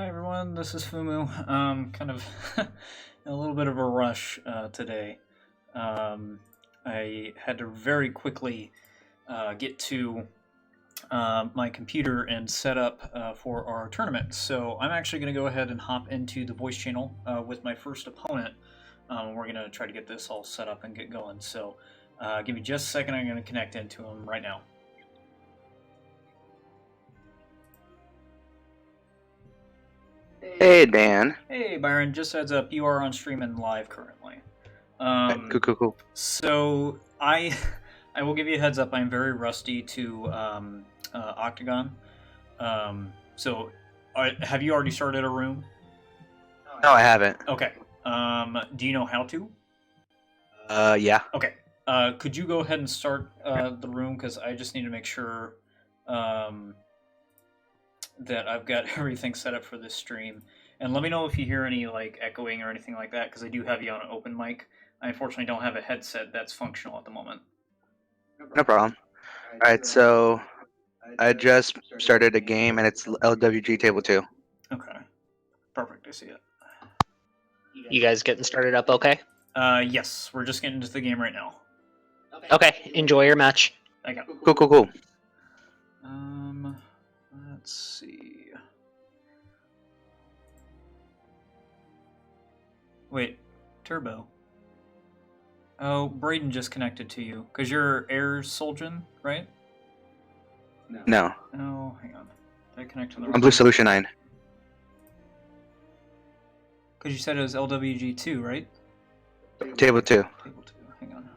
Hi everyone, this is Fumu. Kind of in a little bit of a rush today. I had to very quickly get to my computer and set up for our tournament. So I'm actually going to go ahead and hop into the voice channel with my first opponent. We're going to try to get this all set up and get going. So give me just a second. I'm going to connect into him right now. Hey, Dan. Hey, Byron. Just heads up, you are on stream and live currently. Cool. So I will give you a heads up. I'm very rusty to Octagon. So have you already started a room? No, I haven't. Okay. Do you know how to? Yeah. Okay. Could you go ahead and start the room, because I just need to make sure that I've got everything set up for this stream. And let me know if you hear any like echoing or anything like that, because I do have you on an open mic. I unfortunately don't have a headset that's functional at the moment. No problem. All right, so I just started a game, and it's LWG Table 2. Okay. Perfect. I see it. You guys getting started up okay? Yes. We're just getting into the game right now. Okay, enjoy your match. I got. Cool. Let's see. Wait, Turbo. Oh, Braden just connected to you, because you're Air Soljan, right? No. Oh, hang on. Did I connect to the I'm Blue Solution 9. Because you said it was LWG2, right? Table 2. Table 2, hang on.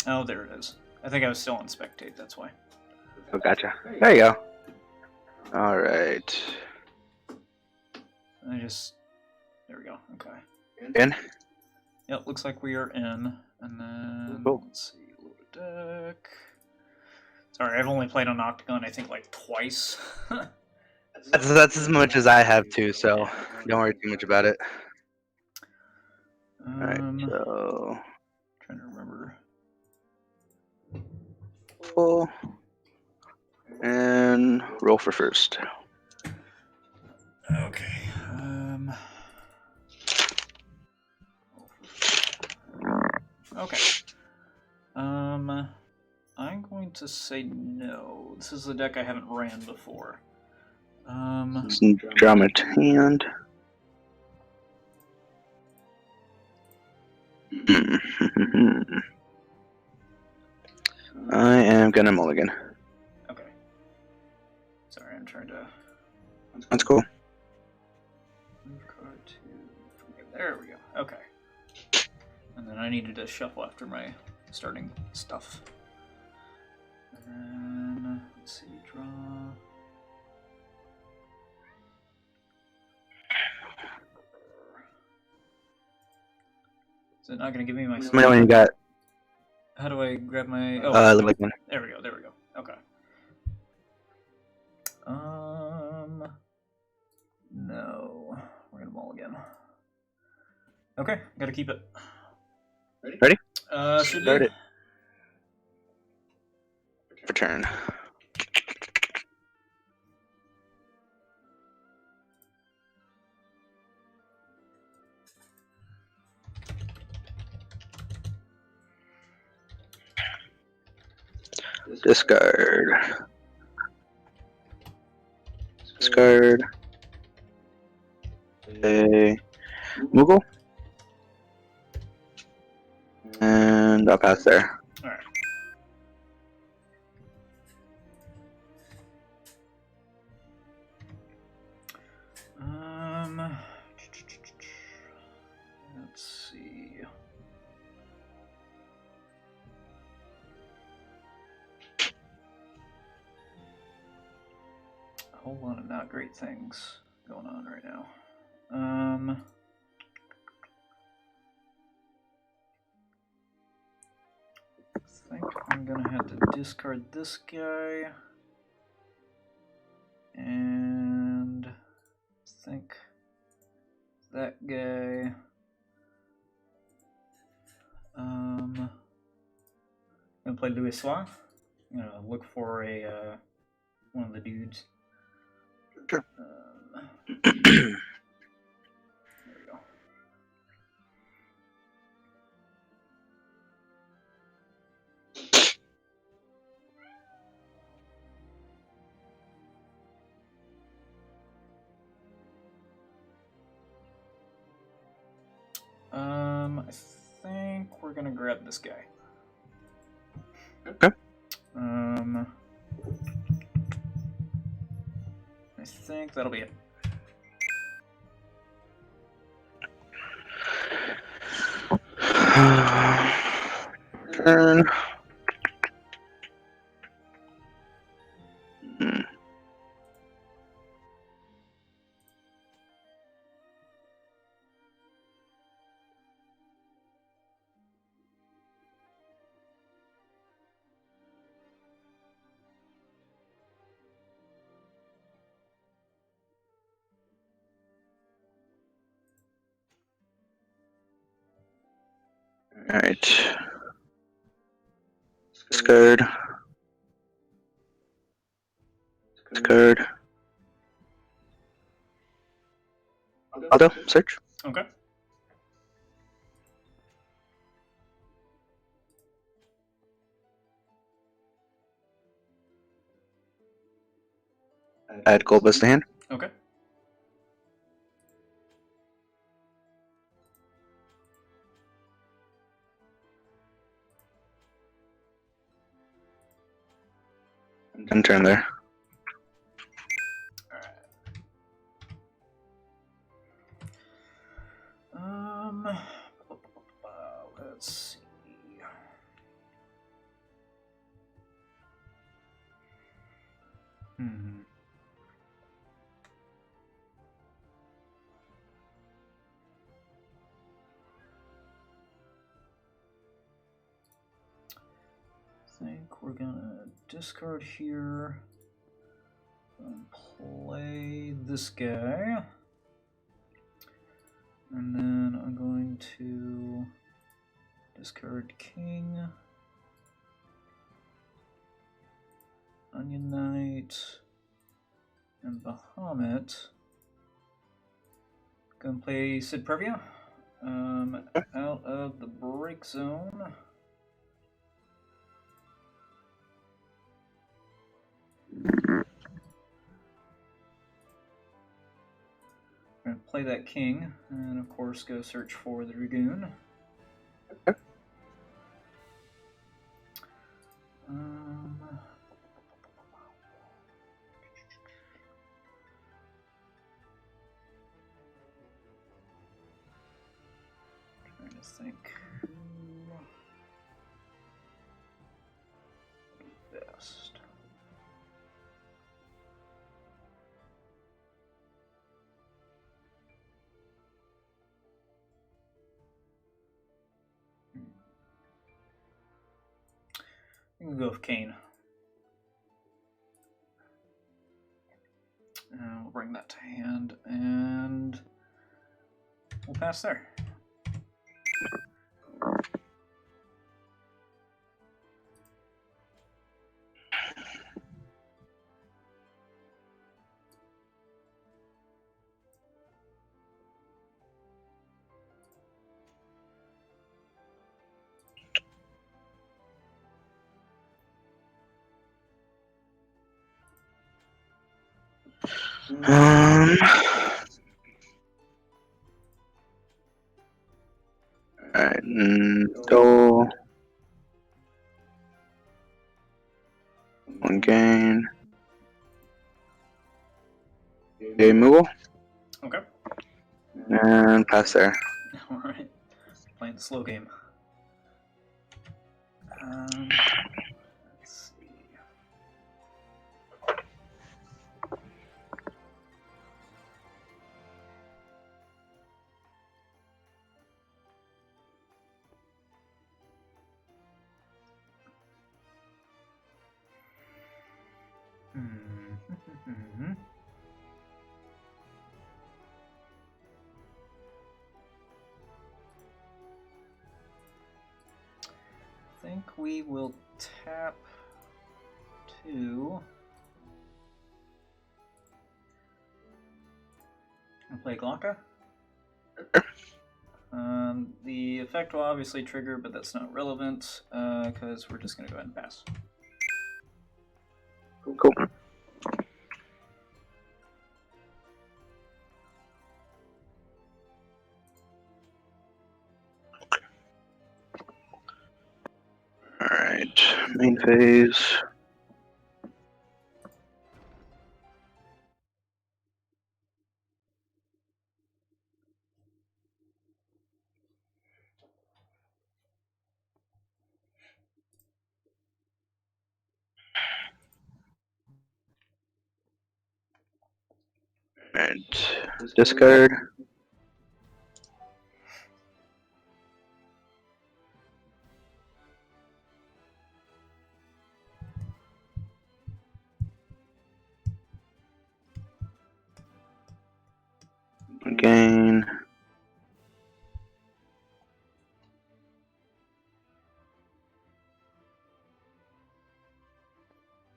Oh, there it is. I think I was still on spectate, that's why. Oh, gotcha. There you go. All right. There we go, okay. In? Yep, looks like we are in. And then, Cool. let's see, load a deck. Sorry, I've only played on Octagon, I think, like, twice. That's as much as I have too, so don't worry too much about it. All right, so Trying to remember. full and roll for first. Okay. Okay. I'm going to say no. This is a deck I haven't ran before. Some drama at hand. I am gonna mulligan. Okay. Sorry, I'm trying to. That's cool. Move card to. There we go. Okay. And then I needed to shuffle after my starting stuff. And then let's see, draw. Is it not going to give me my? Let me know when you got. How do I grab my? Mulligan. There we go. Okay. No. We're gonna mulligan. Okay, gotta keep it. Ready? Should Start be. it. For turn. Discard. Discard. A Moogle. And I'll pass there. Alright. Let's see. A whole lot of not great things going on right now. I think I'm gonna have to discard this guy. And I think that guy. Gonna play Louis Soir. look for a one of the dudes. Sure. There we go. I think we're gonna grab this guy. Okay. I think that'll be it. Turn. Hmm. All right. Scared. Scared. Auto search. Okay. Add gold bust to hand. Okay. And turn there. Let's see. I think we're gonna discard here and play this guy. And then I'm going to discard king, Onion Knight, and Bahamut. Gonna play Sid Previa out of the break zone. Gonna play that king, and of course go search for the Dragoon. Trying to think who best. I'm gonna go with Kane. And we'll bring that to hand, and we'll pass there. Alright, go. One gain. Removal. Okay. And pass there. Alright. Playing the slow game. Let's see. I think we will tap to play Glocka. The effect will obviously trigger, but that's not relevant because we're just going to go ahead and pass. Cool. Alright, main phase. Alright, discard. Gain.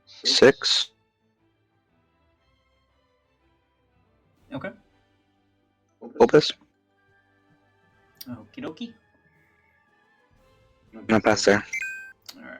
Six. Okay. Opus. Okie dokie. No pass there. Alright.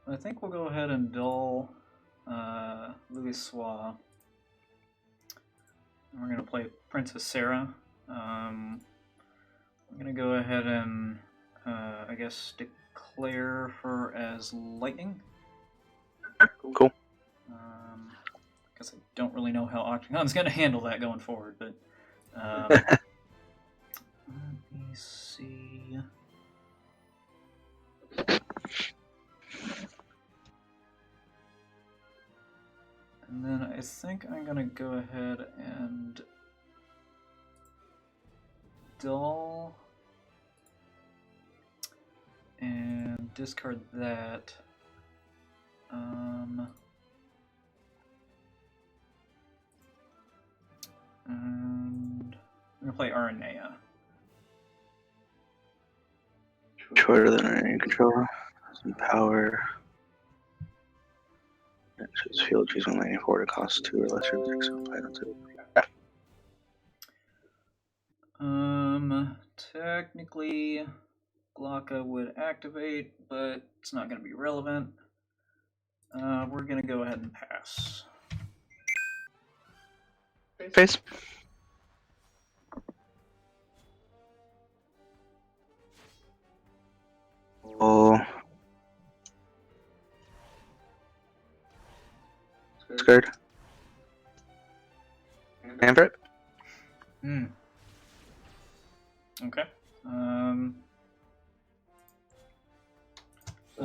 I think we'll go ahead and dull Louis Soir. We're going to play Princess Sarah. I'm going to go ahead and, I guess, declare her as Lightning. Cool. Because I don't really know how Octagon's going to handle that going forward, but let me see. And then I think I'm going to go ahead and dull and discard that. And I'm going to play Aranea. Shorter than any controller. Some power. Choose field, choose one lightning forward, it costs 2 or less. Technically, Glocka would activate, but it's not going to be relevant. We're going to go ahead and pass. Face. Oh. Scared. Manfred. Okay.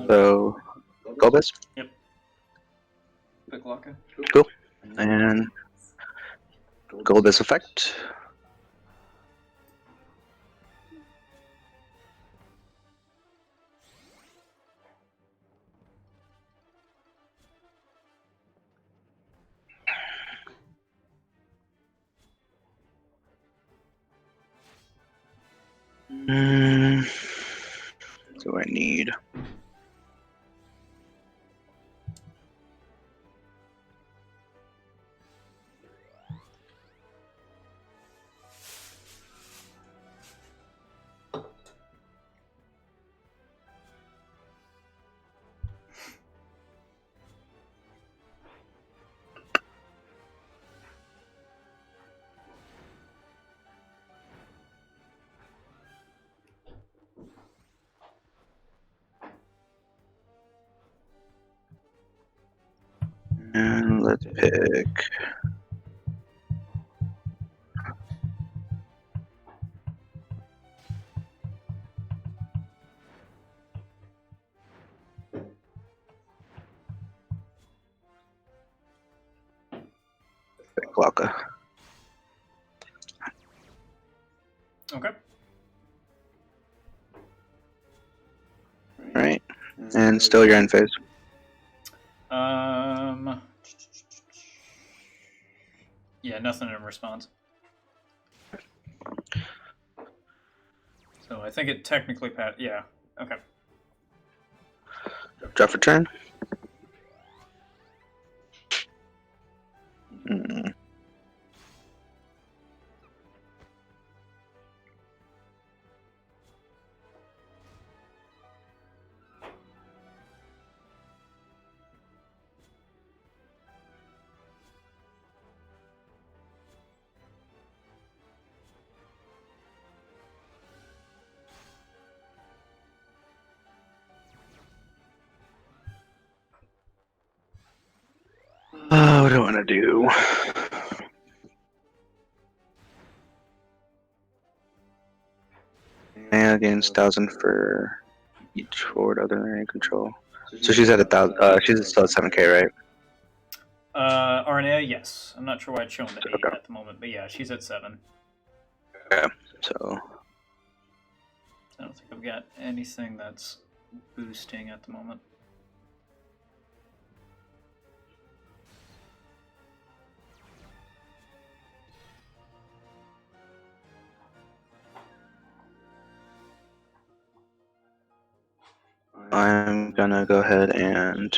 So, Gobus. Yep. Pick Glocka. Cool. And Gobus effect. What do I need? And let's pick Glocka. Okay. Right. And still you're in phase. Yeah, nothing in response. So I think it technically passed. Yeah. Okay. Drop for turn. Mm. What do I want to do? Mana gains 1,000 for each forward other than area control. So she's at 1,000. She's still at 7K, right? RNA, yes. I'm not sure why it's showing the 8 Okay. at the moment, but yeah, she's at 7. Okay. So I don't think I've got anything that's boosting at the moment. I'm gonna go ahead and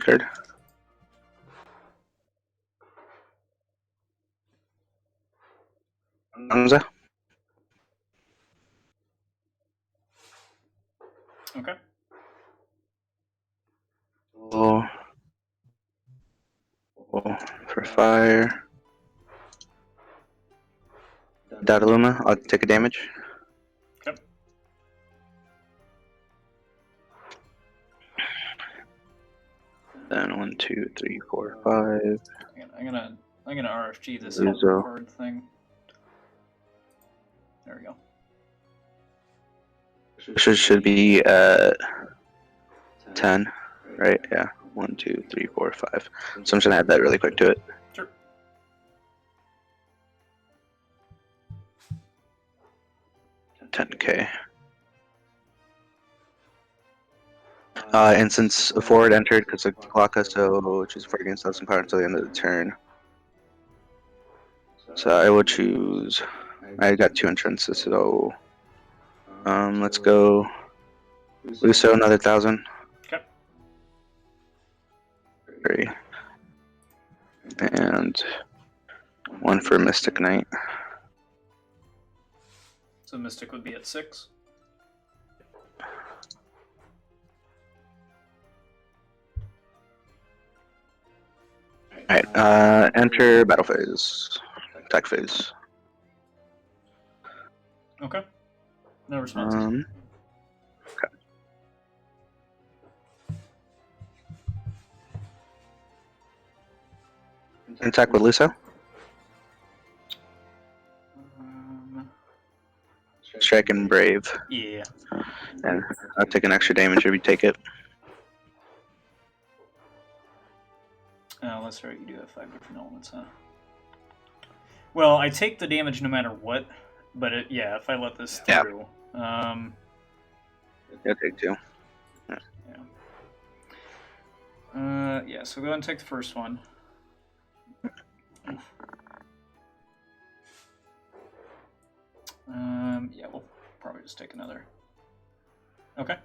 card. Hamza. Okay. Oh, for fire. Dataluma, I'll take a damage. Okay. Then 1, 2, 3, 4, 5. I'm gonna RFG this Lose helper all. card thing. There we go. Should be at 10, right? Yeah. 1, 2, 3, 4, 5. So I'm just gonna add that really quick to it. Sure. $10K. And since a forward entered, because the clock has to choose a forward against some power until the end of the turn. So I will choose. I got 2 entrances, so let's go. Luso, another 1,000. Okay. 3. And 1 for Mystic Knight. So Mystic would be at 6. Alright, enter battle phase. Attack phase. Okay. No responses. Okay. Attack with Luso. Strike and Brave. Yeah. And I'll take an extra damage if you take it. Oh, that's right. You do have 5 different elements, huh? Well, I take the damage no matter what, but yeah, if I let this through, I'll take 2. yeah. So go ahead and take the first one. Yeah, we'll probably just take another. Okay.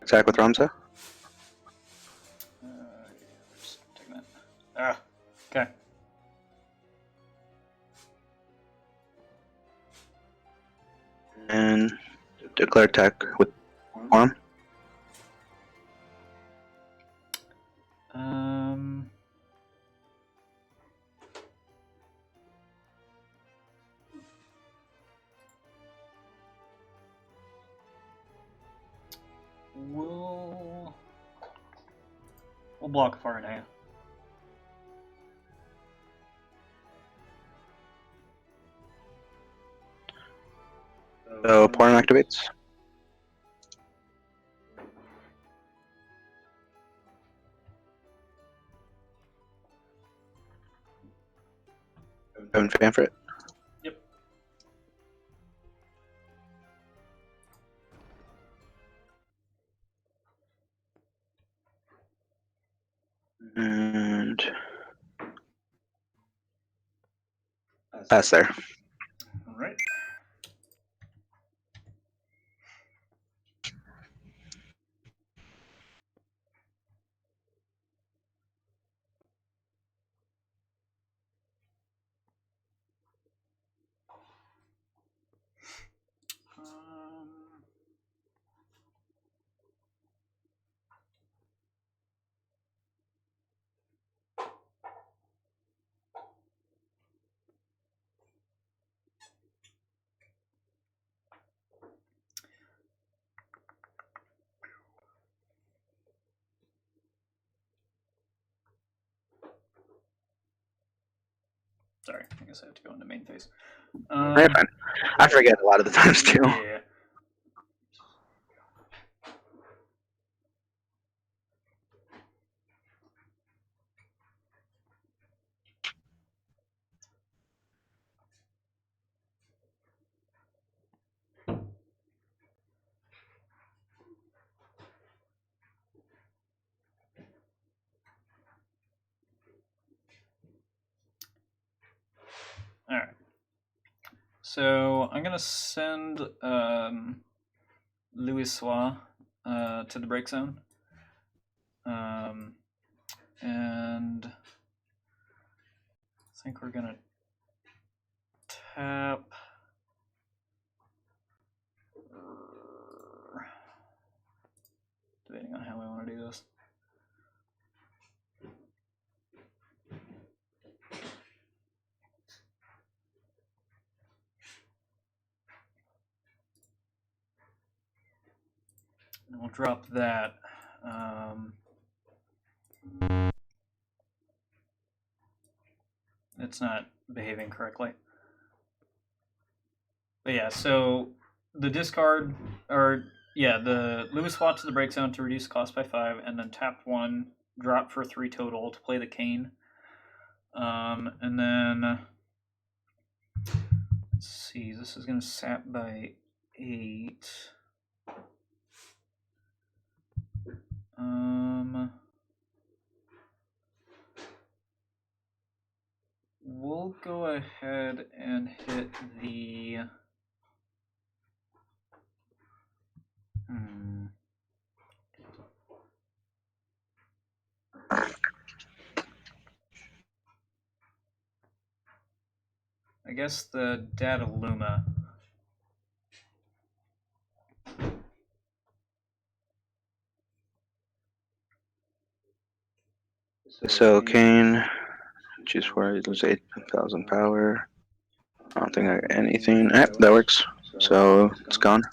Attack with Ramza. Yeah, just taking that. Ah. Okay. And declare attack with arm. We'll block far now. So Porn activates. Seven fan for it. Yep. And pass there. All right. Sorry, I guess I have to go into main phase. You're fine. I forget a lot of the times too. Yeah. All right. So I'm gonna send Louis Soir to the break zone, and I think we're gonna tap. Depending on how we want to do this. And we'll drop that. It's not behaving correctly. But yeah, so the discard, or yeah, the Lewis Watt to the break zone to reduce cost by 5, and then tap 1, drop for 3 total to play the cane. And then, let's see, this is going to sap by 8. We'll go ahead and hit the... I guess the Data Luma. So Kane, choose for it, lose 8,000 power. I don't think I got anything. That works. So it's gone.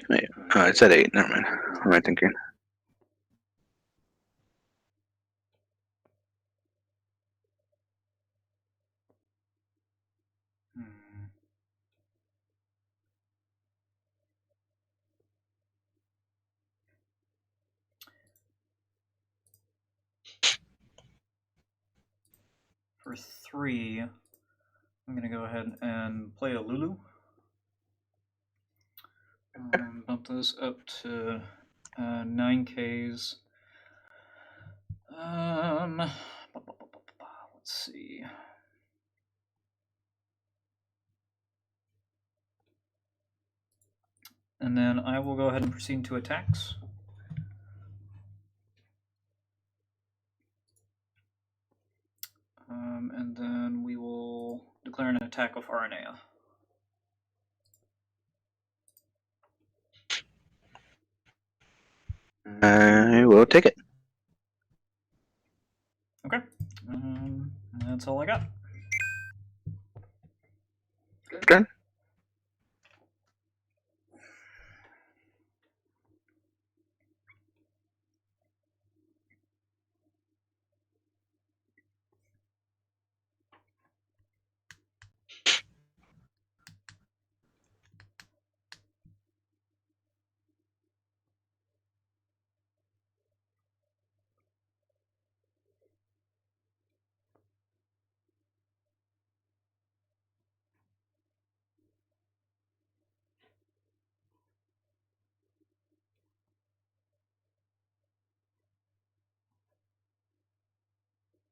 Wait, it's at 8. Never mind. What am I thinking? For 3, I'm going to go ahead and play a Lulu. Bump those up to 9Ks. Let's see. And then I will go ahead and proceed to attacks. And then we will declare an attack with RNA. I will take it. Okay. That's all I got. Turn.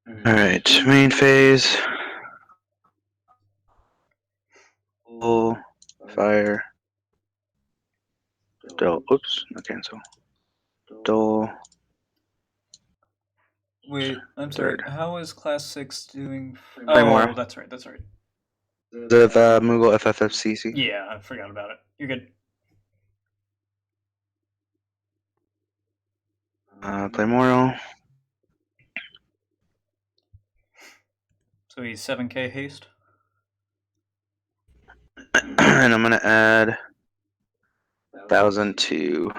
Alright, main phase. Full fire. Dull. Oops, no cancel. Dull. Wait, I'm sorry. Third. How is Class 6 doing? Claymore. Oh, that's right. That's right. The Moogle FFTCG. Yeah, I forgot about it. You're good. Claymore. So he's 7k haste. And I'm gonna add 1,000 to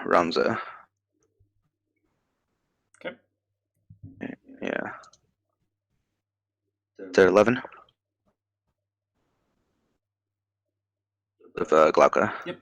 Ramza. Okay. Yeah. Is that 11? With Glauca. Yep.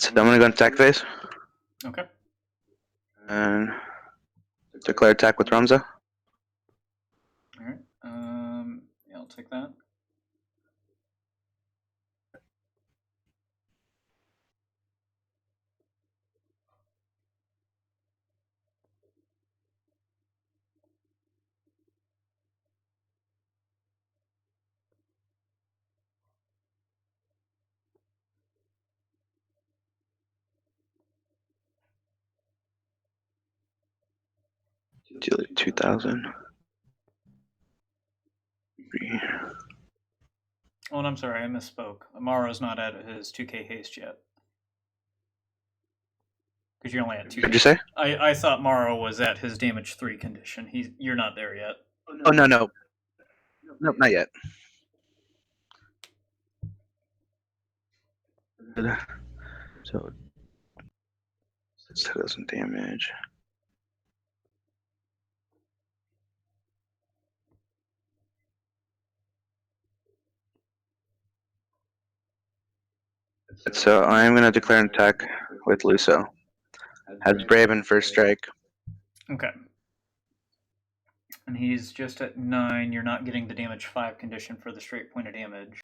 I'm gonna go attack phase. Okay. And declare attack with Ramza. All right. Yeah, I'll take that. Deal it 2,000. Oh, and I'm sorry, I misspoke. Amaro's not at his 2k haste yet. Because you're only at 2. What'd you say? I thought Maro was at his damage 3 condition. You're not there yet. Oh, no. Nope, not yet. So, 2,000 damage. So I'm going to declare an attack with Luso. Has Braven first strike. Okay. And he's just at 9. You're not getting the damage 5 condition for the straight point of damage.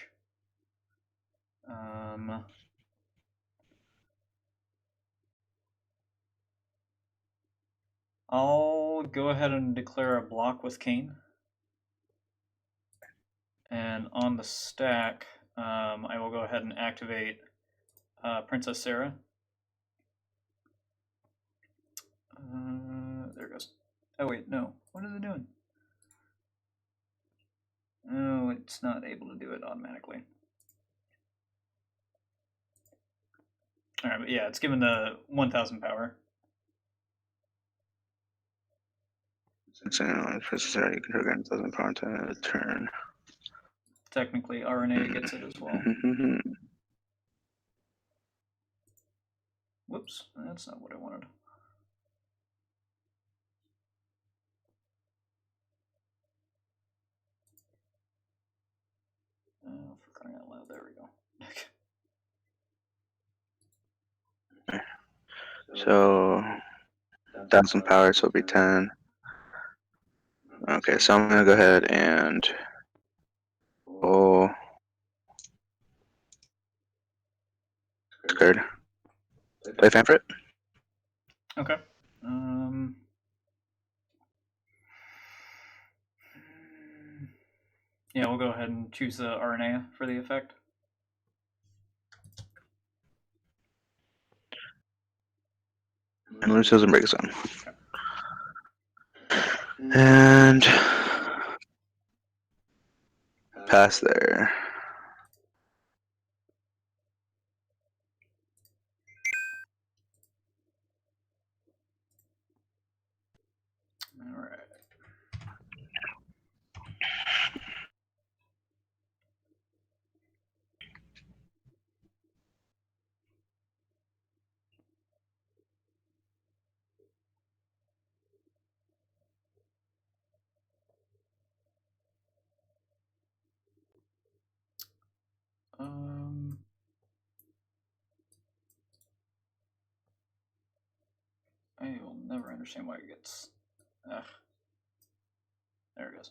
I'll go ahead and declare a block with Kane. And on the stack, I will go ahead and activate Princess Sarah. There it goes. Oh, wait, no. What is it doing? Oh, it's not able to do it automatically. All right, but yeah, it's given the 1,000 power. So, Princess Sarah, you can trigger 1,000 power to a turn. Technically, RNA gets it as well. Whoops, that's not what I wanted. Oh, for crying out loud, there we go. So 1,000 power, so it'll be 10. Okay, so I'm gonna go ahead and pull card. Play favorite. Okay. Yeah, we'll go ahead and choose the RNA for the effect. And loses and breaks them. And pass there. All right. I will never understand why it gets. Ugh. There it goes.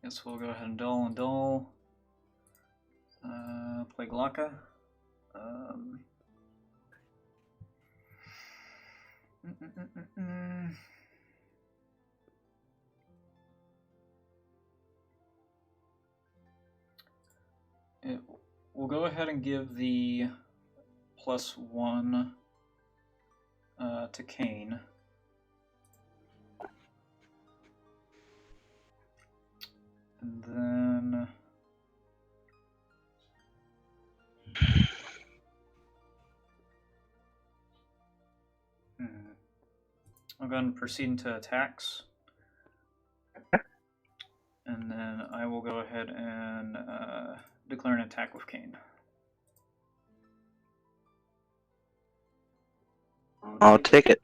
Guess we'll go ahead and dull. Play Glocka. We'll go ahead and give the +1 to Kane. And then I'll go ahead and proceed into attacks. And then I will go ahead and declare an attack with Kane. I'll take it.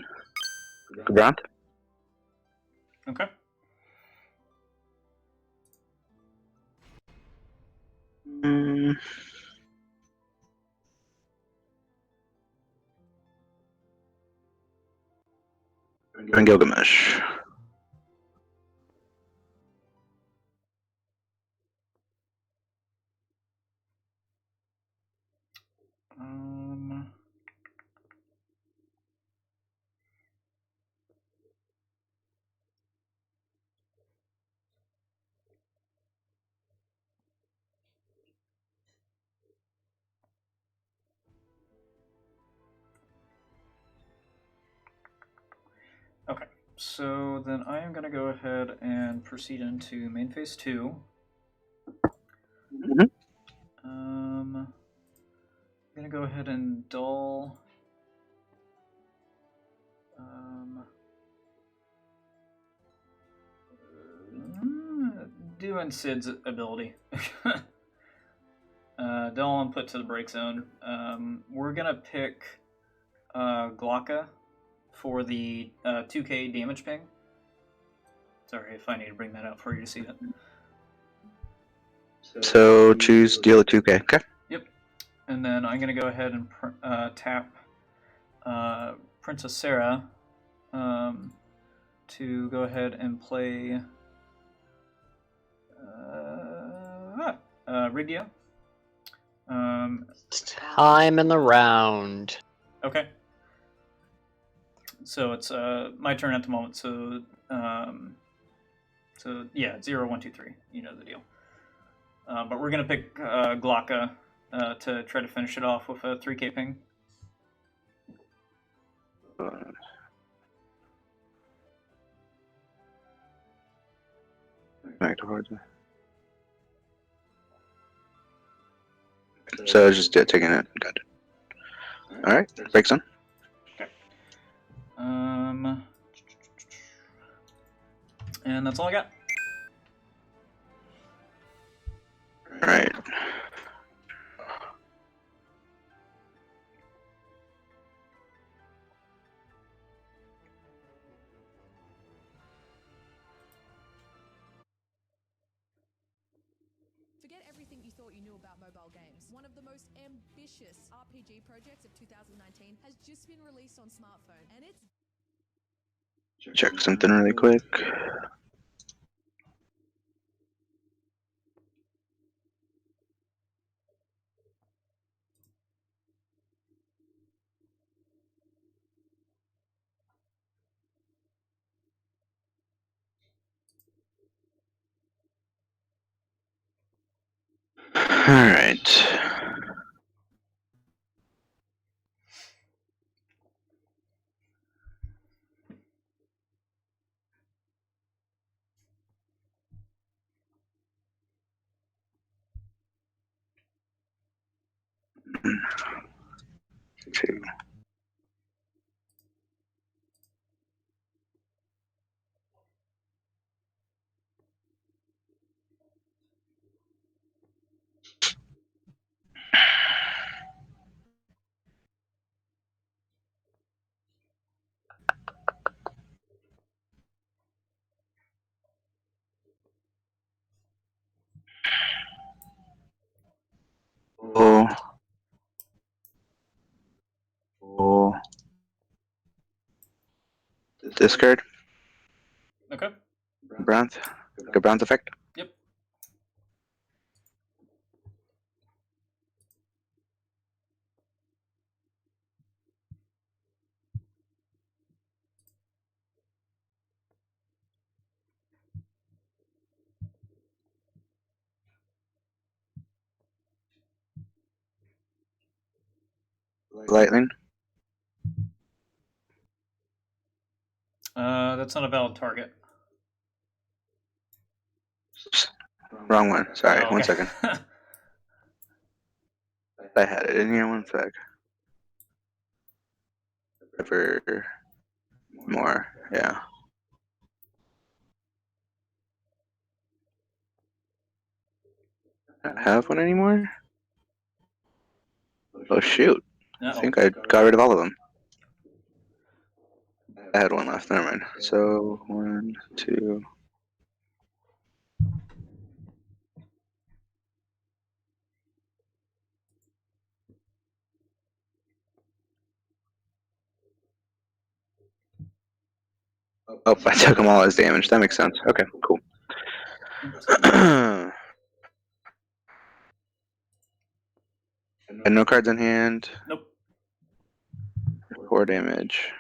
Grant. Okay. And Gilgamesh. Okay, so then I am going to go ahead and proceed into main phase 2. I'm going to go ahead and dull. Doing Sid's ability. Dull and put to the break zone. We're going to pick Glocka for the 2k damage ping. Sorry if I need to bring that out for you to see it. So choose deal a 2k. Okay. Yep. And then I'm going to go ahead and tap Princess Sarah to go ahead and play Rigia. Time in the round. Okay. So it's my turn at the moment. So yeah, 0, 1, 2, 3. You know the deal. But we're gonna pick Glocka to try to finish it off with a 3k ping. So just taking it. Good. All right, breaks on. Okay. And that's all I got. All right. Forget everything you thought you knew about mobile games. One of the most ambitious RPG projects of 2019 has just been released on smartphone, and it's... Check something really quick. All right. Two. Oh. Oh. Discard. Okay. Bronze. Like a bronze effect. Yep. Lightning. That's not a valid target. Wrong one. Sorry. Oh, One okay. second. I had it in here. One sec. For more. Yeah. Not have one anymore? Oh shoot. I Uh-oh. think I got rid of all of them. I had one left. Never mind. So 1, 2. Oh, I took them all as damage. That makes sense. Okay, cool. And no cards in hand. Nope. 4 damage.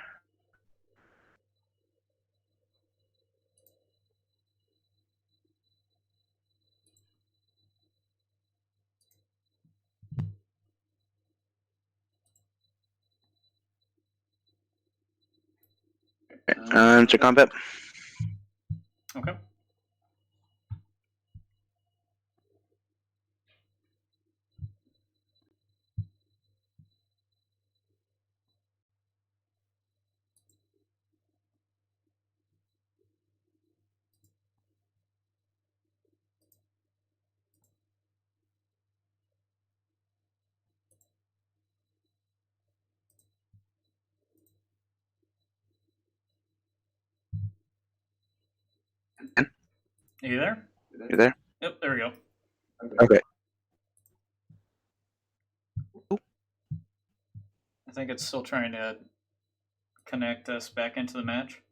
To combat. Okay. Are you there? You there? Yep, there we go. Okay. I think it's still trying to connect us back into the match.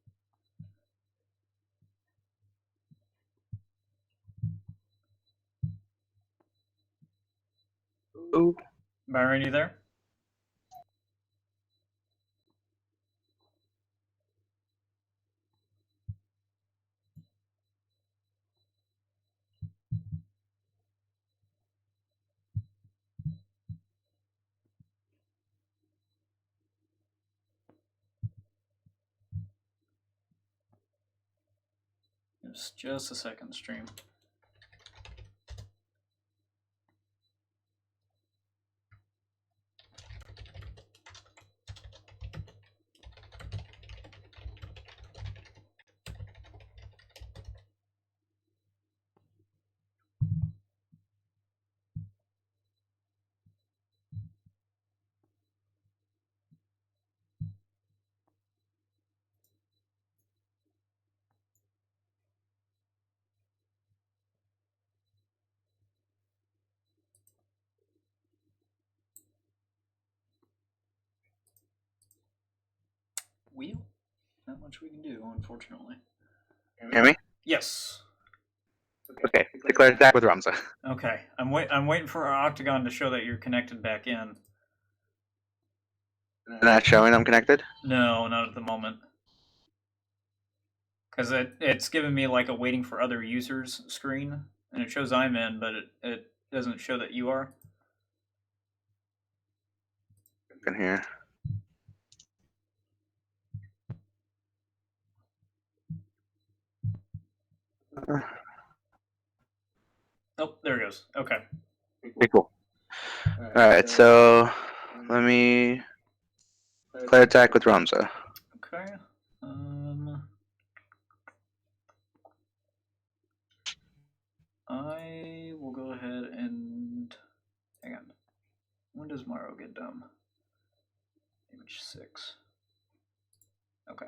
Ooh. Byron, you there? Just a second, stream. wheel. Not much we can do, unfortunately. Hear me? Yes. Okay. Declare attack with Ramza. Okay. I'm waiting for our octagon to show that you're connected back in. Not showing I'm connected? No, not at the moment. Because it's giving me like a waiting for other users screen, and it shows I'm in, but it doesn't show that you are. In here. Oh, there it goes. Okay. Okay, cool. Alright, so let me declare attack with Ramza. Okay. I will go ahead and hang on. When does Morrow get dumb? Damage 6. Okay.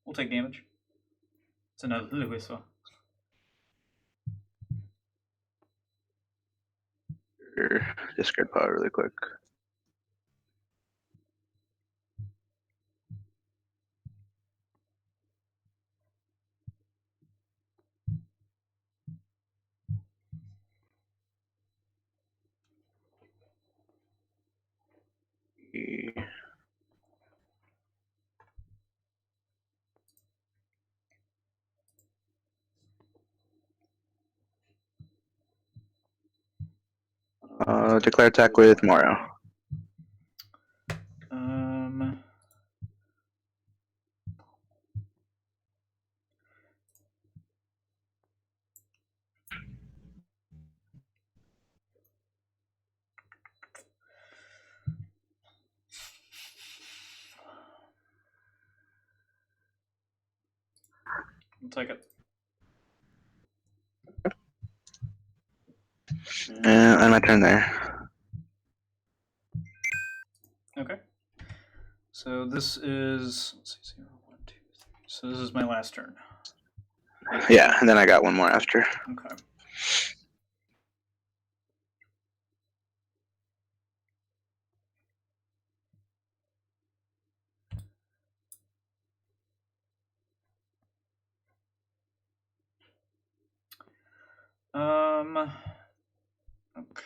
We'll take damage. It's another whistle. Discard power really quick. Declare attack with Mario. I'll take it. And my turn there. Okay. So this is, let's see, 0, 1, 2, 3. So this is my last turn. Yeah, and then I got one more after. Okay.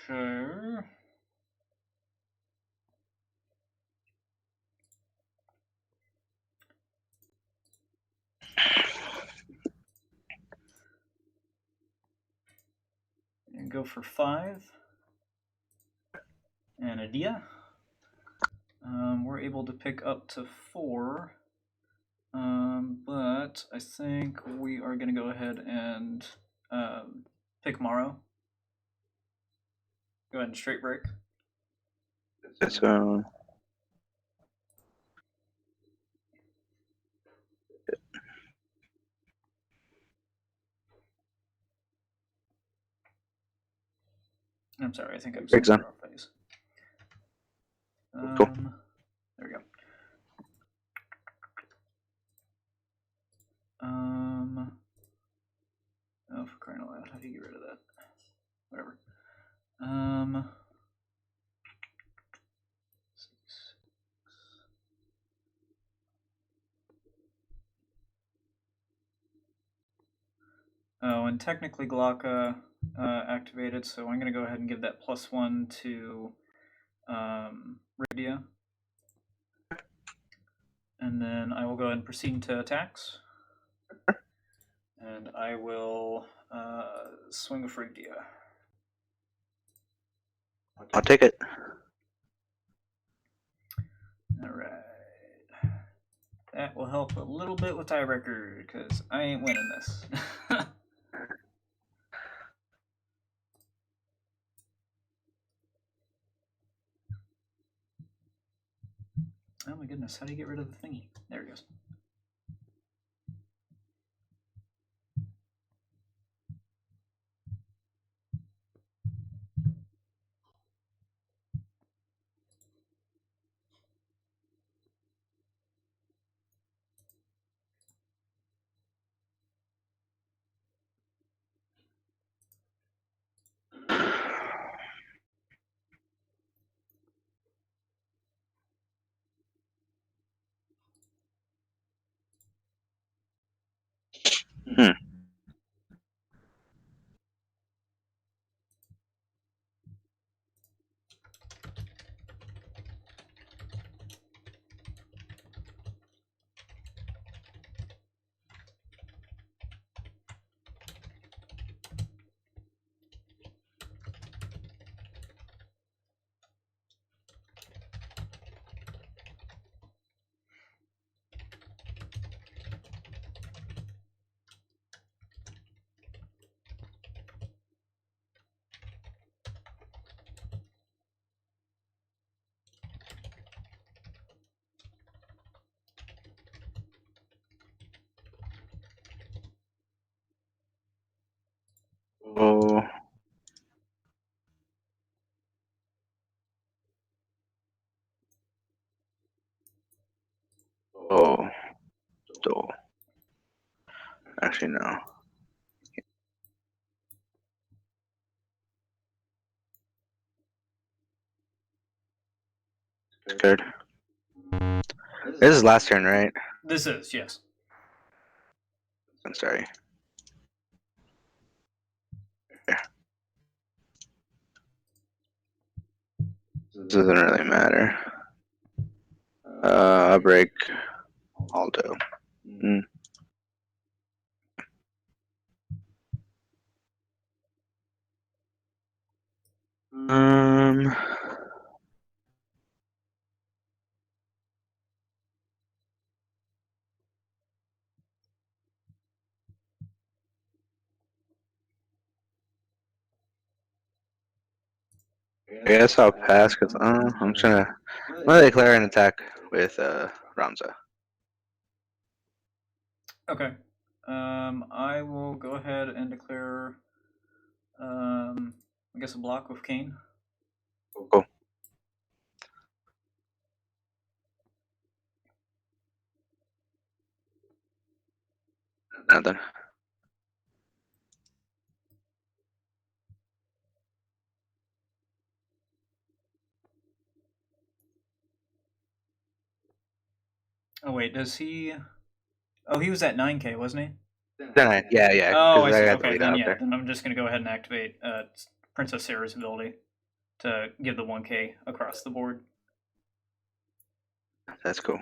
Okay. And go for 5. And a dia. We're able to pick up to 4. But I think we are going to go ahead and pick Morrow. Go ahead and straight break. So I'm sorry, I think I'm Break still in zone. the wrong phase. Cool. There we go. Oh, for crying out loud, how do you get rid of that? Whatever. 6. Oh, and technically Glocka activated, so I'm going to go ahead and give that +1 to Ridia. And then I will go ahead and proceed into attacks. And I will swing a Ridia. I'll take it. Alright. That will help a little bit with tiebreaker, because I ain't winning this. Oh my goodness, how do you get rid of the thingy? There it goes. Alto. Actually, no. Good. This is last turn, right? This is, yes. I'm sorry. Yeah. Doesn't really matter. I'll break Alto. Mm. Um. I guess I'll pass because I'm gonna declare an attack with Ramza. Okay. I will go ahead and declare, I guess, a block with Kane. Cool. Nothing. Oh, wait, does he... Oh, he was at 9K, wasn't he? Then yeah. Oh, I 'Cause see. got the Okay, lead then out yeah, there. then I'm just going to go ahead and activate Princess Sarah's ability to give the 1K across the board. That's cool.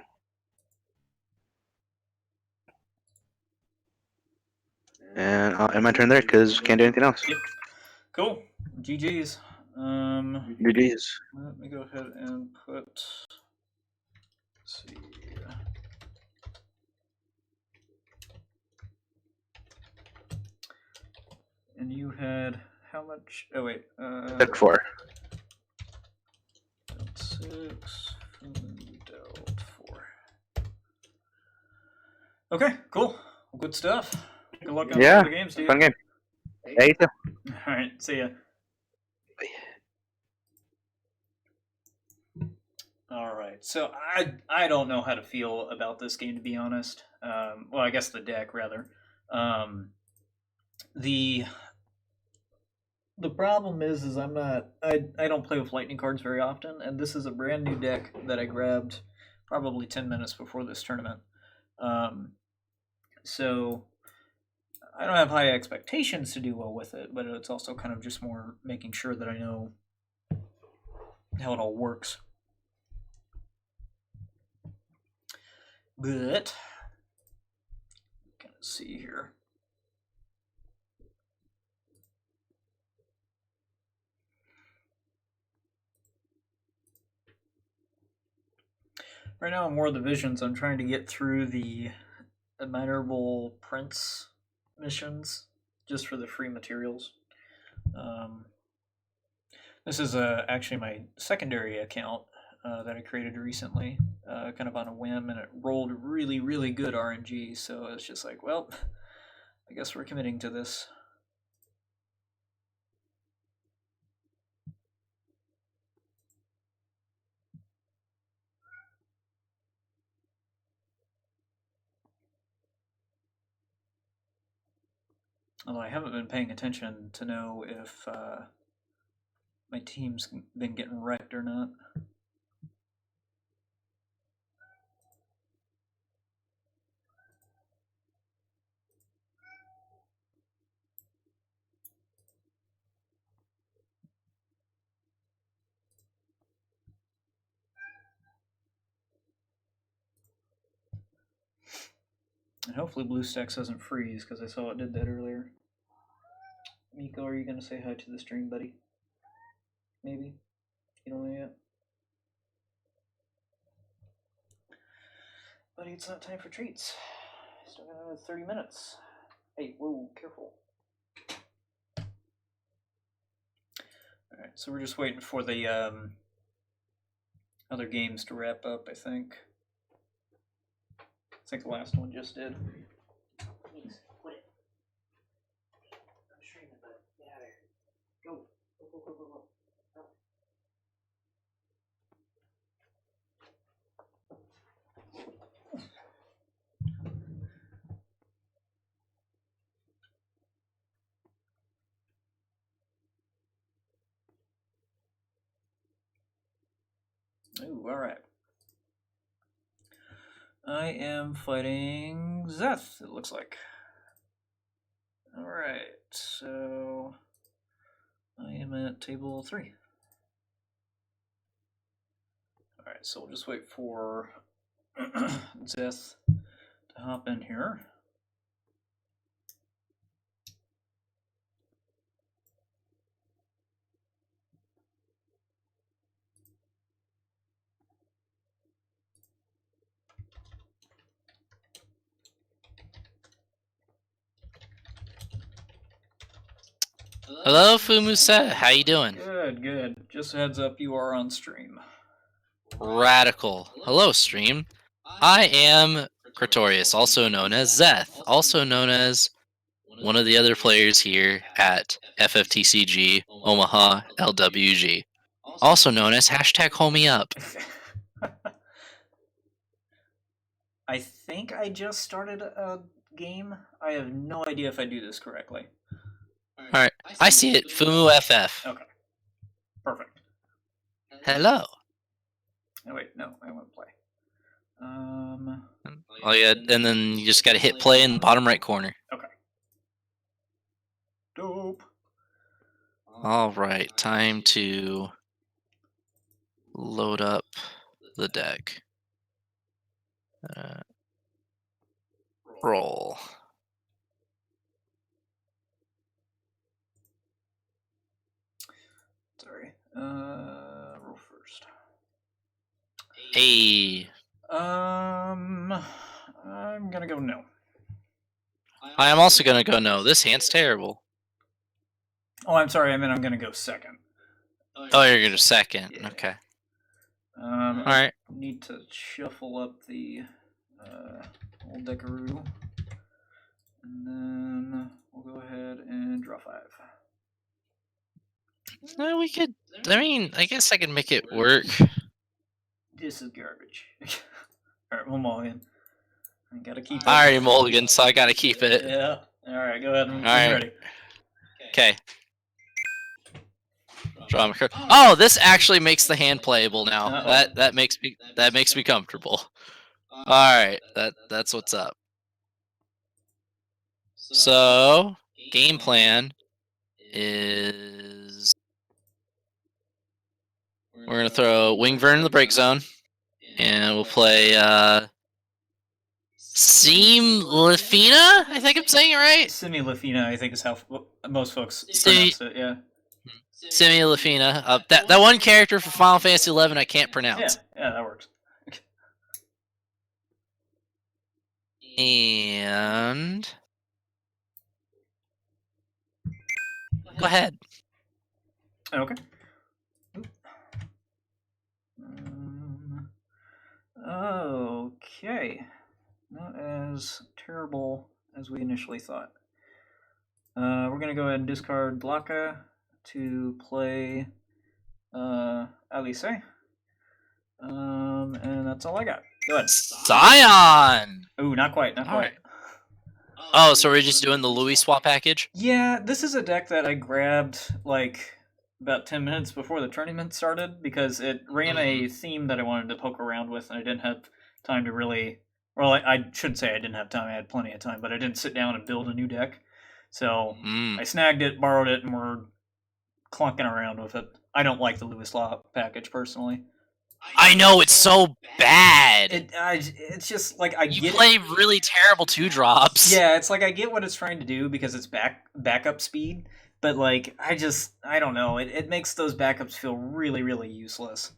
And I'll end my turn there because can't do anything else. Yep. Cool. GG's. GG's. Let me go ahead and put... Let's see. And you had how much? Oh, wait. Took 4. Dealt 6. Dealt 4. Okay, cool. Good stuff. Good luck on Yeah, the games, dude. fun game. Yeah, you too. All right, see ya. All right, so I don't know how to feel about this game, to be honest. Well, I guess the deck rather. The problem is I don't play with lightning cards very often, and this is a brand new deck that I grabbed probably 10 minutes before this tournament. So I don't have high expectations to do well with it, but it's also kind of just more making sure that I know how it all works. But gonna see here. Right now, in War of the Visions, I'm trying to get through the Admirable Prince missions just for the free materials. This is actually my secondary account that I created recently, kind of on a whim, and it rolled really, really good RNG. So it's just like, well, I guess we're committing to this. Although I haven't been paying attention to know if my team's been getting wrecked or not. And hopefully BlueStacks doesn't freeze, because I saw it did that earlier. Miko, are you going to say hi to the stream, buddy? Maybe? You don't know yet? Buddy, it's not time for treats. Still got another 30 minutes. Hey, whoa, careful. Alright, so we're just waiting for the other games to wrap up, I think. I think the last one just did. Please, quit it. I'm streaming, bud. Get out of here. Go. Go. Ooh, all right. I am fighting Zeth, it looks like. All right, so I am at table 3. All right, so we'll just wait for Zeth to hop in here. Hello, Fumusa. How you doing? Good, good. Just a heads up, you are on stream. Radical. Hello, stream. I am Pretorius, also known as Zeth, also known as one of the other players here at FFTCG Omaha LWG, also known as hashtag homie up. I think I just started a game. I have no idea if I do this correctly. Alright, I see it. Fumu FF. Okay. Perfect. Hello. Oh, wait, no, I want to play. Oh yeah, and then you just gotta hit play in the bottom right corner. Okay. Dope. Alright, time to load up the deck. Roll. Sorry. Roll first. Hey. I'm gonna go no. I am also gonna go no. This hand's terrible. Oh, I'm sorry. I meant I'm gonna go second. Oh, you're gonna second. Yeah. Okay. All right. Need to shuffle up the old Deckaroo, and then we'll go ahead and draw 5. No, we could. I mean, I guess I can make it work. This is garbage. All right, we'll mulligan. I gotta keep it. I already mulligan, so I gotta keep it. Yeah. All right, go ahead. I'm right. ready. Okay. Draw my card. Oh, this actually makes the hand playable now. Uh-oh. That makes me comfortable. All right, that's what's up. So, game plan is we're gonna throw Wingvern in the break zone, and we'll play Seem Lafina. I think I'm saying it right. Simi Lafina, I think, is how most folks Simi- pronounce it. Yeah. Simi Lafina. That one character for Final Fantasy XI I can't Yeah. pronounce. Yeah, that works. And go ahead. Okay. Okay. Not as terrible as we initially thought. We're going to go ahead and discard Blaka to play Alice. And that's all I got. Go ahead. Scion! Ooh, not quite, not quite. Alright. Oh, so we're just doing the Louis swap package? Yeah, this is a deck that I grabbed like about 10 minutes before the tournament started because it ran a theme that I wanted to poke around with, and I didn't have time to really. Well, I should say I didn't have time. I had plenty of time, but I didn't sit down and build a new deck. So I snagged it, borrowed it, and we're clunking around with it. I don't like the Louis Law package personally. I know, it's so bad. It's just like I You get play really terrible 2-drops. Yeah, it's like I get what it's trying to do because it's backup speed, but like I don't know. It makes those backups feel really, really useless.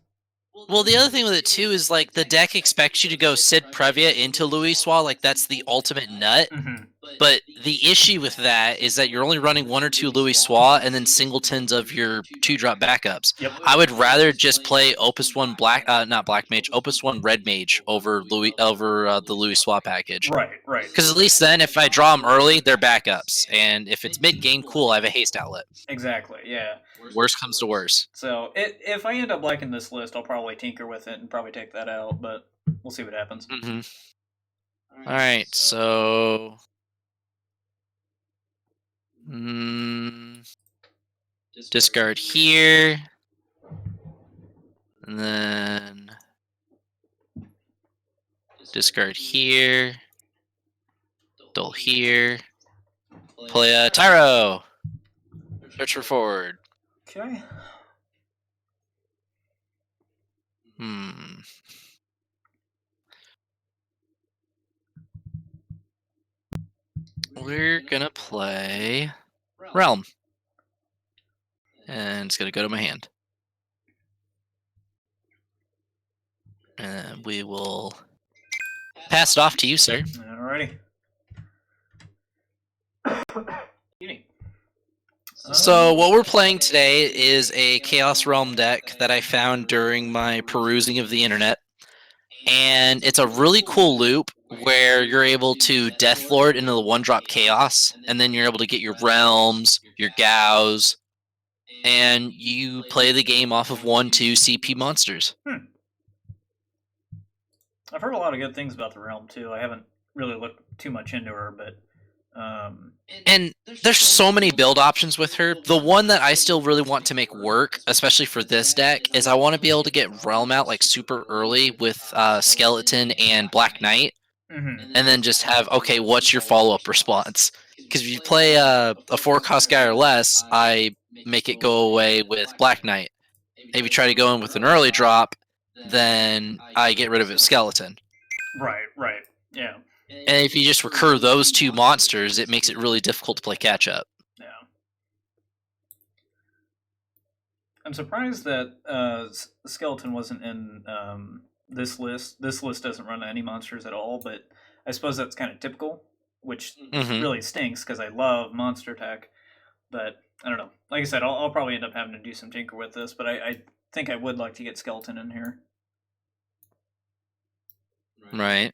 Well, the other thing with it too is like the deck expects you to go Sid Previa into Louis-Swa, like that's the ultimate nut. Mm-hmm. But the issue with that is that you're only running 1 or 2 Louis-Swa and then singletons of your 2-drop backups. Yep. I would rather just play Opus 1 not Black Mage, Opus 1 Red Mage over the Louis-Swa package. Right. Because at least then, if I draw them early, they're backups, and if it's mid-game, cool, I have a haste outlet. Exactly. Yeah. Worst comes to worst. So if I end up liking this list, I'll probably tinker with it and probably take that out, but we'll see what happens. Mm-hmm. All right, so discard here. And then discard here. Dull here. Play a Tyro. Search for forward. Okay. We're gonna play Realm. And it's gonna go to my hand. And we will pass it off to you, sir. Alrighty. Beauty. So what we're playing today is a Chaos Realm deck that I found during my perusing of the internet. And it's a really cool loop where you're able to Death Lord into the 1-drop Chaos, and then you're able to get your Realms, your Gaos, and you play the game off of 1-2 CP monsters. I've heard a lot of good things about the Realm too. I haven't really looked too much into her, but And there's so many build options with her. The one that I still really want to make work, especially for this deck, is I want to be able to get Realm out like super early with Skeleton and Black Knight, and then just have, okay, what's your follow-up response? Because if you play a 4-cost guy or less, I make it go away with Black Knight. If you try to go in with an early drop, then I get rid of it with Skeleton. Right, yeah. And if you just recur those two monsters, it makes it really difficult to play catch-up. Yeah. I'm surprised that Skeleton wasn't in this list. This list doesn't run any monsters at all, but I suppose that's kind of typical, which really stinks because I love monster tech. But I don't know. Like I said, I'll probably end up having to do some tinker with this, but I think I would like to get Skeleton in here. Right.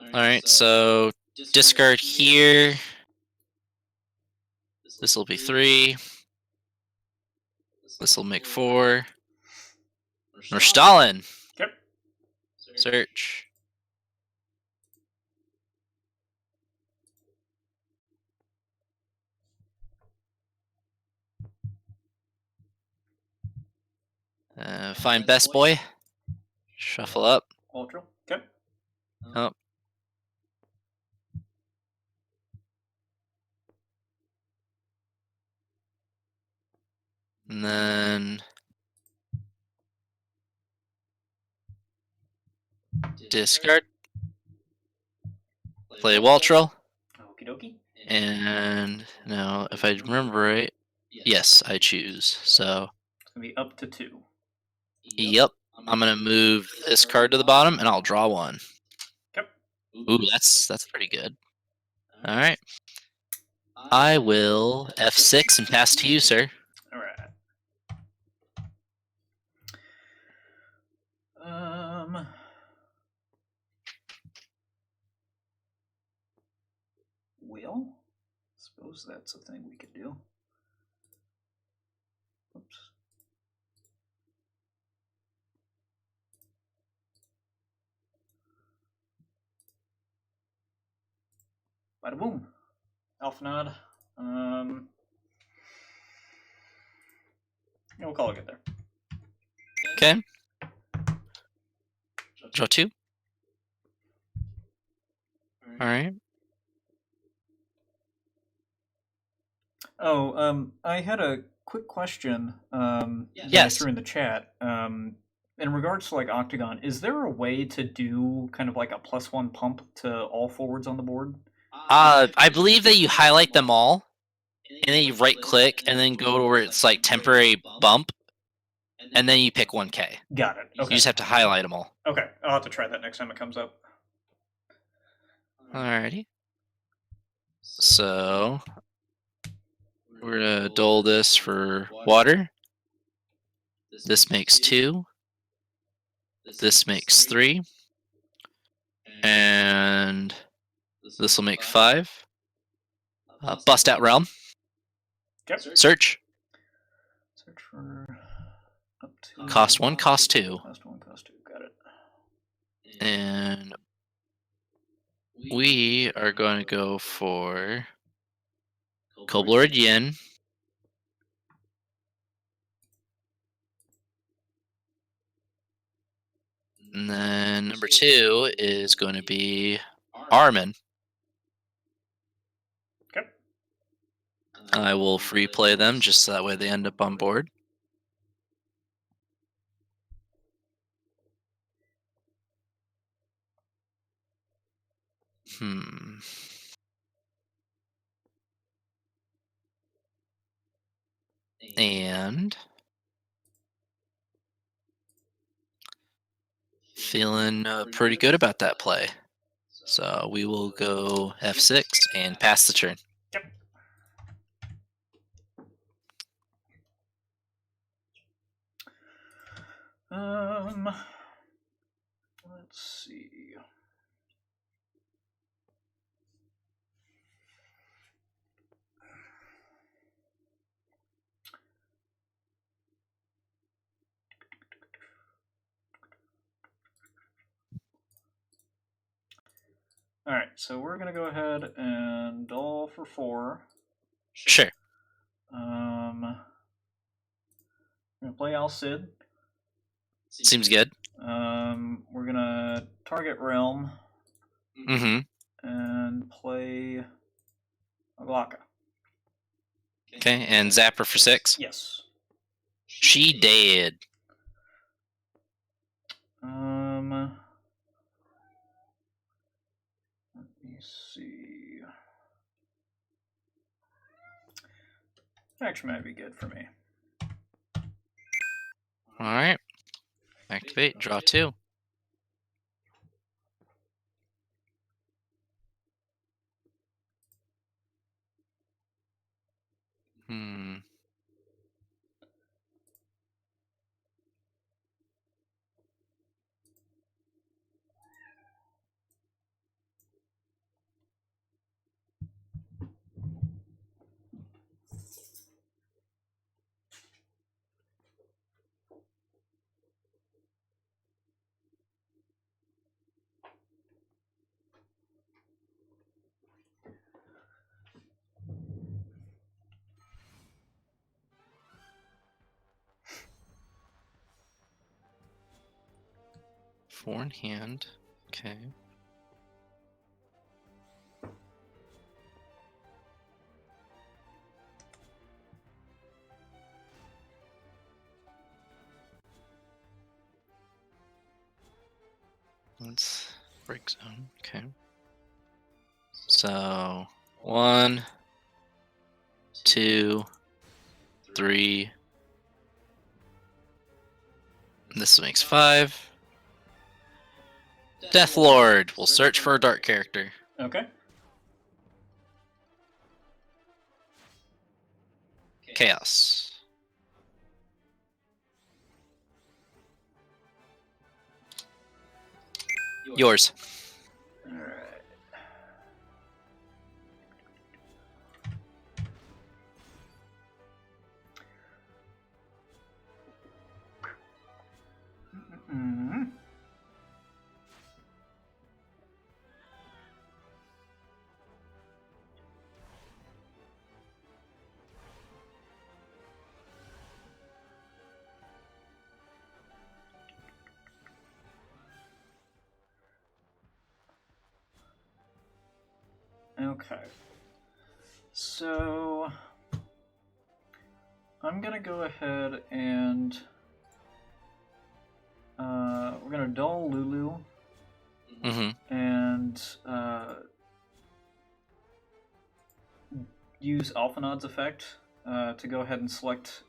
Alright, so discard here. This will be 3. This will make 4. Stalin. Yep. Search. Find best boy. Shuffle up. Ultra. Okay. Up. And then discard. Play Waltrell. Okie dokie. And now, if I remember right, yes, I choose. So, It's gonna be up to 2. yep. I'm gonna move this card to the bottom, and I'll draw one. Yep. Ooh, that's pretty good. All right. I will F6 and pass to you, sir. All right. Well, suppose that's a thing we could do. Oops. Bada boom. Alpha nod. Yeah, we'll call it good there. Okay. Draw 2. All right. Oh, I had a quick question. Yes. Through in the chat. In regards to like Octagon, is there a way to do kind of like a +1 pump to all forwards on the board? I believe that you highlight them all, and then you right-click, and then go to where it's like temporary bump, and then you pick 1K. Got it. Okay. You just have to highlight them all. Okay, I'll have to try that next time it comes up. Alrighty. So we're gonna dole this for water. This makes 2. This makes 3. And this will make 5. Bust out realm. Yep. Search. Search for up to Cost 1, cost 2. Cost 1, cost 2. Got it. And we are going to go for Koblord Yin. And then number 2 is going to be Armin. Okay. I will free play them just so that way they end up on board. And feeling pretty good about that play. So we will go F6 and pass the turn. Yep. Let's see. All right, so we're gonna go ahead and doll for 4. Sure. I'm gonna play Al Cid. Seems good. We're gonna target Realm Mm-hmm. and play Aglaka. Okay, and Zapper for 6. Yes. She dead. Let me see. Action might be good for me. Alright. Activate, draw 2. Four in hand. Okay. Let's break zone. Okay. So 1, 2, 3. This makes 5. Death Lord. We'll search for a dark character. Okay. Chaos. Yours. All right. Mm-hmm. Okay. So I'm gonna go ahead and we're gonna dull Lulu Mm-hmm. and use Alphanod's effect to go ahead and select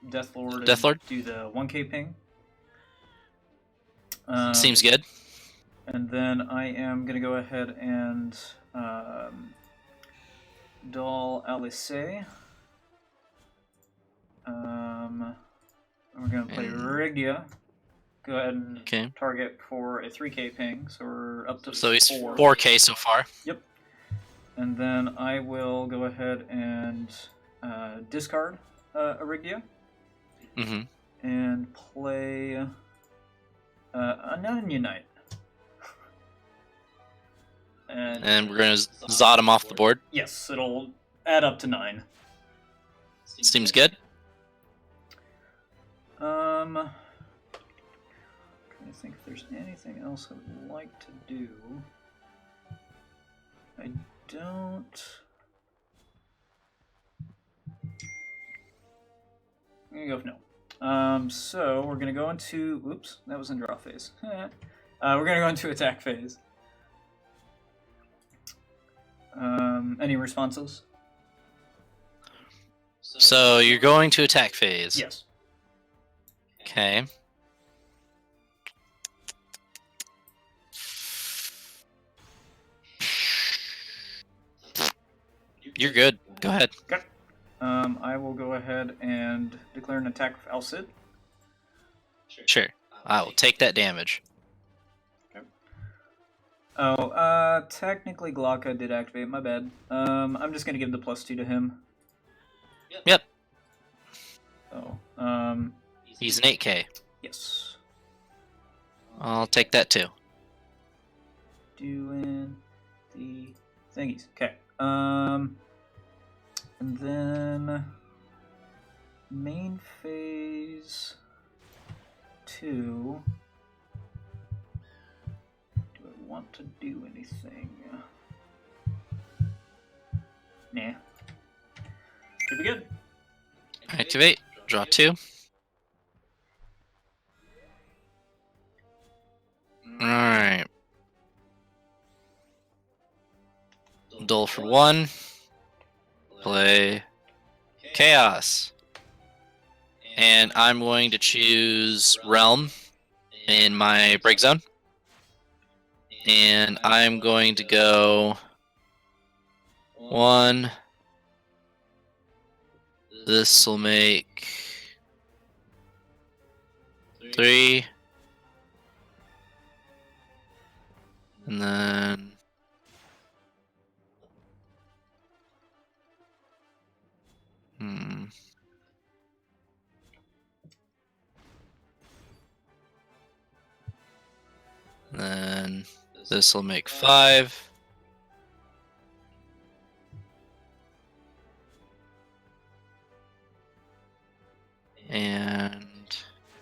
Death Lord Death Lord? do the 1k ping. Seems good. And then I am going to go ahead and dull Alice. We're going to play Rigia. Go ahead and target for a 3k ping, so we're up to So he's 4. 4k so far. Yep. And then I will go ahead and discard Rigia. Mm-hmm. And play Unite. And we're going to Zod him off the board. Yes, it'll add up to 9. Seems good. Trying to think if there's anything else I would like to do. I don't. I'm gonna go with no. So we're gonna go into. Oops, that was in draw phase. We're gonna go into attack phase. Any responses? So you're going to attack phase. Yes. Okay. You're good. Go ahead. Okay. I will go ahead and declare an attack with Alcid. Sure. I will take that damage. Oh, technically Glocka did activate, my bad. I'm just gonna give the +2 to him. Yep. So, He's an 8K. yes. I'll take that too. Doing the thingies. Okay. And then main phase 2. Do I want to do anything? Nah. Should be good. Activate. Draw 2. Alright. Dull for 1. Play Chaos. And I'm going to choose Realm in my break zone. And I'm going to go 1. This will make 3. And then then this will make 5. And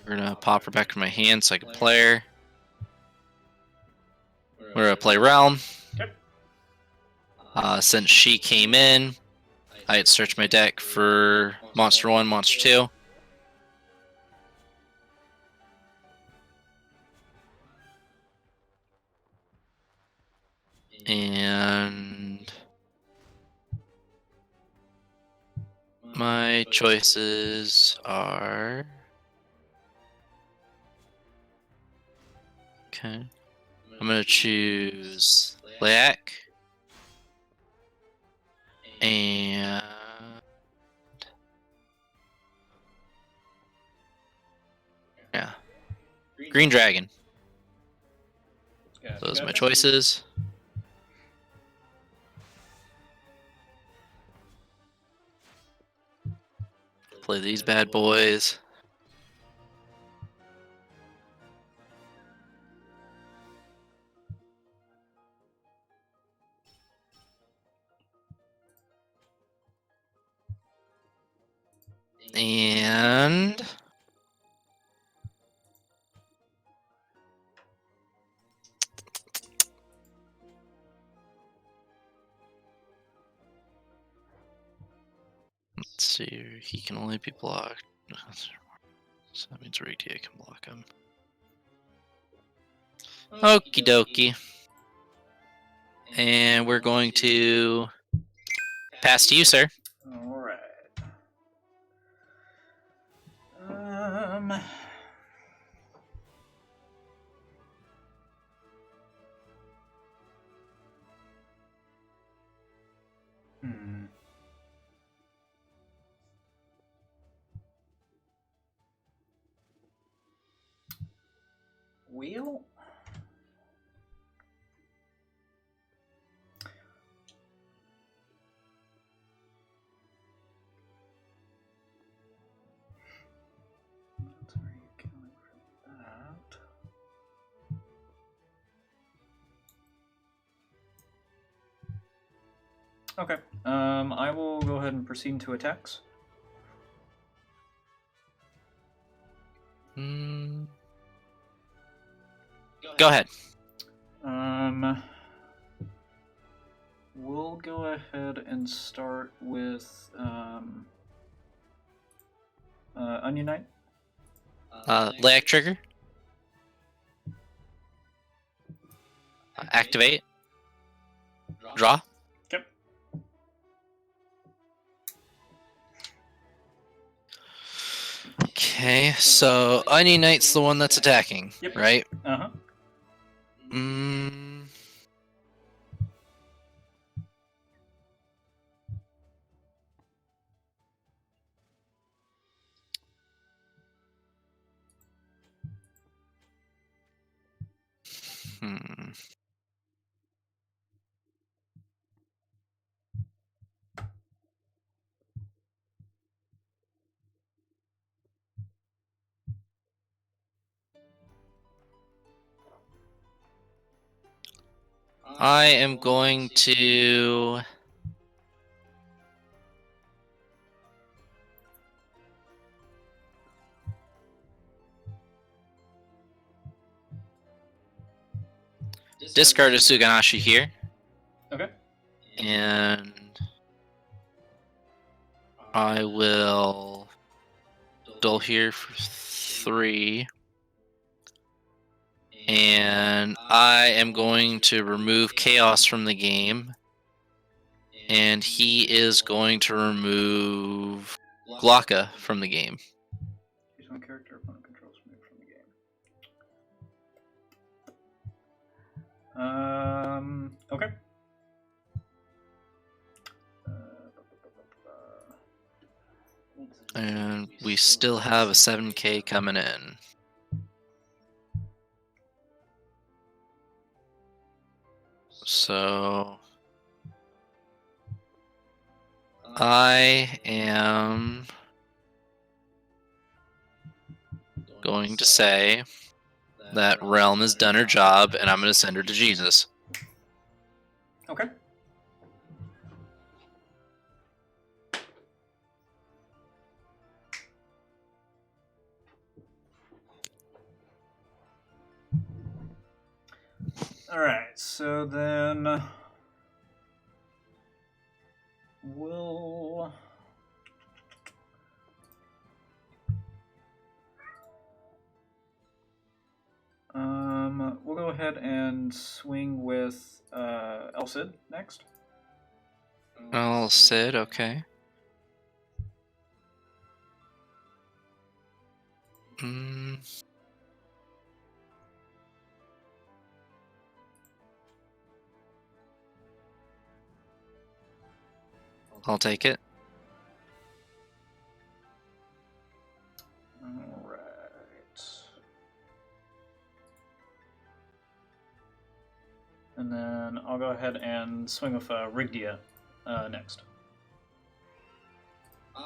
we're gonna pop her back in my hand so I can play her. We're gonna play Realm. Since she came in, I had searched my deck for Monster 1, Monster 2. And my choices are... Okay. I'm gonna choose Layak. And... yeah. Green Dragon. Those are my choices. Play these bad boys. And... let's see, he can only be blocked. So that means Radiate can block him. Okie dokie. And we're going to pass to you, sir. Alright. Wheel? That's where you can look for that. Okay. I will go ahead and proceed to attacks. Go ahead. We'll go ahead and start with Onion Knight. Layak trigger. Activate. Draw. Okay. Okay, so Onion Knight's the one that's attacking, Yep. right? Uh-huh. Mm. Hmm. I am going to discard a Suganashi here, Okay. and I will dull here for 3. And I am going to remove Chaos from the game. And he is going to remove Glocka from the game. Choose one character opponent controls removed from the game. Okay. And we still have a 7k coming in. So I am going to say that Realm has done her job, and I'm going to send her to Jesus. Okay. Alright, so then we'll we'll go ahead and swing with El Cid next. Oh, Sid, okay. Mm. I'll take it. Alright. And then I'll go ahead and swing with Rigdia next.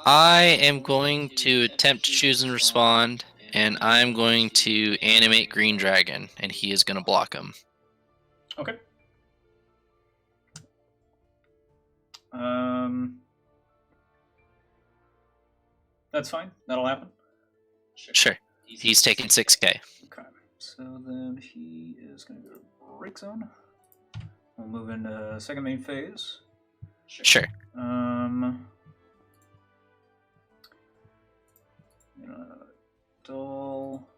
I am going to attempt to choose and respond, and I'm going to animate Green Dragon, and he is going to block him. Okay. That's fine. That'll happen. Sure. He's taking 6k. Okay. So then he is going to go to break zone. We'll move into second main phase. Sure. Dull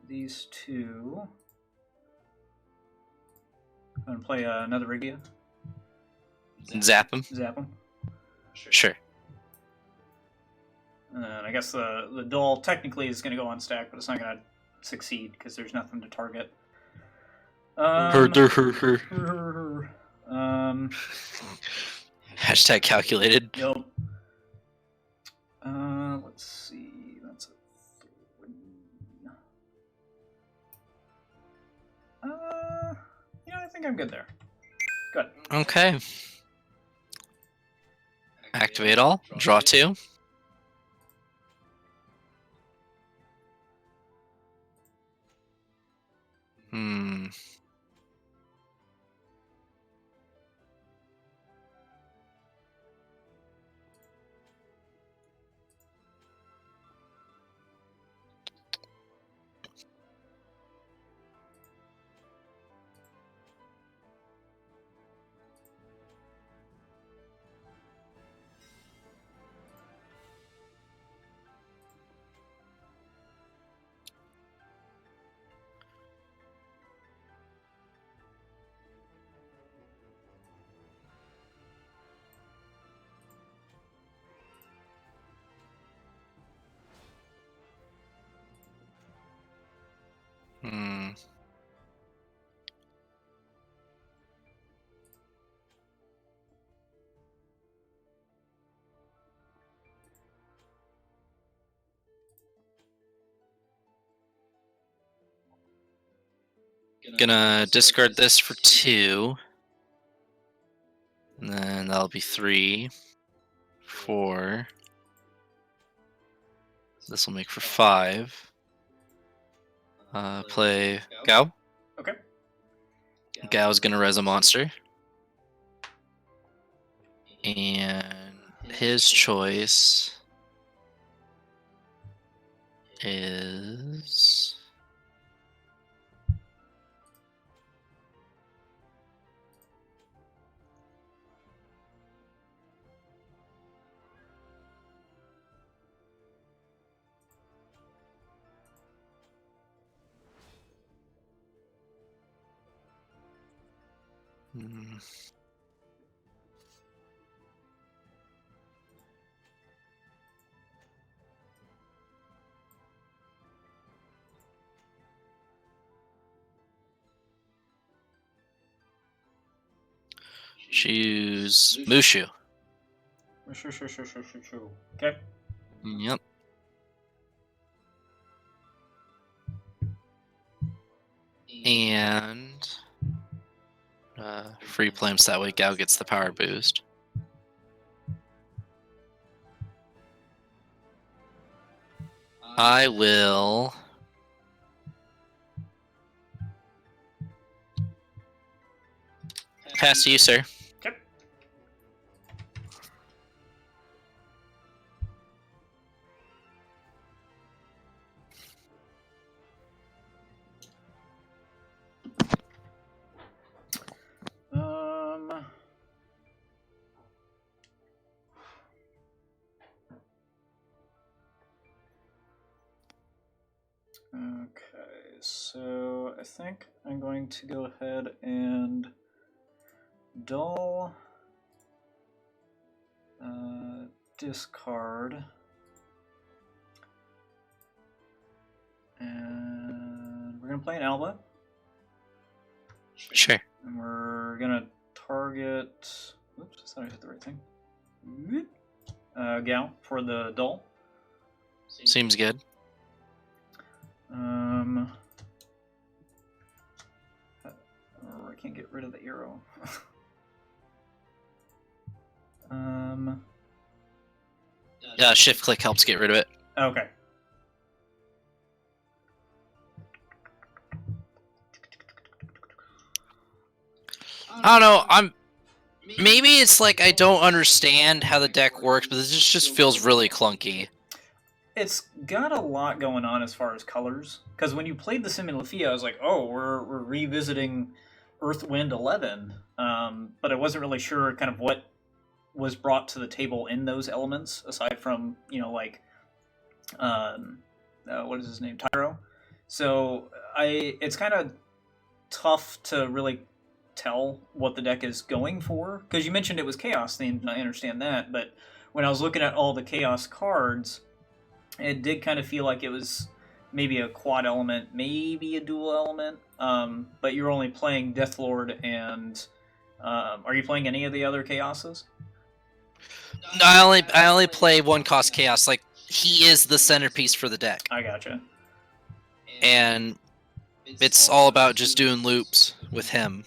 these two. I'm gonna play another Rigia. Zap him. Zap him. Sure. And I guess the dull technically is gonna go on stack, but it's not gonna succeed because there's nothing to target. Hashtag calculated. Yep. Let's see. That's a 3. I think I'm good there. Good. Okay. Activate all. Draw 2. Gonna discard this for 2. And then that'll be 3, 4. This will make for 5. Play Gao. Okay. Gao's gonna res a monster. And his choice is... choose Mushu. Sure. Okay. Yep. And free play so that way Gao gets the power boost. I will pass to you, sir. Okay. Okay, so I think I'm going to go ahead and dull discard, and we're gonna play an Alba, Sure. and we're gonna target. Oops, I thought I hit the right thing. Gal for the dull. Seems good. I can't get rid of the arrow. Shift click helps get rid of it. Okay. I don't know. Maybe it's like I don't understand how the deck works, but this just feels really clunky. It's got a lot going on as far as colors. Because when you played the Sim in Lafia, I was like, oh, we're revisiting Earth, Wind 11. But I wasn't really sure kind of what was brought to the table in those elements, aside from, like, what is his name? Tyro. So it's kind of tough to really tell what the deck is going for. Because you mentioned it was Chaos themed, and I understand that. But when I was looking at all the Chaos cards, it did kind of feel like it was maybe a quad element, maybe a dual element, but you're only playing Deathlord and... are you playing any of the other Chaoses? No, I only play one cost Chaos. Like, he is the centerpiece for the deck. I gotcha. And it's all about just doing loops with him.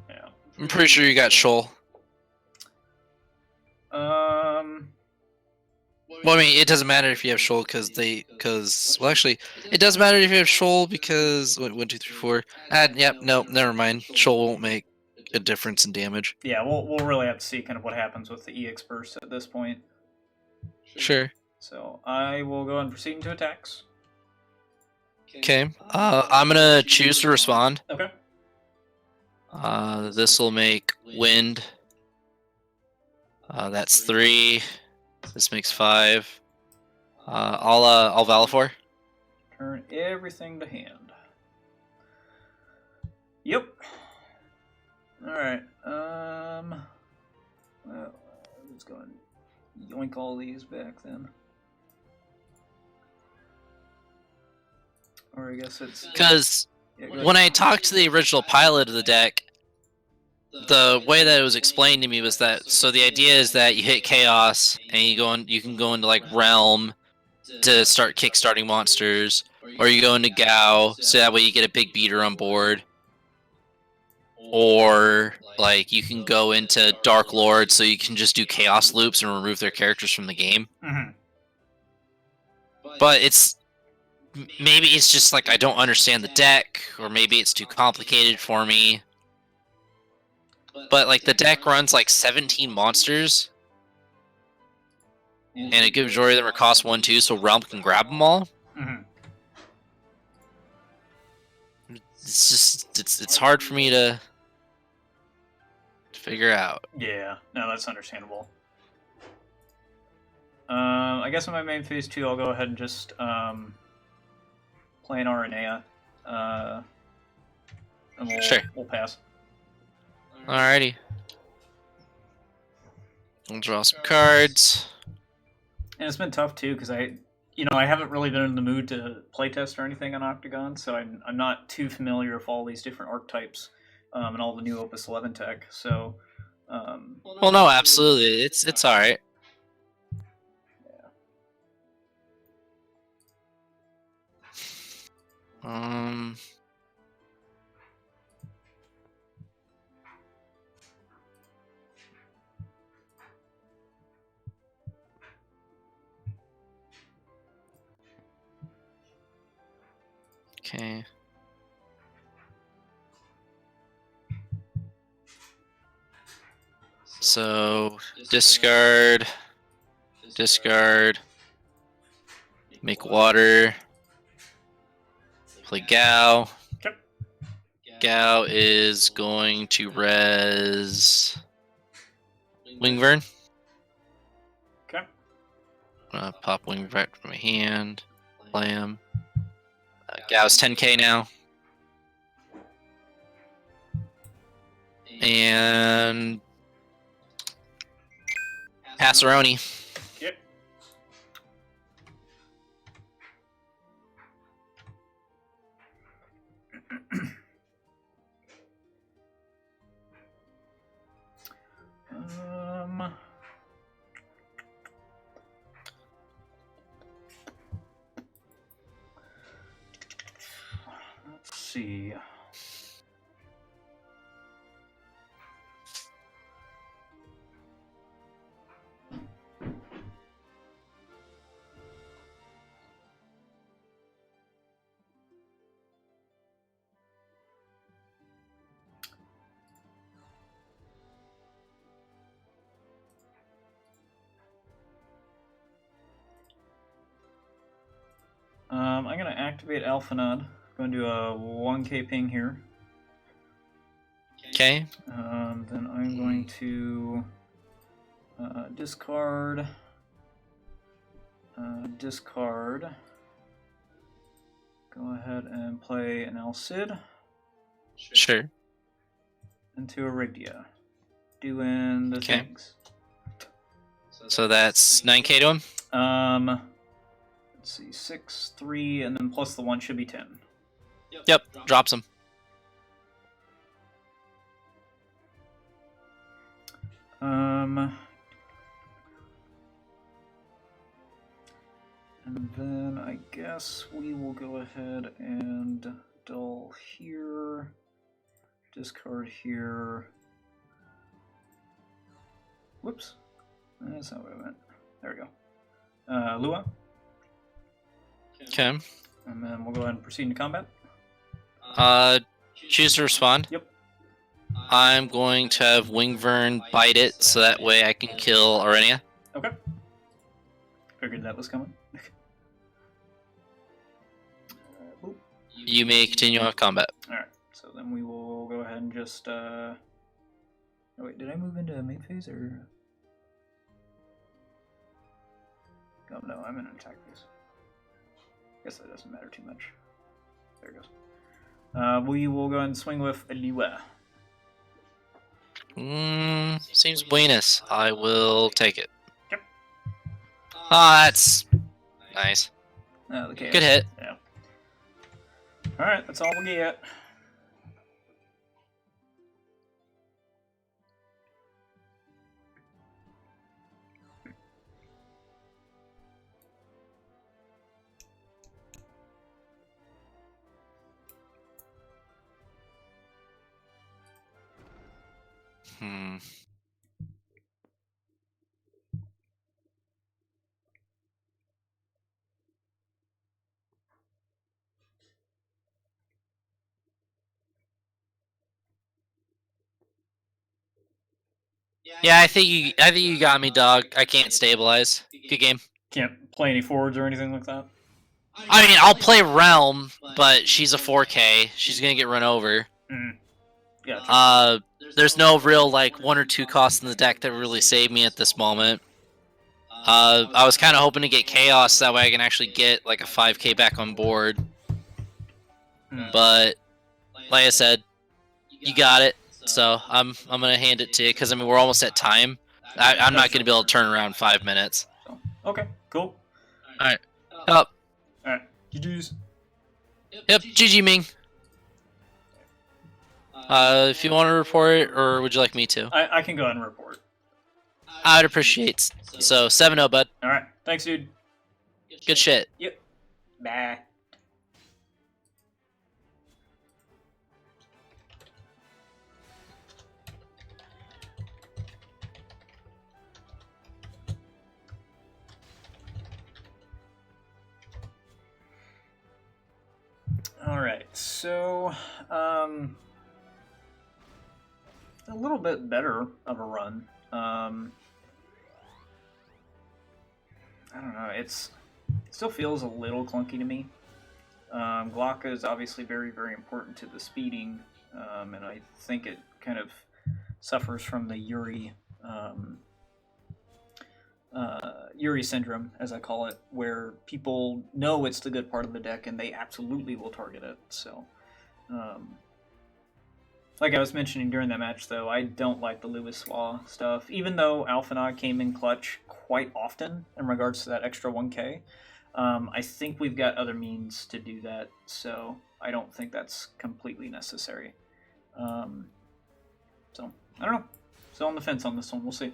Yeah. I'm pretty sure you got Shoal. Well, I mean, it doesn't matter if you have Shoal well, actually, it does matter if you have Shoal because 1, 2, 3, 4. Yep, no, never mind. Shoal won't make a difference in damage. Yeah, we'll really have to see kind of what happens with the EX burst at this point. Sure. So I will go and proceed into attacks. Okay. I'm gonna choose to respond. Okay. This will make Wind. That's 3. This makes 5. I'll Valifor. Turn everything to hand. Yep. Alright. Well, let's go and yoink all these back then. Or I guess it's... Because when I talked to the original pilot of the deck, the way that it was explained to me was that, so the idea is that you hit Chaos and you can go into like Realm to start kickstarting monsters, or you go into Gao, so that way you get a big beater on board. Or like you can go into Dark Lord, so you can just do chaos loops and remove their characters from the game. Mm-hmm. But maybe it's just like I don't understand the deck, or maybe it's too complicated for me. But like the deck runs like 17 monsters, and a good majority of them are cost 1/2, so Realm can grab them all. Mm-hmm. It's just it's hard for me to figure out. Yeah, no, that's understandable. I guess in my main phase 2, I'll go ahead and just play an Aranea, and we'll pass. Alrighty. We'll draw some cards. And it's been tough too because I haven't really been in the mood to playtest or anything on Octagon, so I'm not too familiar with all these different archetypes and all the new Opus 11 tech. So, Well, no, absolutely, it's all right. Okay. So discard, make water, play Gao. Yep. Gao is going to res Wingvern. Okay. I'm gonna pop Wingvern back from my hand, play him. Gao's 10k now. And Passaroni. Yep. Let's see. I'm going to activate Alphanod. Going to do a 1k ping here. Okay. Then I'm going to discard. Discard. Go ahead and play an Alcid Sure. into Iridia. Doing the things. So that's 9k to him? Let's see, 6, 3, and then plus the 1 should be 10. Yep, drops him. And then I guess we will go ahead and dull here, discard here. Whoops, that's not what I meant. There we go. Lua. Okay. And then we'll go ahead and proceed into combat. Choose to respond. Yep. I'm going to have Wingvern bite it, so that way I can kill Arenia. Okay. Figured that was coming. You may continue on combat. Alright, so then we will go ahead and just, Oh wait, did I move into main phase, or... Oh no, I'm in an attack phase. Guess that doesn't matter too much. There it goes. We will go ahead and swing with Aliwa. Seems buenos. I will take it. Yep. Ah, that's nice. The chaos. Good hit. Yeah. Alright, that's all we'll get. Hmm. Yeah, I think you got me, dog. I can't stabilize. Good game. Can't play any forwards or anything like that. I mean, I'll play Realm, but she's a 4K. She's gonna get run over. Gotcha. There's no real like 1 or 2 costs in the deck that really save me at this moment. I was kind of hoping to get Chaos, that way I can actually get like a 5K back on board. But like I said, you got it. So I'm gonna hand it to you because I mean we're almost at time. I'm not gonna be able to turn around 5 minutes. So, okay, cool. All right. Up. All right, GG's. Yep. GG Ming. If you want to report it, or would you like me to? I can go ahead and report. I would appreciate. So 7-0, bud. All right, thanks, dude. Good shit. Yep. Bye. All right, so a little bit better of a run. I don't know. It still feels a little clunky to me. Glocka is obviously very, very important to the speeding, and I think it kind of suffers from the Yuri Yuri syndrome, as I call it, where people know it's the good part of the deck and they absolutely will target it. So, like I was mentioning during that match, though, I don't like the Lewis Swa stuff. Even though Alphanag came in clutch quite often in regards to that extra 1K, I think we've got other means to do that, so I don't think that's completely necessary. So, I don't know. Still on the fence on this one. We'll see.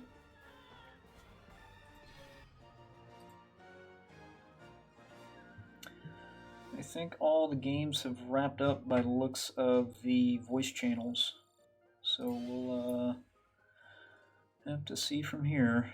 I think all the games have wrapped up by the looks of the voice channels. So we'll have to see from here.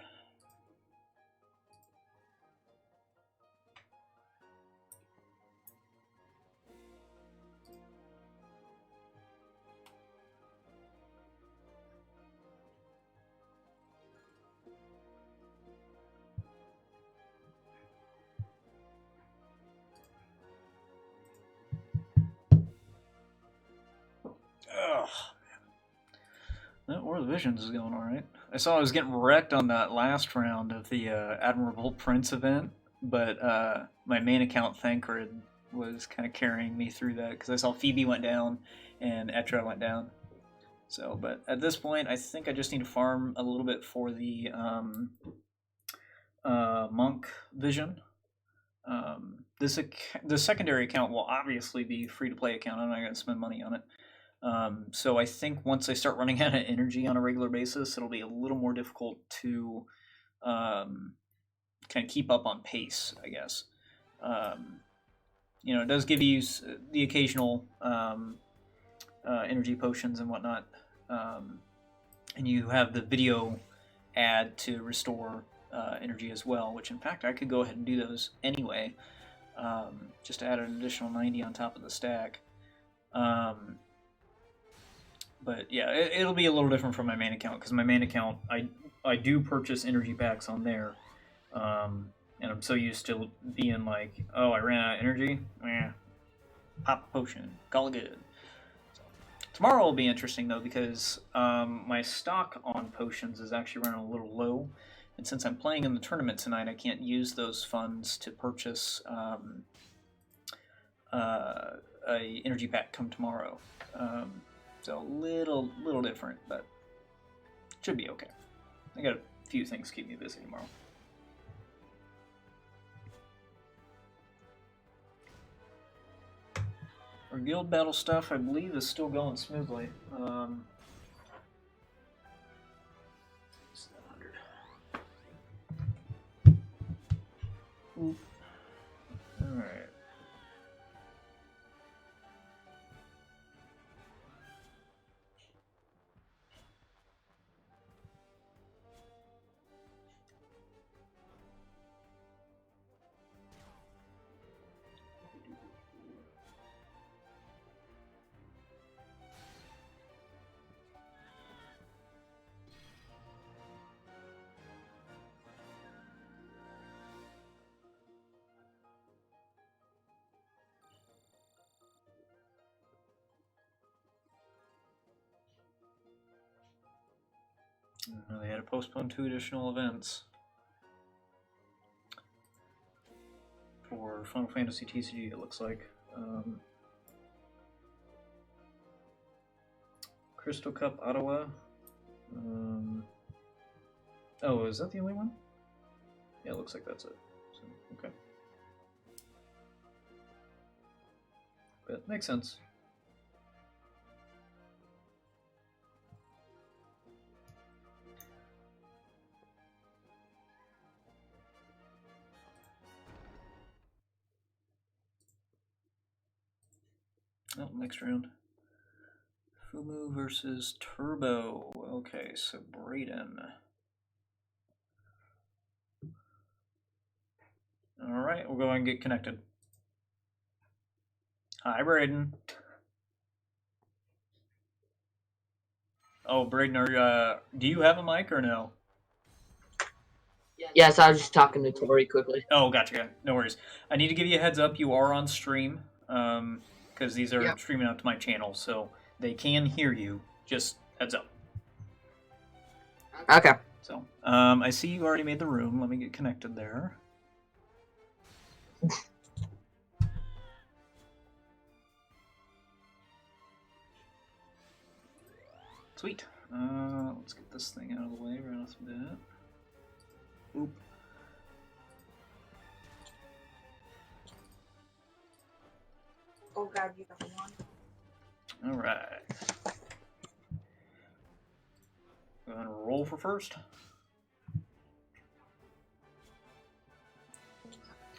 Ugh. That War of the Visions is going alright. I saw I was getting wrecked on that last round of the Admirable Prince event, but my main account Thancred was kind of carrying me through that because I saw Phoebe went down and Etra went down. So, but at this point, I think I just need to farm a little bit for the Monk Vision. The secondary account will obviously be free-to-play account. I'm not going to spend money on it. So I think once I start running out of energy on a regular basis, it'll be a little more difficult to kind of keep up on pace, I guess. It does give you the occasional energy potions and whatnot. And you have the video ad to restore energy as well, which in fact I could go ahead and do those anyway, just to add an additional 90 on top of the stack. But yeah, it'll be a little different from my main account, because my main account, I do purchase energy packs on there, and I'm so used to being like, oh, I ran out of energy, pop a potion, call it good. So, tomorrow will be interesting though, because my stock on potions is actually running a little low, and since I'm playing in the tournament tonight, I can't use those funds to purchase a energy pack come tomorrow. So a little different, but should be okay. I got a few things to keep me busy tomorrow. Our guild battle stuff, I believe, is still going smoothly. 700. All right. They had to postpone 2 additional events for Final Fantasy TCG, it looks like. Crystal Cup Ottawa. Oh, is that the only one? Yeah, it looks like that's it. So, okay. But makes sense. Oh, next round. Fumu versus Turbo. Okay, so Brayden. Alright, we'll go ahead and get connected. Hi, Brayden. Oh, Brayden, do you have a mic or no? Yes, I was just talking to Tori quickly. Oh, gotcha. No worries. I need to give you a heads up. You are on stream, because these are streaming out to my channel, so they can hear you. Just heads up. Okay. So, I see you already made the room. Let me get connected there. Sweet. Let's get this thing out of the way right off the bat. Oop. Oh God, you got one. All right. Go ahead and roll for first.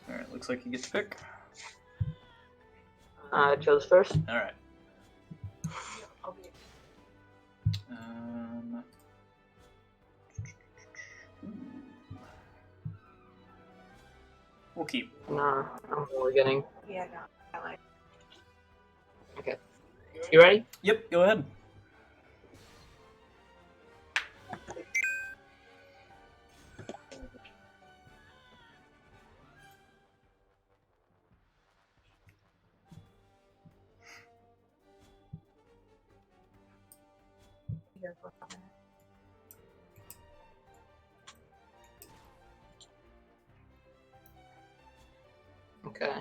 All right. Looks like you get to pick. I chose first. All right. Okay. We'll keep. No, I'm only getting. Yeah, no, I like. Okay. You ready? Yep. Go ahead. Here for a minute. Okay.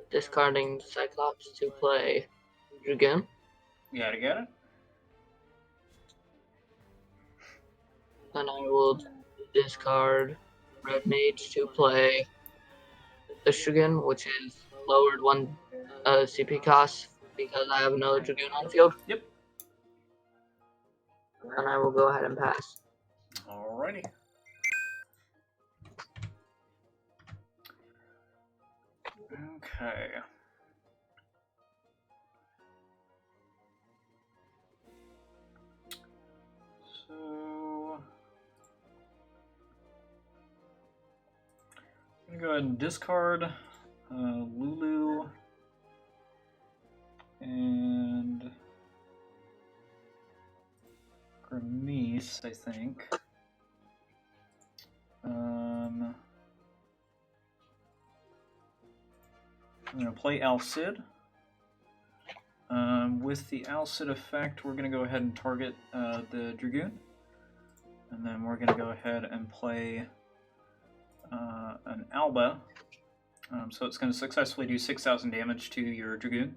Discarding Cyclops to play Dragoon. You gotta get it. Then I will discard Red Mage to play the Dragoon, which is lowered 1 CP cost because I have another Dragoon on the field. Yep. And I will go ahead and pass. Alrighty. Okay. So I'm gonna go ahead and discard Lulu and Grimace, I think. I'm going to play Alcid. With the Alcid effect, we're going to go ahead and target the Dragoon. And then we're going to go ahead and play an Alba. So it's going to successfully do 6,000 damage to your Dragoon.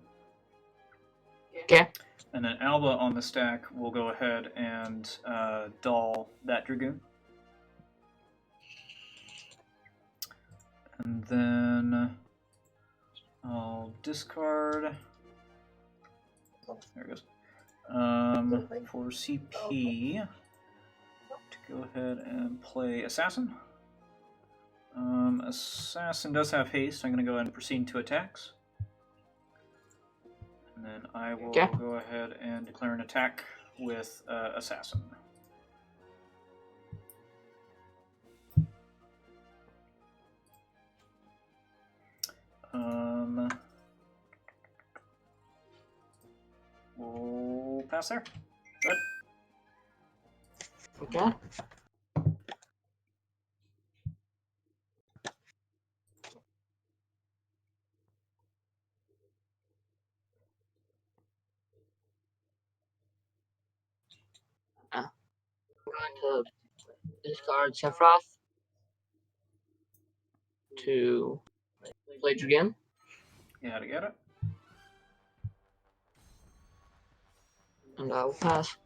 Okay. And then Alba on the stack will go ahead and doll that Dragoon. And then I'll discard. There it goes. For CP, to go ahead and play Assassin. Assassin does have haste. I'm going to go ahead and proceed to attacks. And then I will go ahead and declare an attack with Assassin. We'll pass there. Good. Okay. going to discard Sephiroth to play Dragoon. Yeah, to get it. And I will pass.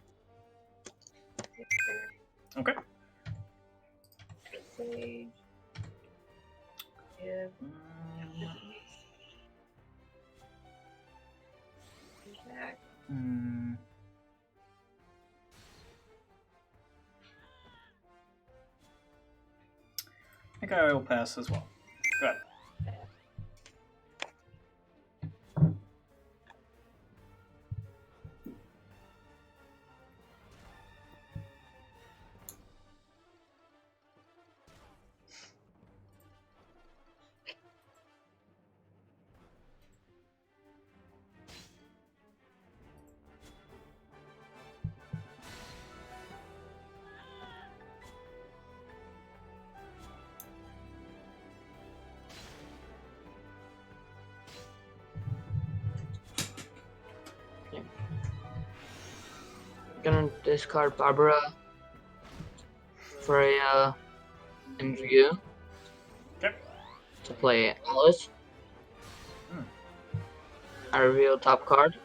Okay. Sage. Give. Back. I think I will pass as well. Go ahead. Gonna discard Barbara for a interview Okay. to play Alice. I reveal top card.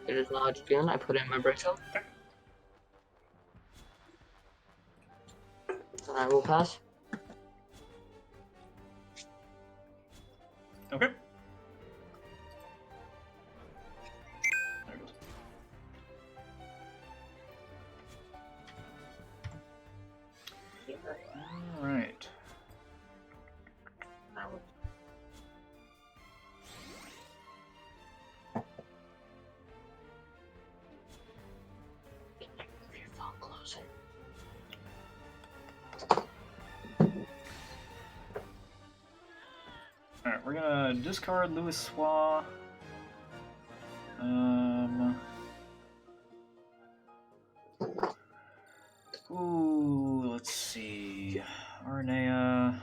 It is not Dragoon. I put in my break zone. Okay. And I will pass. Okay. There it goes. All right. Alright, we're gonna discard Louis Swa. Ooh, let's see. Arnea.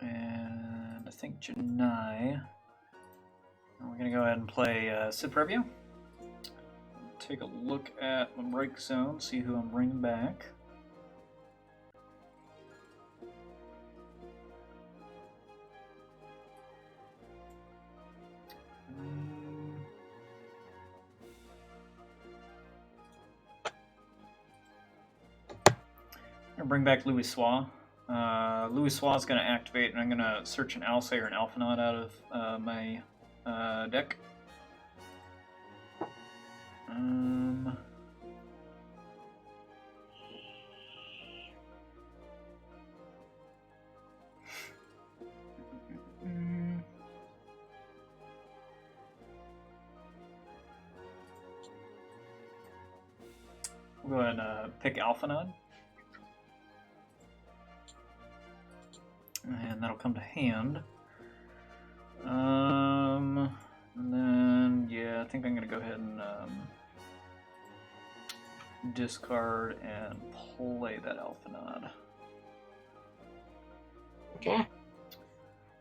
And I think Janai. We're gonna go ahead and play Ciprevio. Take a look at my break zone, see who I'm bringing back. I'm gonna bring back Louis Swa. Louis Swa is gonna activate, and I'm gonna search an Alsair and Alphinaud out of my deck. We'll go ahead and pick Alphinaud. And that'll come to hand. And then, yeah, I think I'm going to go ahead and discard and play that Alphinaud. Okay.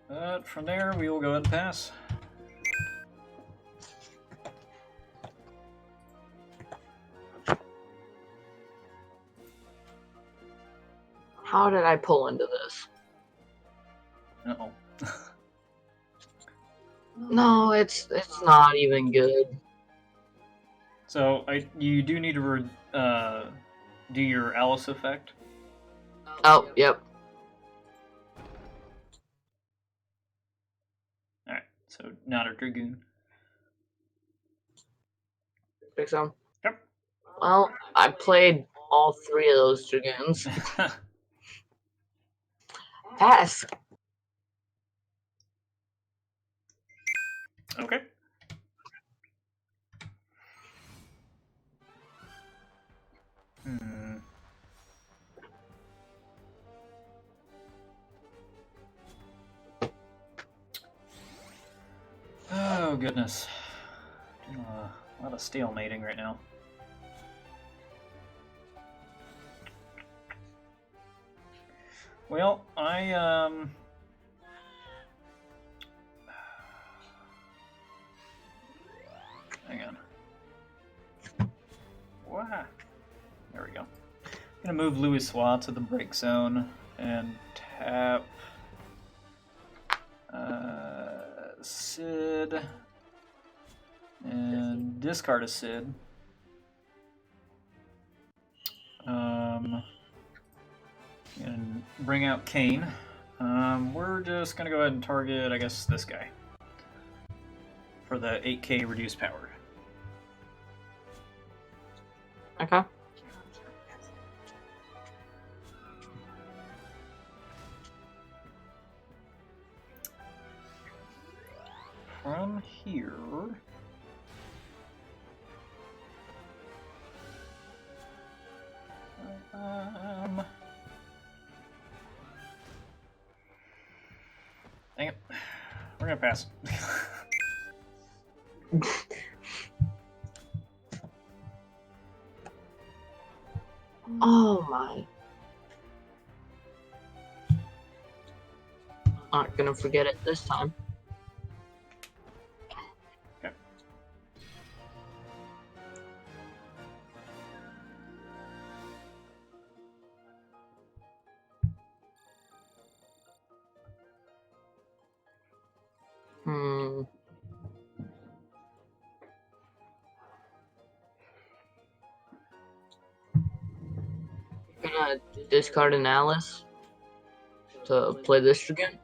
But from there, we will go ahead and pass. How did I pull into this? Uh-oh. No, it's not even good. So, you do need to do your Alice effect. Oh, yep. Alright, so not a Dragoon. Pick some. Yep. Well, I played all three of those Dragoons. Pass. Okay. Oh, goodness. A lot of stalemating right now. Well, hang on. gonna move Louis to the break zone and tap Sid and discard a Sid. And bring out Kane. We're just gonna go ahead and target, I guess, this guy for the 8K reduced power. Okay. From here, dang it, we're gonna pass. Oh my. Not gonna forget it this time. Okay. Gonna discard an Alice to play this again.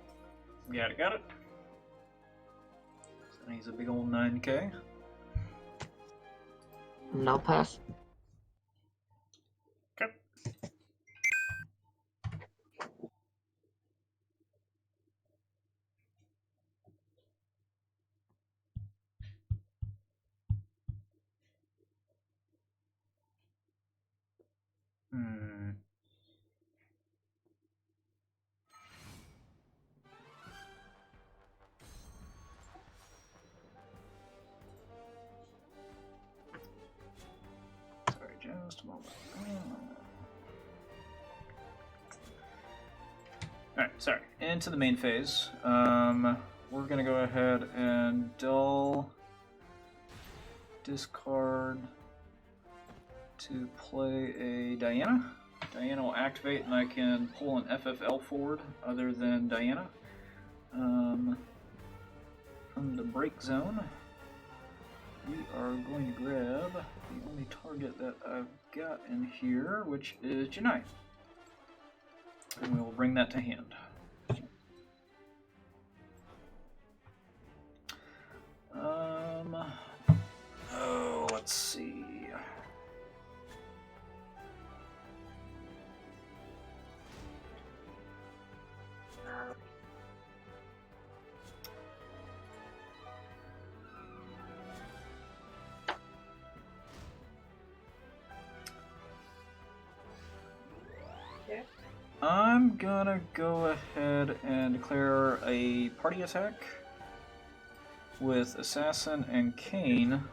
Got it. So he's a big old 9K. And I'll pass. Okay. Sorry, just a moment. Alright, sorry. Into the main phase. We're gonna go ahead and dull discard to play a Diana. Diana will activate and I can pull an FFL forward other than Diana. From the break zone, we are going to grab the only target that I've got in here, which is Janai. And we will bring that to hand. Let's see. I'm gonna go ahead and declare a party attack with Assassin and Kane.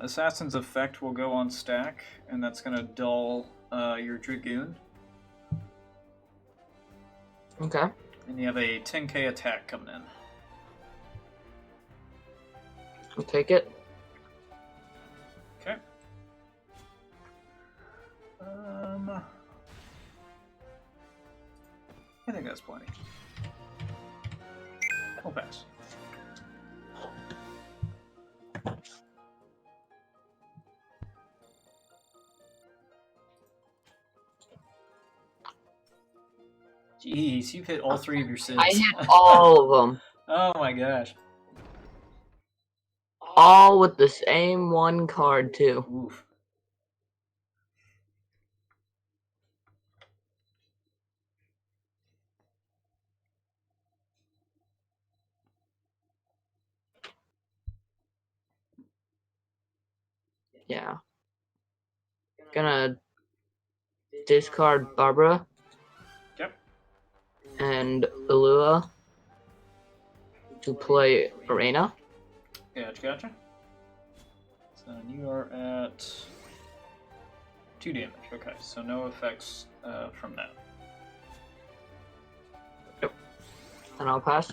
Assassin's effect will go on stack, and that's gonna dull your Dragoon. Okay. And you have a 10K attack coming in. I'll take it. Okay. I think that's plenty. I'll pass. Jeez, you've hit all three of your Sids. I hit all of them. Oh my gosh. All with the same one card, too. Oof. Yeah. Gonna discard Barbara. Yep. And Alua to play Arena. Gotcha. So you are at 2 damage. Okay, so no effects from that. Yep. And I'll pass.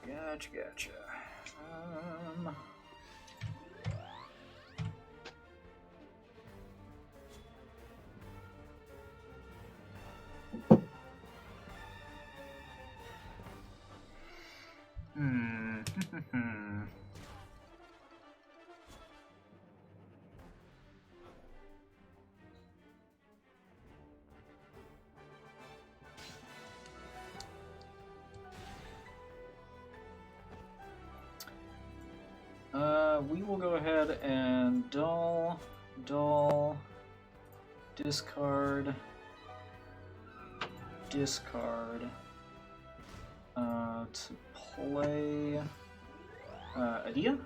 Gotcha. we will go ahead and dull, discard, to play Adia.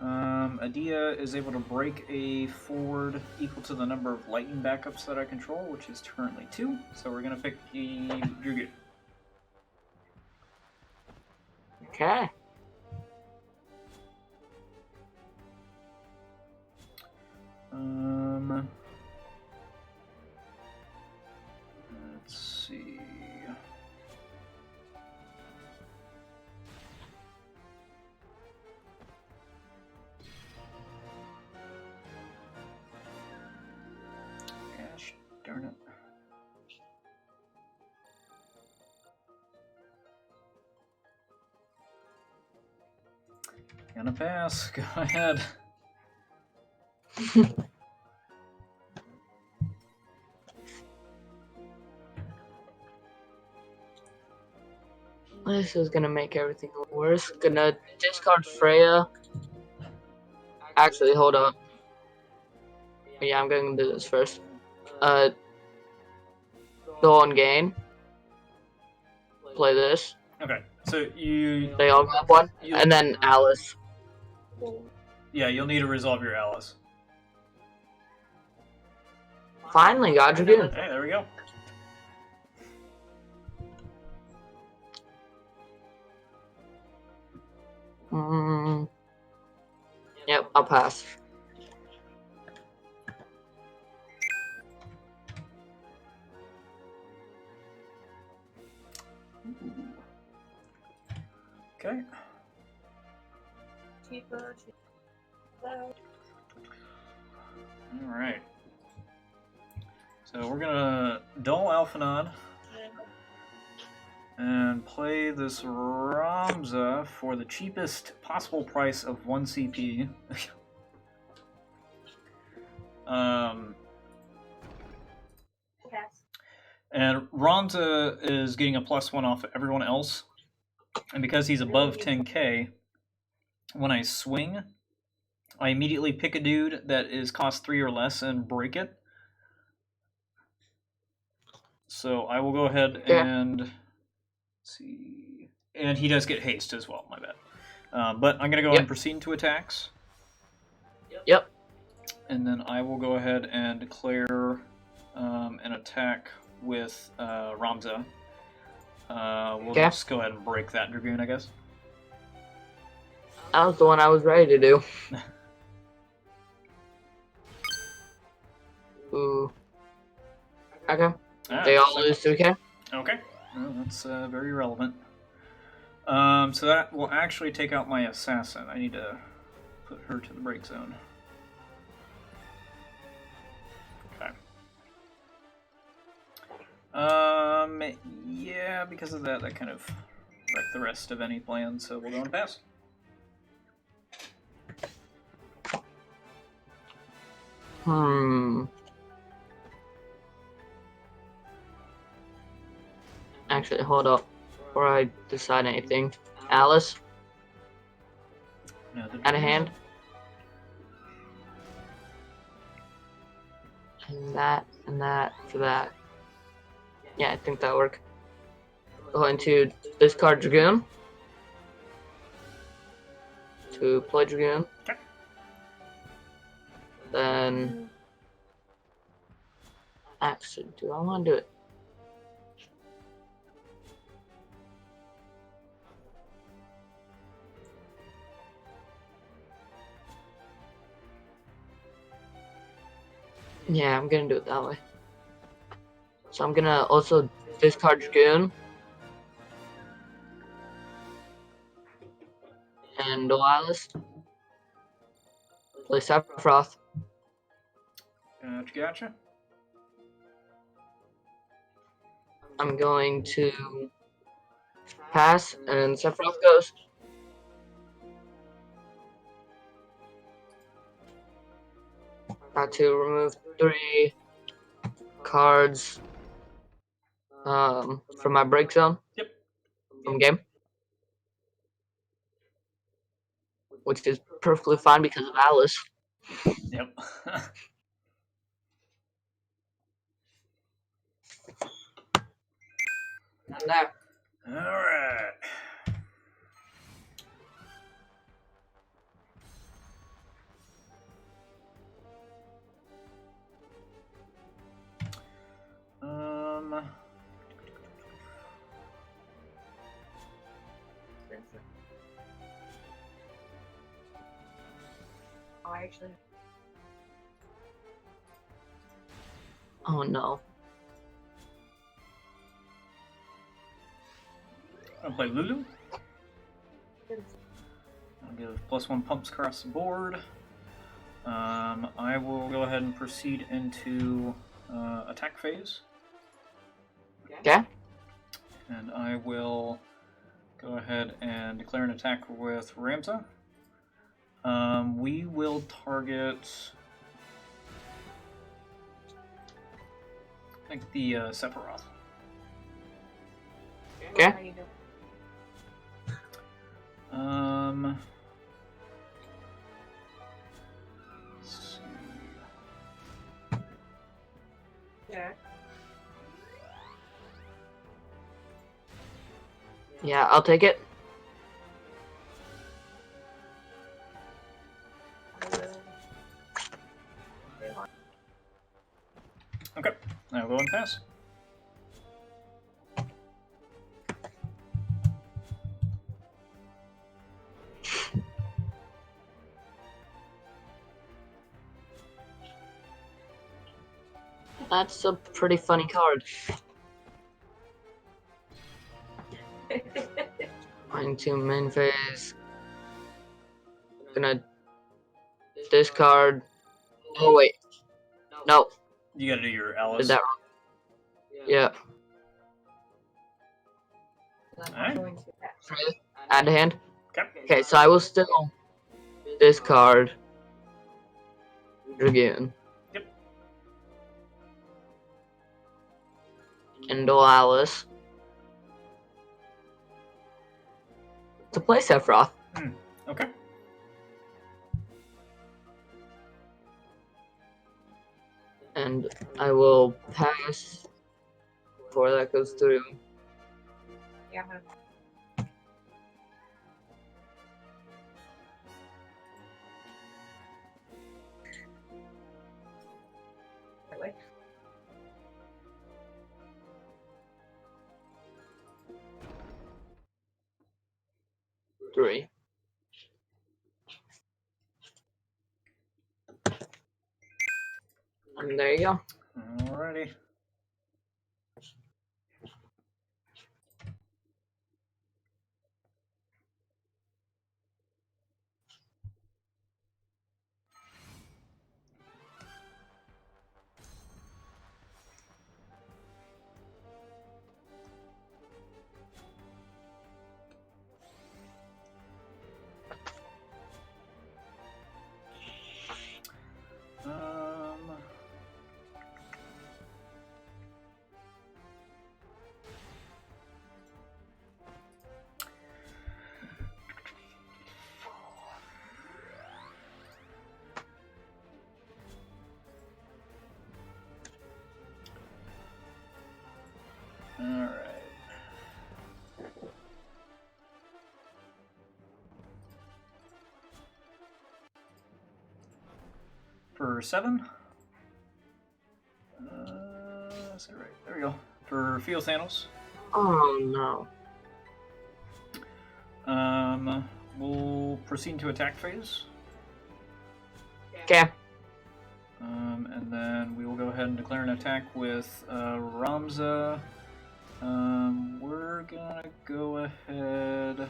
Adia is able to break a forward equal to the number of lightning backups that I control, which is currently 2. So we're going to pick the Dragoon. Okay. Let's see. Gosh darn it. Gonna pass. Go ahead. This is gonna make everything worse. Gonna discard Freya. Actually, hold up. Yeah, I'm gonna do this first. Go on gain. Play this. Okay, so you... They all got one. And then Alice. Yeah, you'll need to resolve your Alice. Finally, got Dragoon. Hey, there we go. Yep, I'll pass. Okay. Alright. So we're gonna dull Alphanod and play this Ramza for the cheapest possible price of 1 CP. And Ramza is getting a +1 off of everyone else. And because he's above 10k, when I swing, I immediately pick a dude that is cost 3 or less and break it. So I will go ahead and see. And he does get haste as well, my bad. But I'm going to go ahead and proceed into attacks. Yep. And then I will go ahead and declare an attack with Ramza. We'll just go ahead and break that Dragoon, I guess. That was the one I was ready to do. Ooh. Okay. They all lose 2k? Okay. Well, that's very relevant. So that will actually take out my assassin. I need to put her to the break zone. Okay. Yeah, because of that kind of wrecked the rest of any plan, so we'll go and pass. Actually, hold up before I decide anything. Alice? Out of hand? And that for that. Yeah, I think that'll work. Going to discard Dragoon. To play Dragoon. Okay. Then... Actually, do I want to do it? Yeah, I'm gonna do it that way. So I'm gonna also discard Dragoon. And Alice. Play Sephiroth. Gotcha. I'm going to pass, and Sephiroth goes. Got to remove 3 cards from my break zone. Yep. From game. which is perfectly fine because of Alice. Yep. And there. Alright. Oh, I actually. Oh no. I'll play Lulu. I'll give +1 pumps across the board. I will go ahead and proceed into attack phase. Okay. And I will go ahead and declare an attack with Ramza. We will target, I think, the Sephiroth. Okay. How you doing? Let's see. Yeah. Yeah, I'll take it. Okay, I'll go and pass. That's a pretty funny card. Going to main phase. Gonna discard. Oh wait. No, You gotta do your did Alice. that wrong. Yeah. Alright. Going to that. Add to hand. Okay. Okay, so I will still discard Dragoon. Yep. And Alice. To play Sephiroth. Okay. And I will pass before that goes through. Yeah, I'm gonna. Wait. 3. And there you go. Alrighty. Alright. For 7. Is that right? There we go. For Feel Thanos. Oh no. We'll proceed to attack phase. Okay. And then we will go ahead and declare an attack with Ramza. We're gonna go ahead.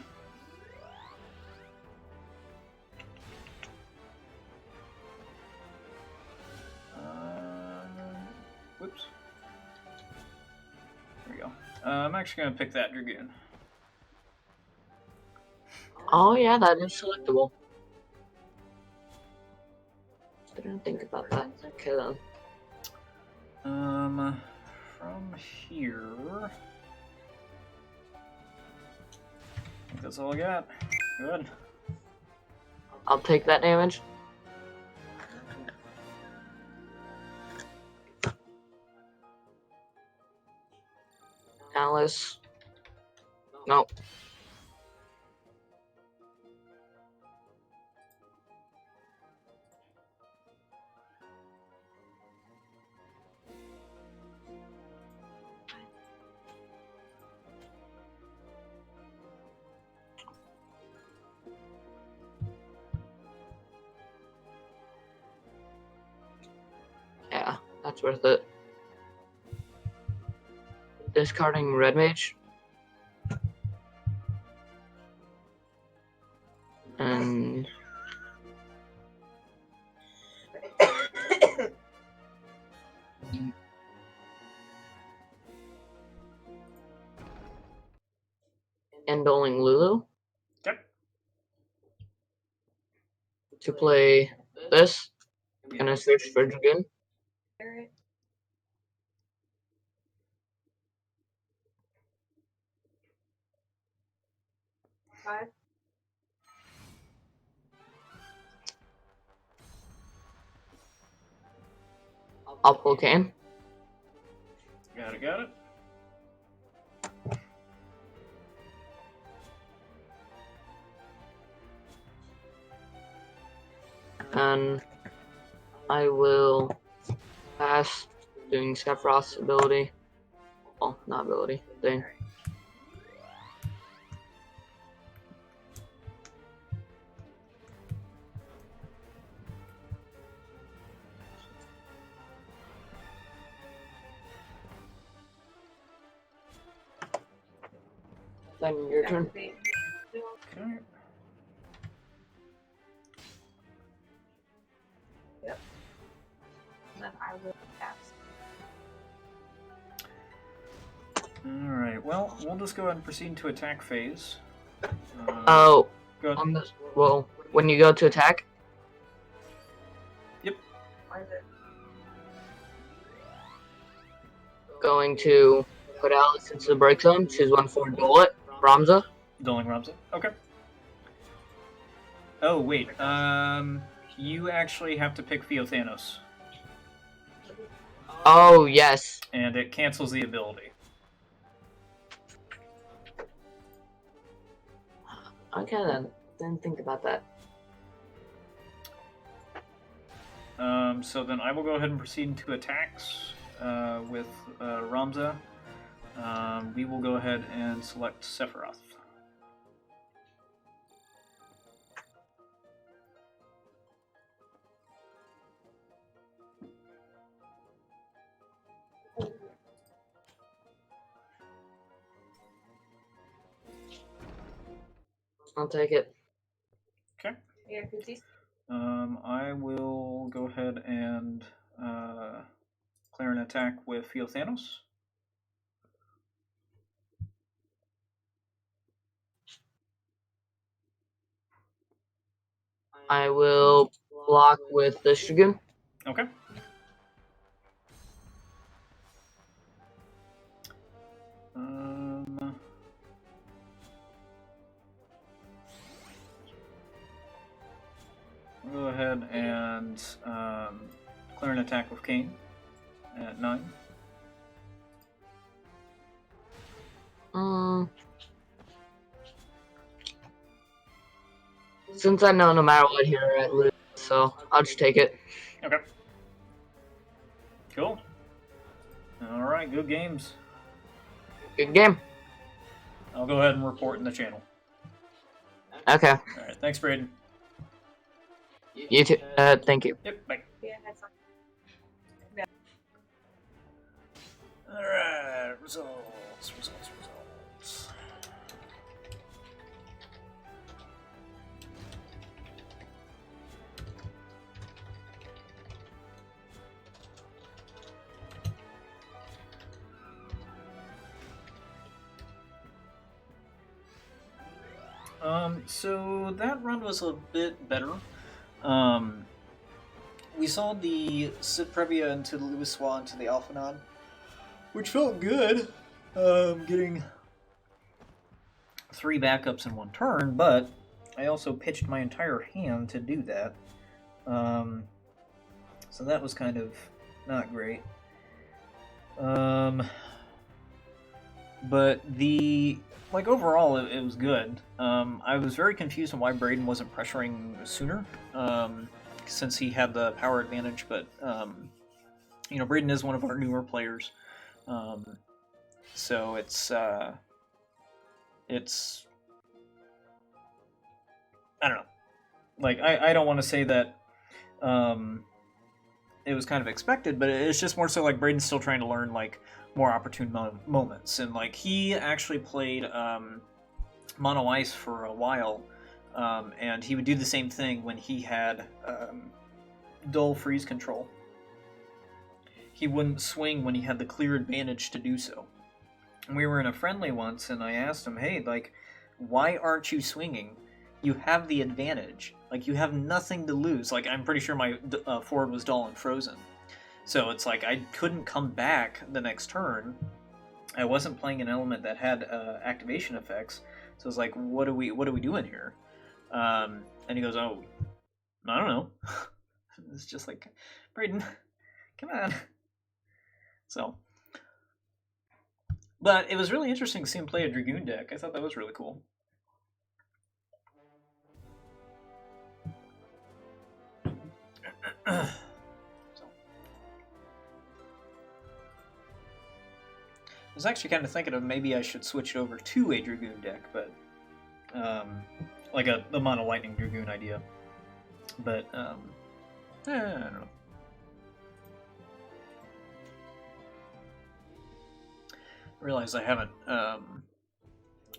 Whoops. There we go. I'm actually gonna pick that Dragoon. Oh yeah, that is selectable. Didn't think about that. Okay then. From here, I think that's all I got. Good. I'll take that damage. Alice. Nope. Yeah, that's worth it. Discarding Red Mage. And endoling Lulu Okay. to play this. And I search for Dragoon. Alright. Five. I'll pull Kane. Got it, got it. And I will pass doing Sephiroth's ability. Well, not ability, thing. Then your turn. Activate. Okay. Then I will pass. Alright, well, we'll just go ahead and proceed to attack phase. Oh, Go ahead. on this. Well, when you go to attack, Why is it? going to put Alice into the break zone. Choose one for Dolet, Ramza. Dueling Ramza. Okay. Oh, wait. You actually have to pick Theothanos, Oh, yes. and it cancels the ability. Okay, then. Didn't think about that. So then I will go ahead and proceed into attacks with Ramza. We will go ahead and select Sephiroth. I'll take it. Okay. Yeah, cookies. I will go ahead and clear an attack with Theothanos. I will block with the Shogun. Okay. I'll go ahead and clear an attack with Kane at 9. Since I know no matter what here I lose, so I'll just take it. Okay. Cool. Alright, good games. Good game. I'll go ahead and report in the channel. Okay. Alright, thanks, Braden. You too. Thank you. Yep, bye. Yeah, that's fine. Alright, results. So that run was a bit better. We saw the Sid Previa into the Louisoix into the Alphanon, which felt good, getting 3 backups in one turn, but I also pitched my entire hand to do that. So that was kind of not great. But overall, it was good. I was very confused on why Braden wasn't pressuring sooner, since he had the power advantage. But Braden is one of our newer players, so it's I don't know. Like I don't want to say that it was kind of expected, but it's just more so like Braden's still trying to learn like more opportune moments, and like he actually played mono ice for a while, and he would do the same thing when he had dull freeze control. He wouldn't swing when he had the clear advantage to do so. And we were in a friendly once, and I asked him, "Hey, like, why aren't you swinging? You have the advantage. Like, you have nothing to lose." Like, I'm pretty sure my forward was dull and frozen. So it's like I couldn't come back the next turn. I wasn't playing an element that had activation effects. So it's like, what are we doing here? And he goes, "Oh, I don't know." It's just like, Braden, come on. So, but it was really interesting to see him play a Dragoon deck. I thought that was really cool. I was actually kind of thinking of maybe I should switch it over to a Dragoon deck, but like the Mono Lightning Dragoon idea. But I don't know. I realize I haven't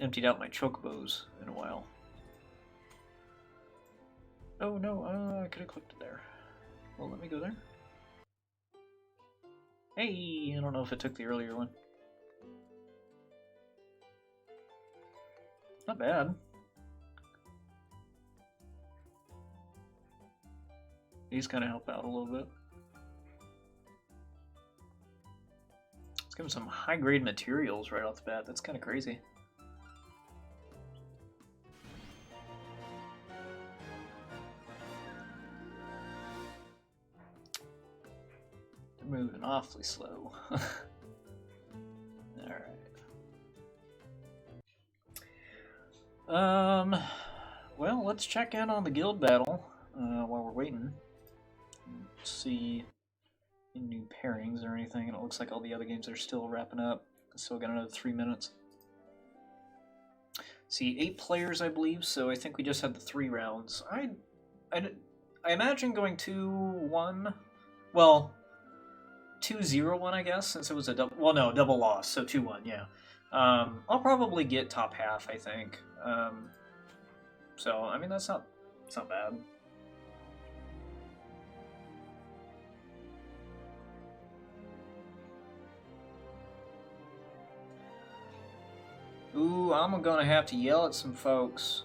emptied out my chocobos in a while. Oh no, I could have clicked it there. Well, let me go there. Hey, I don't know if it took the earlier one. Not bad. These kind of help out a little bit. Let's give him some high-grade materials right off the bat. That's kind of crazy. They're moving awfully slow. Alright. Well, let's check in on the guild battle while we're waiting. Let's see any new pairings or anything, and it looks like all the other games are still wrapping up. Still got another 3 minutes. See, 8 players, I believe, so I think we just had the 3 rounds. I imagine going 2-1. Well, 2-0-1, I guess, since it was a double. Well, no, double loss, so 2-1, yeah. I'll probably get top half, I think. So I mean it's not bad. Ooh, I'm gonna have to yell at some folks.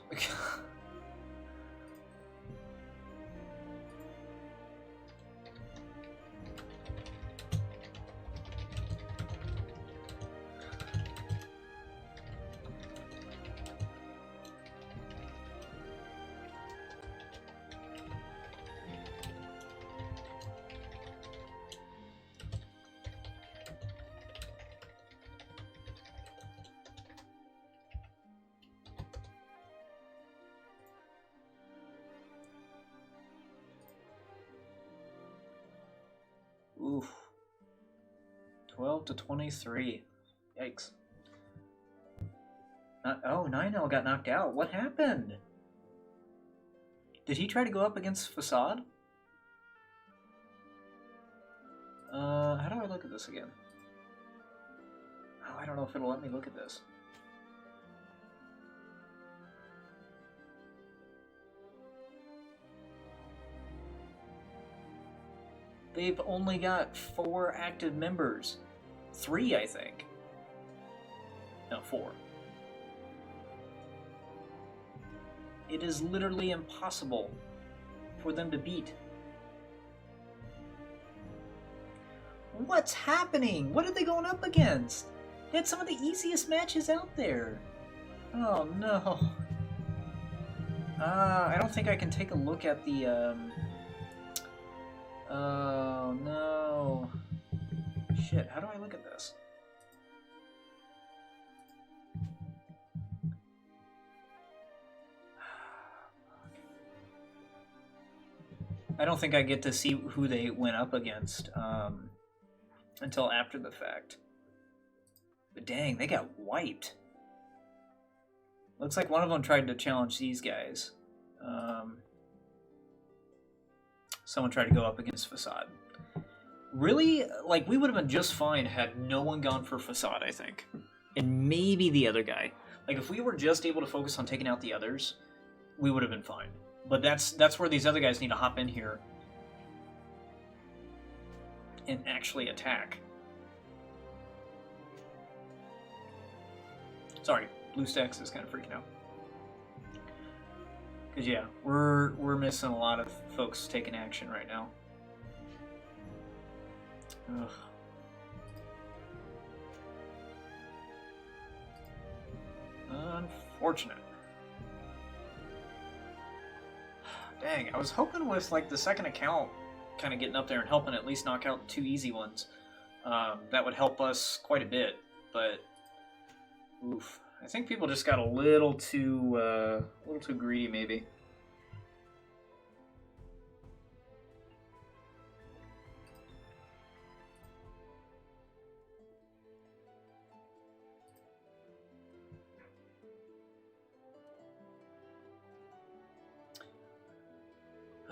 Oof. 12-23. Yikes. Oh, 9L got knocked out. What happened? Did he try to go up against Facade? How do I look at this again? Oh, I don't know if it'll let me look at this. They've only got 4 active members. 3, I think. No, 4. It is literally impossible for them to beat. What's happening? What are they going up against? They had some of the easiest matches out there. Oh no. I don't think I can take a look at the, Oh, no. Shit, how do I look at this? I don't think I get to see who they went up against until after the fact. But dang, they got wiped. Looks like one of them tried to challenge these guys. Someone tried to go up against Facade. Really, like, we would have been just fine had no one gone for Facade, I think. And maybe the other guy. Like, if we were just able to focus on taking out the others, we would have been fine. But that's where these other guys need to hop in here and actually attack. Sorry, BlueStacks is kind of freaking out. Because, yeah, we're missing a lot of folks taking action right now. Ugh. Unfortunate. Dang, I was hoping with, like, the second account kind of getting up there and helping at least knock out 2 easy ones. That would help us quite a bit, but... Oof. I think people just got a little too greedy, maybe.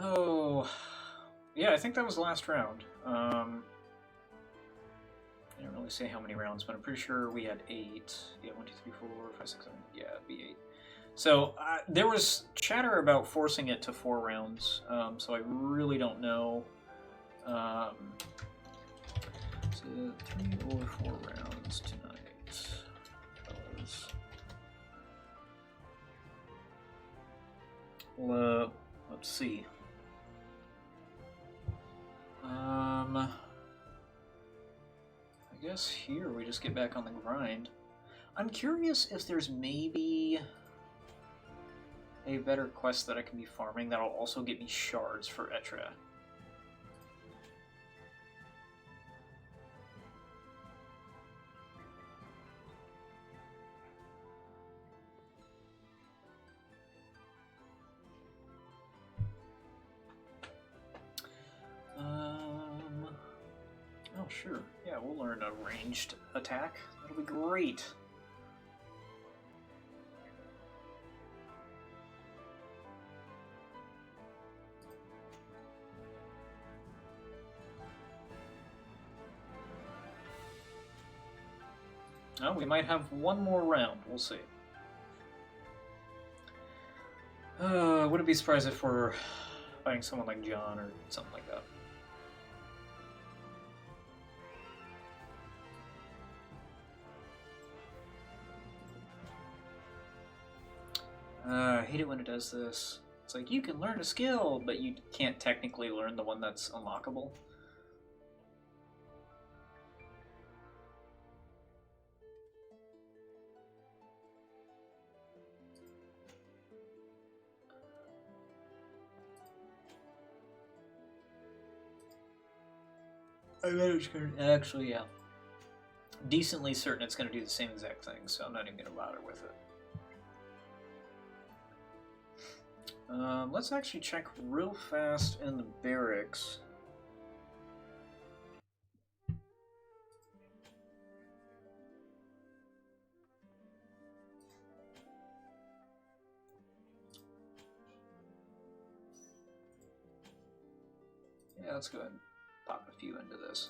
Oh, yeah, I think that was the last round. I didn't really say how many rounds, but I'm pretty sure we had 8. Yeah, 1, 2, 3, 4, 5, 6, 7. Yeah, it'd be 8. So there was chatter about forcing it to 4 rounds. So I really don't know. So 3 or 4 rounds tonight, fellas. Well, let's see. I guess here we just get back on the grind. I'm curious if there's maybe a better quest that I can be farming that'll also get me shards for Etra. Oh, sure. Yeah, we'll learn a ranged attack. That'll be great. Oh, we might have one more round. We'll see. Wouldn't be surprised if we're fighting someone like John or something like that. I hate it when it does this. It's like, you can learn a skill, but you can't technically learn the one that's unlockable. I bet it's gonna... Actually, yeah. Decently certain it's gonna do the same exact thing, so I'm not even gonna bother with it. Let's actually check real fast in the barracks. Yeah, let's go ahead and pop a few into this.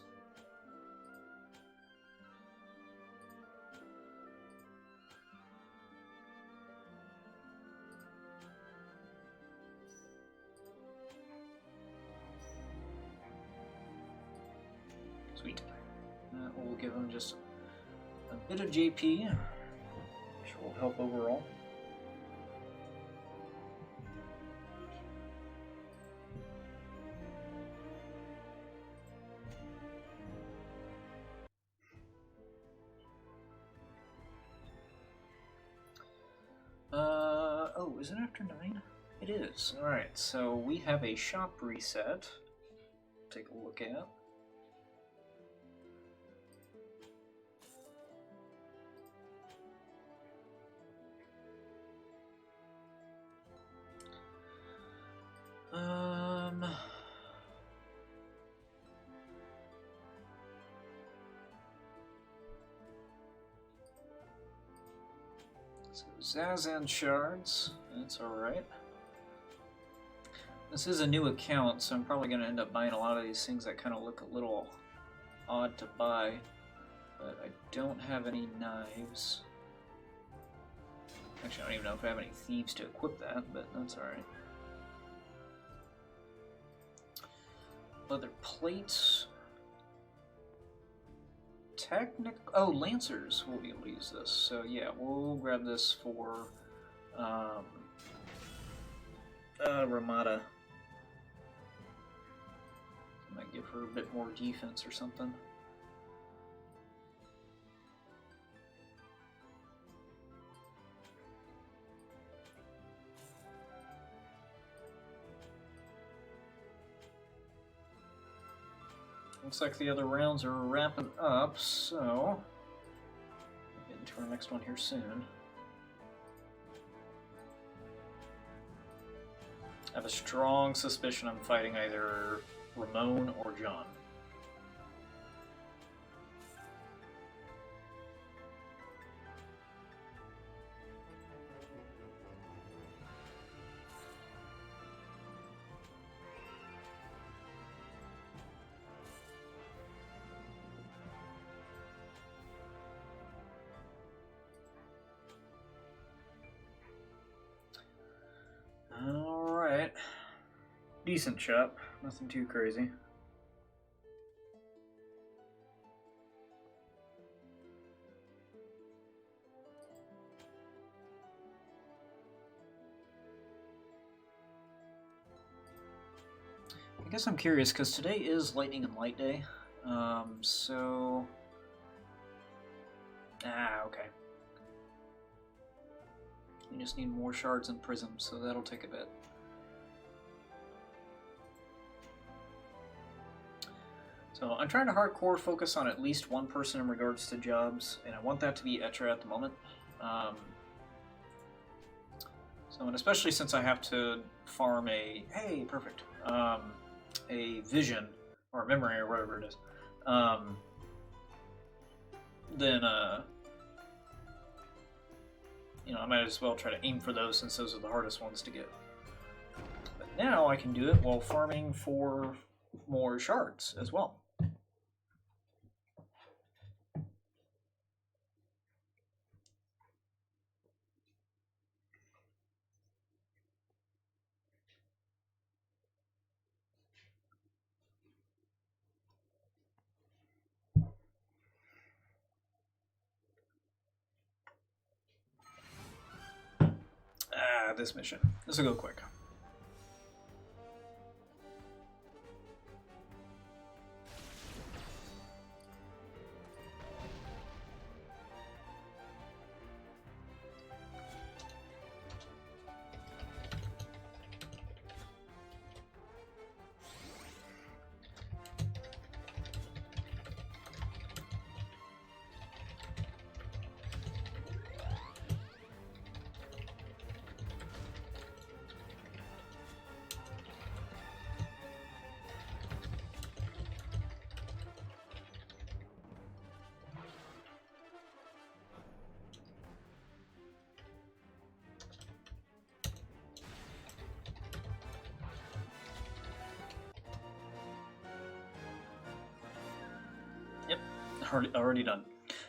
Sweet. That will give them just a bit of JP, which will help overall. Oh, is it after 9? It is. Alright, so we have a shop reset. Take a look at. So Zazan shards, that's alright. This is a new account, so I'm probably going to end up buying a lot of these things that kind of look a little odd to buy. But I don't have any knives. Actually, I don't even know if I have any thieves to equip that, but that's alright. Leather plates. Oh, Lancers will be able to use this. So yeah, we'll grab this for Ramada. Might give her a bit more defense or something. Looks like the other rounds are wrapping up, so we'll get into our next one here soon. I have a strong suspicion I'm fighting either Ramon or John. Alright. Decent shop. Nothing too crazy. I guess I'm curious, because today is Lightning and Light Day. So... okay. You just need more shards and prisms, so that'll take a bit. So I'm trying to hardcore focus on at least one person in regards to jobs, and I want that to be Etra at the moment. And especially since I have to farm a, hey, perfect, a vision, or a memory, or whatever it is, then, you know, I might as well try to aim for those since those are the hardest ones to get. But now I can do it while farming for more shards as well. This mission. This will go quick. Already done.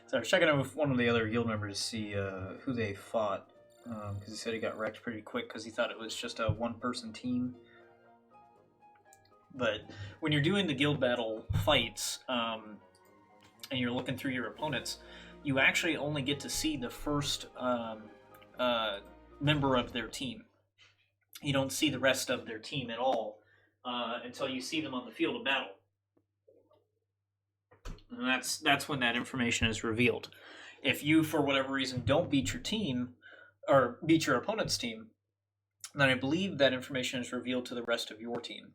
So I was checking out with one of the other guild members to see who they fought, because he said he got wrecked pretty quick because he thought it was just a one-person team. But when you're doing the guild battle fights, and you're looking through your opponents, you actually only get to see the first member of their team. You don't see the rest of their team at all until you see them on the field of battle. And that's when that information is revealed. If you, for whatever reason, don't beat your team, or beat your opponent's team, then I believe that information is revealed to the rest of your team.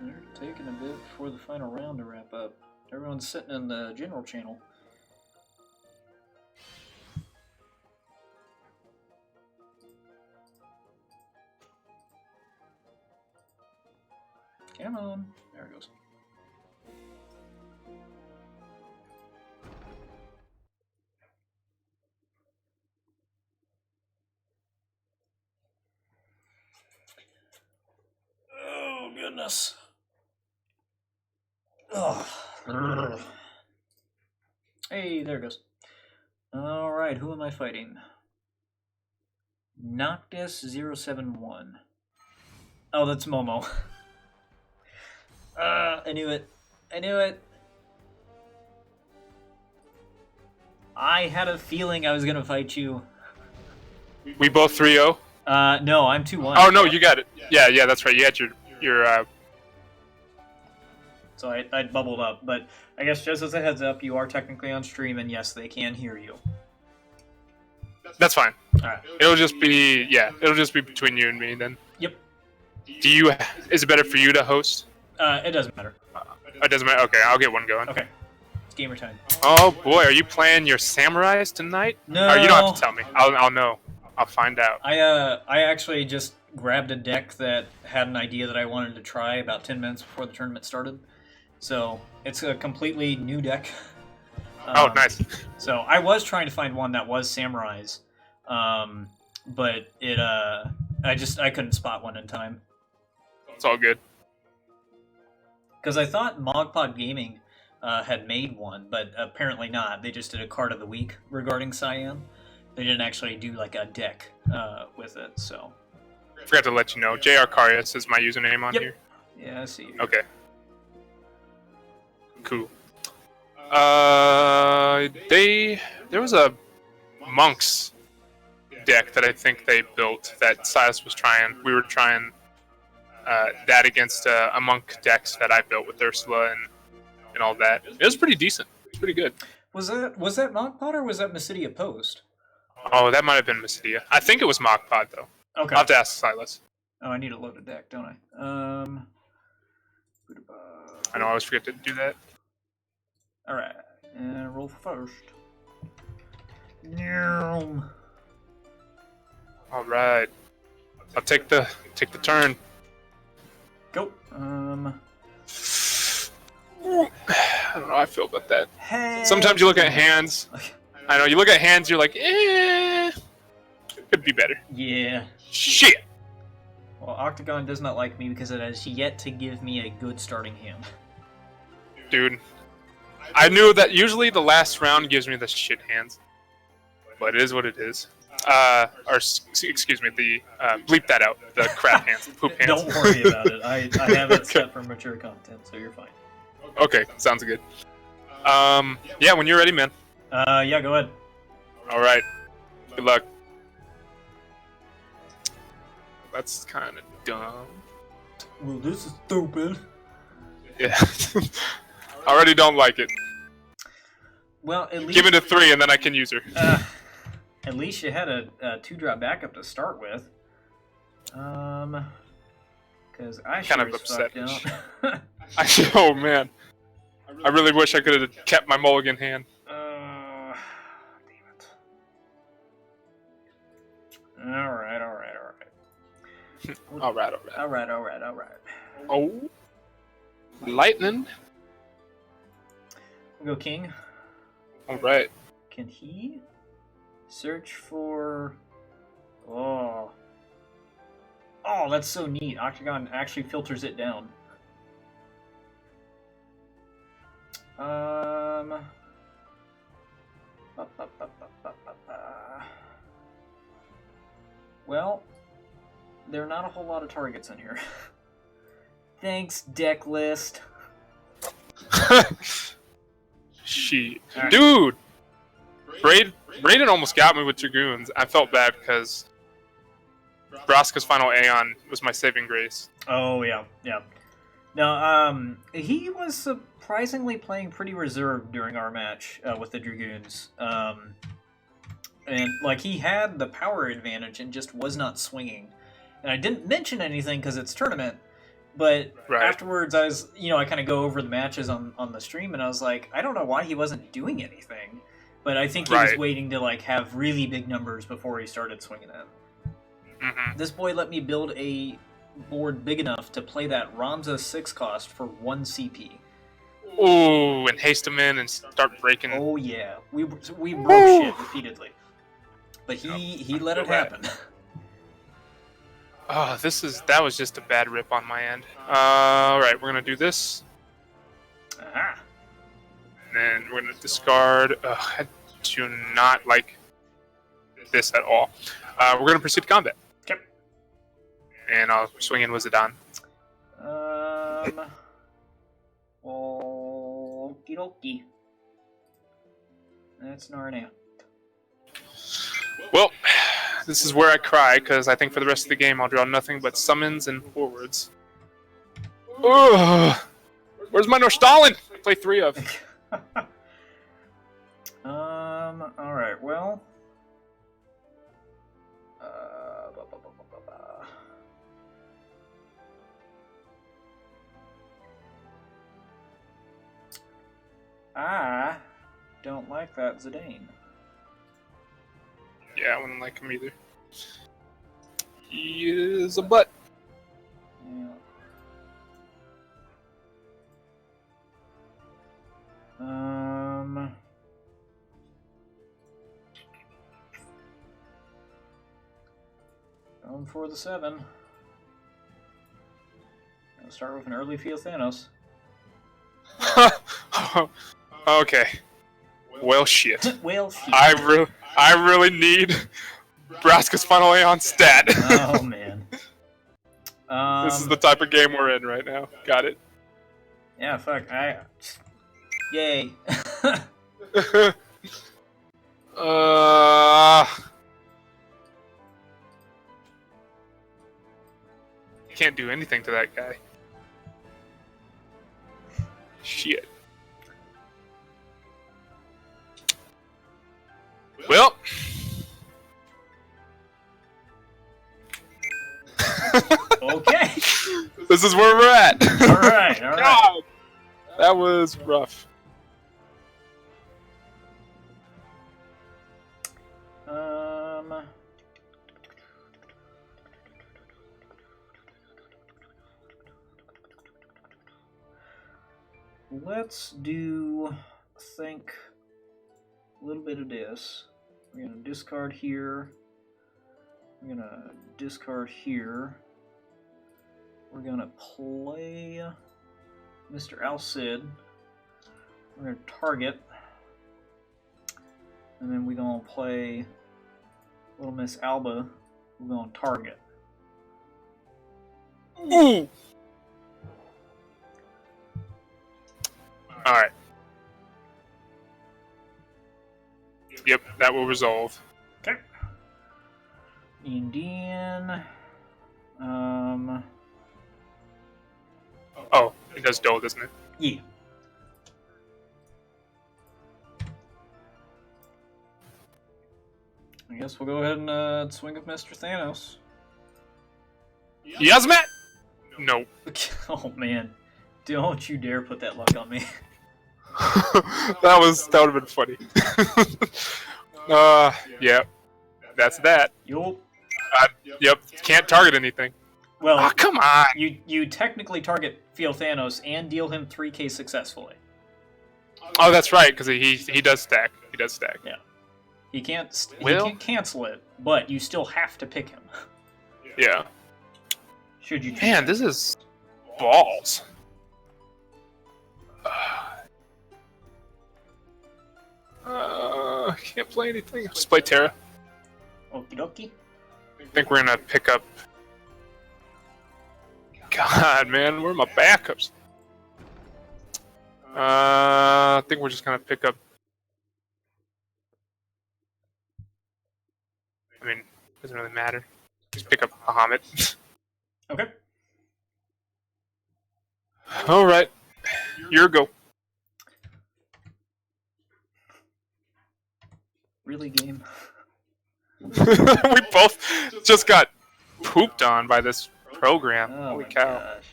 They're taking a bit before the final round to wrap up. Everyone's sitting in the general channel. Come on. There it goes. Oh, goodness. Ugh. Hey, there it goes. Alright, who am I fighting? Noctis071. Oh, that's Momo. I knew it. I knew it. I had a feeling I was gonna fight you. We both 3-0? No, I'm 2-1. Oh, no, you got it. Yeah, that's right. You had your So I bubbled up, but I guess just as a heads up, you are technically on stream, and yes, they can hear you. That's fine. Alright. It'll just be between you and me then. Yep. Is it better for you to host? It doesn't matter. It doesn't matter. Okay, I'll get one going. Okay. It's gamer time. Oh boy, are you playing your samurais tonight? No. Or you don't have to tell me. I'll know. I'll find out. I actually just grabbed a deck that had an idea that I wanted to try about 10 minutes before the tournament started. So it's a completely new deck. Oh, nice. So I was trying to find one that was samurais, but it I couldn't spot one in time. It's all good. Because I thought Mogpod Gaming had made one, but apparently not. They just did a card of the week regarding Cyan. They didn't actually do like a deck with it. So I forgot to let you know. JR Carius is my username on here. Yeah, I see. Okay. Cool. There was a monks deck that I think they built that Silas was trying. We were trying that against a monk decks that I built with Ursula and all that. It was pretty decent. It was pretty good. Was that Mogpod or was that Mysidia Post? Oh, that might have been Mysidia. I think it was Mogpod though. Okay. I'll have to ask Silas. Oh, I need a loaded deck, don't I? I know I always forget to do that. Alright, and roll first. Nyam. All right. I'll take the turn. Go. I don't know how I feel about that. Sometimes you look at hands. I know you look at hands. You're like, could be better. Yeah. Shit. Well, Octagon does not like me because it has yet to give me a good starting hand. Dude, I knew that usually the last round gives me the shit hands, but it is what it is. Excuse me, bleep that out. The crap hands, the poop hands. Don't worry about it. I have it set for mature content, so you're fine. Okay, sounds good. Yeah, when you're ready, man. Yeah, go ahead. All right. Good luck. That's kind of dumb. Well, this is stupid. Yeah. I already don't like it. Well, at least Give it a 3 and then I can use her. At least you had a 2-drop backup to start with. Because I Kind sure of as upset. fuck don't. Oh man. I really wish I could have kept my mulligan hand. Damn it. Alright. All right. All right. Oh, lightning. We'll go king. All right. Can he search for... Oh, that's so neat. Octagon actually filters it down. Well, there are not a whole lot of targets in here. Thanks, deck list. Shit. Alright. Dude! Braden almost got me with Dragoons. I felt bad because Braska's final Aeon was my saving grace. Oh, yeah. No, he was surprisingly playing pretty reserved during our match with the Dragoons. And, like, he had the power advantage and just was not swinging. And I didn't mention anything because it's tournament, but afterwards I kind of go over the matches on the stream, and I was like, I don't know why he wasn't doing anything. But I think he was waiting to, like, have really big numbers before he started swinging it. Mm-hmm. This boy let me build a board big enough to play that Ramza 6 cost for 1 CP. Ooh, and haste him in and start breaking. Oh yeah, we broke shit repeatedly, but he let it happen. Oh, that was just a bad rip on my end. All right, we're gonna do this, Aha. and then we're gonna discard. I do not like this at all. We're gonna proceed to combat. Okay. And I'll swing in Wizardon. Okie dokie. That's Narnia. Well, this is where I cry, because I think for the rest of the game I'll draw nothing but summons and forwards. Ugh! Where's my Norstalin? Play 3 of. Alright, well... I don't like that Zidane. Yeah, I wouldn't like him either. He is a butt. Yeah. Going for the 7. Gonna start with an early Feel Thanos. Okay. Well, shit. Well, shit. I really need Braska's final Aeon stat. Oh man. This is the type of game we're in right now. Got it. Yeah, fuck. Yay. Can't do anything to that guy. Shit. Well. Okay. This is where we're at. Alright. God, that was rough. Let's do, think, a little bit of this. We're going to discard here. We're going to discard here. We're going to play Mr. Alcid. We're going to target. And then we're going to play Little Miss Alba. We're going to target. Ooh! Alright. Yep, that will resolve. Okay. And then... Oh, it does dull, doesn't it? Yeah. I guess we'll go ahead and swing with Mr. Thanos. Yasmet! No. Oh man. Don't you dare put that luck on me. that would have been funny. Yeah. That's that. Yup. Yep. Can't target anything. Well, Oh, come on. you technically target Feel Thanos and deal him 3k successfully. Oh, that's right, because he does stack. He does stack. Yeah. He can't Will? he can't cancel it, but you still have to pick him. Yeah. Should you choose Man, that. this is balls. Can't play anything. Just play Terra. Okie dokie. I think we're gonna pick up. God, man, where are my backups? I think we're just gonna pick up. I mean, doesn't really matter. Just pick up Muhammad. Okay. All right, your go. Really, game? We both just got pooped on by this program. Oh Holy my cow! gosh.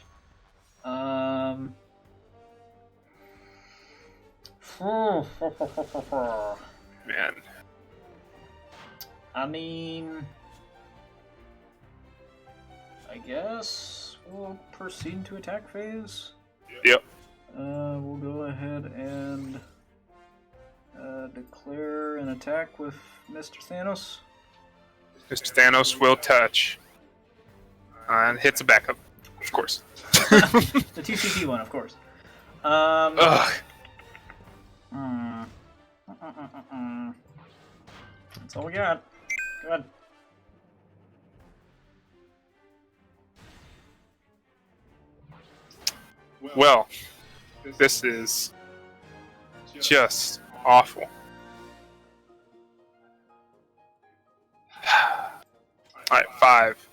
Man, I mean, I guess we'll proceed into attack phase. yep. We'll go ahead and declare an attack with Mr. Thanos. Mr. Thanos will touch and hits a backup, of course. The 2CP one, of course. Ugh. That's all we got. Good. Well, this is just awful. Alright, 5.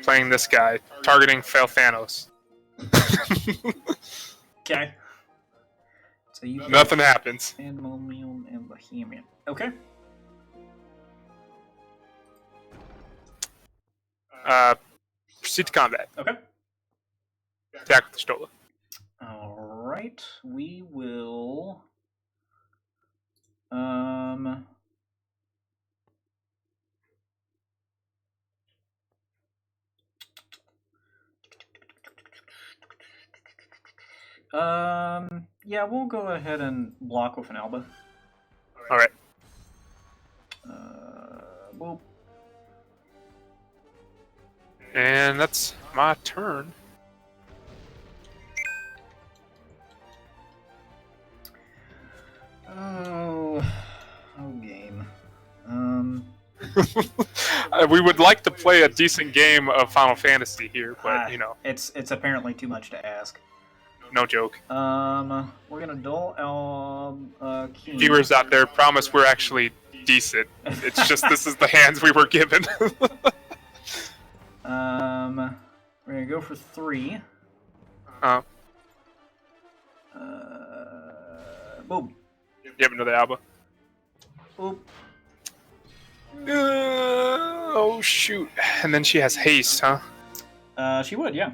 Playing this guy, targeting Fail Thanos. Okay. So you Nothing happens. Pandemonium and Bohemian. Okay. Proceed to combat. Okay. Attack with the Stola. Alright. We will yeah, we'll go ahead and block with an Alba. Alright. Well, And that's my turn. oh game. We would like to play a decent game of Final Fantasy here, but, you know, it's apparently too much to ask. no joke. We're gonna dull Keen. Viewers out there, promise we're actually decent. It's just this is the hands we were given. We're gonna go for 3. Boom. You have another Alba? Boop. Oh, shoot. And then she has haste, huh? She would, yeah.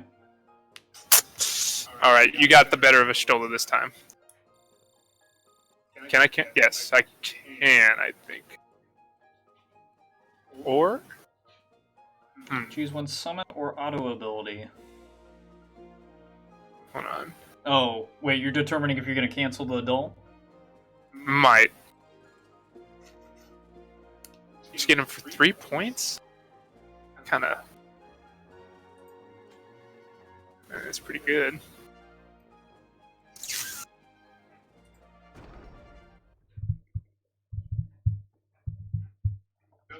Alright, you got the better of a Stola this time. Can I? Yes, I can, I think. Or? Choose one summon or auto ability. Hold on. Oh, wait, you're determining if you're gonna cancel the dull? Might. Just get him for 3 points? Kinda. That's pretty good.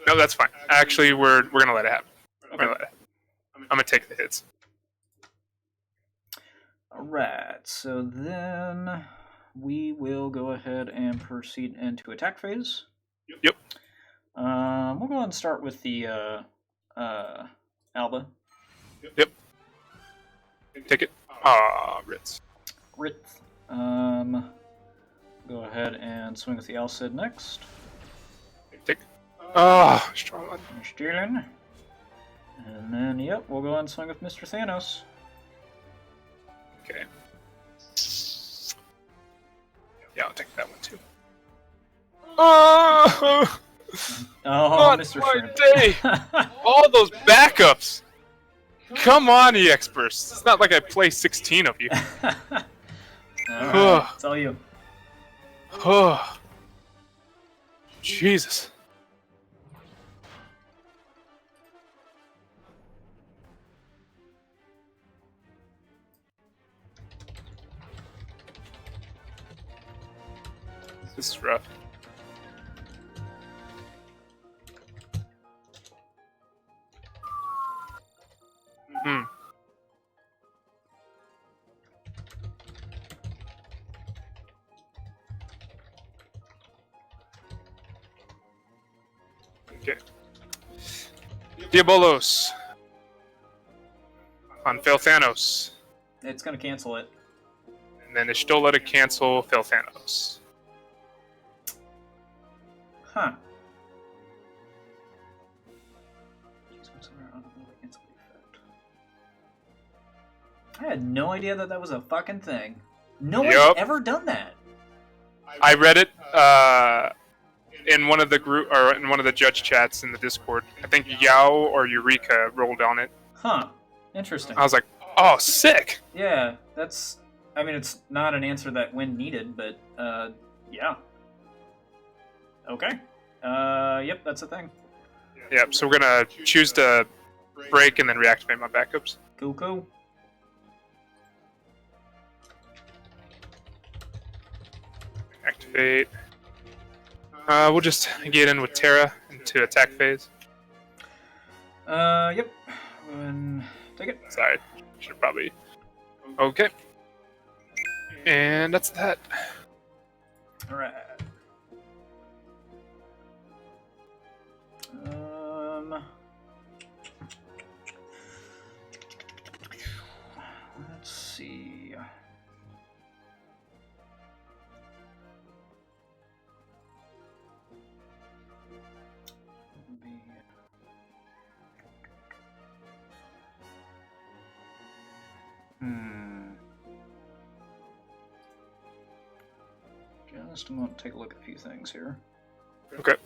No, that's fine. Actually, we're gonna let it happen. We're gonna let it happen. I'm gonna take the hits. Alright, so then we will go ahead and proceed into attack phase. Yep. We'll go ahead and start with the Alba. Yep. Take it. Ah, Ritz. Rith. Go ahead and swing with the Alcid next. Take it. Ah, strong one. You're stealing. And then, yep, we'll go ahead and swing with Mr. Thanos. Okay. Yeah, I'll take that one too. Oh, Oh, not Mr. my Shrimp. day. All those backups. Come on, EX Burst. It's not like I play 16 of you. Alright, it's all you. Oh, Jesus. This is rough. Hmm. Okay. Diabolos. On Fail Thanos. It's gonna cancel it. And then Ishtola to cancel Fail Thanos. Huh. I had no idea that was a fucking thing. No one's Yup. ever done that. I read it in one of the group or in one of the judge chats in the Discord. I think Yao or Eureka rolled on it. Huh. Interesting. I was like, oh, sick. Yeah, that's... I mean, it's not an answer that when needed, but, yeah. Okay. Yep, that's a thing. Yep, so we're gonna choose to break and then reactivate my backups. Cool, cool. Activate. We'll just get in with Terra into attack phase. Yep. And take it. Sorry, should probably. Okay. And that's that. Alright. Let's see. Just a moment, take a look at a few things here. Okay.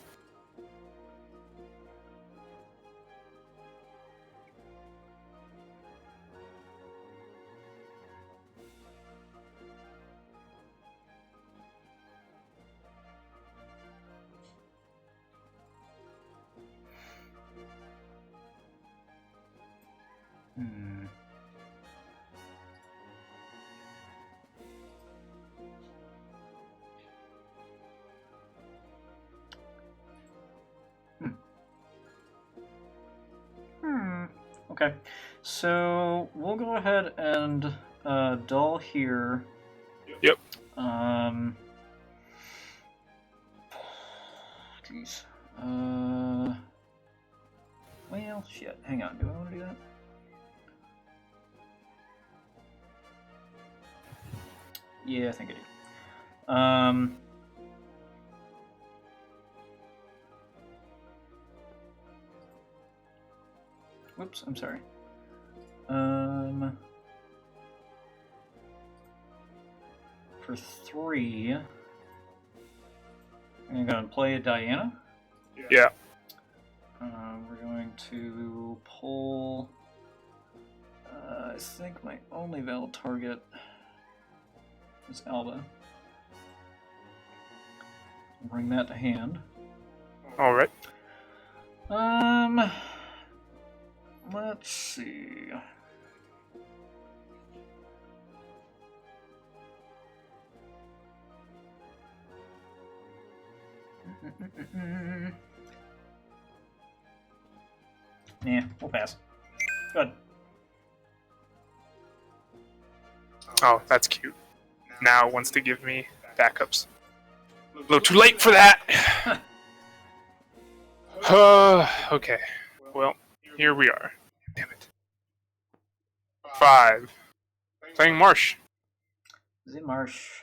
Okay, so we'll go ahead and dull here. Yep. Jeez. Well, shit. Hang on. Do I want to do that? Yeah, I think I do. Whoops, I'm sorry. For 3, I'm going to play Diana. Yeah. We're going to pull. I think my only valid target is Alba. Bring that to hand. All right. Let's see. Yeah, we'll pass. Good. Oh, that's cute. Now it wants to give me backups. A little too late for that. Okay. Well, here we are. Damn it. 5. Playing Marsh. The Marsh.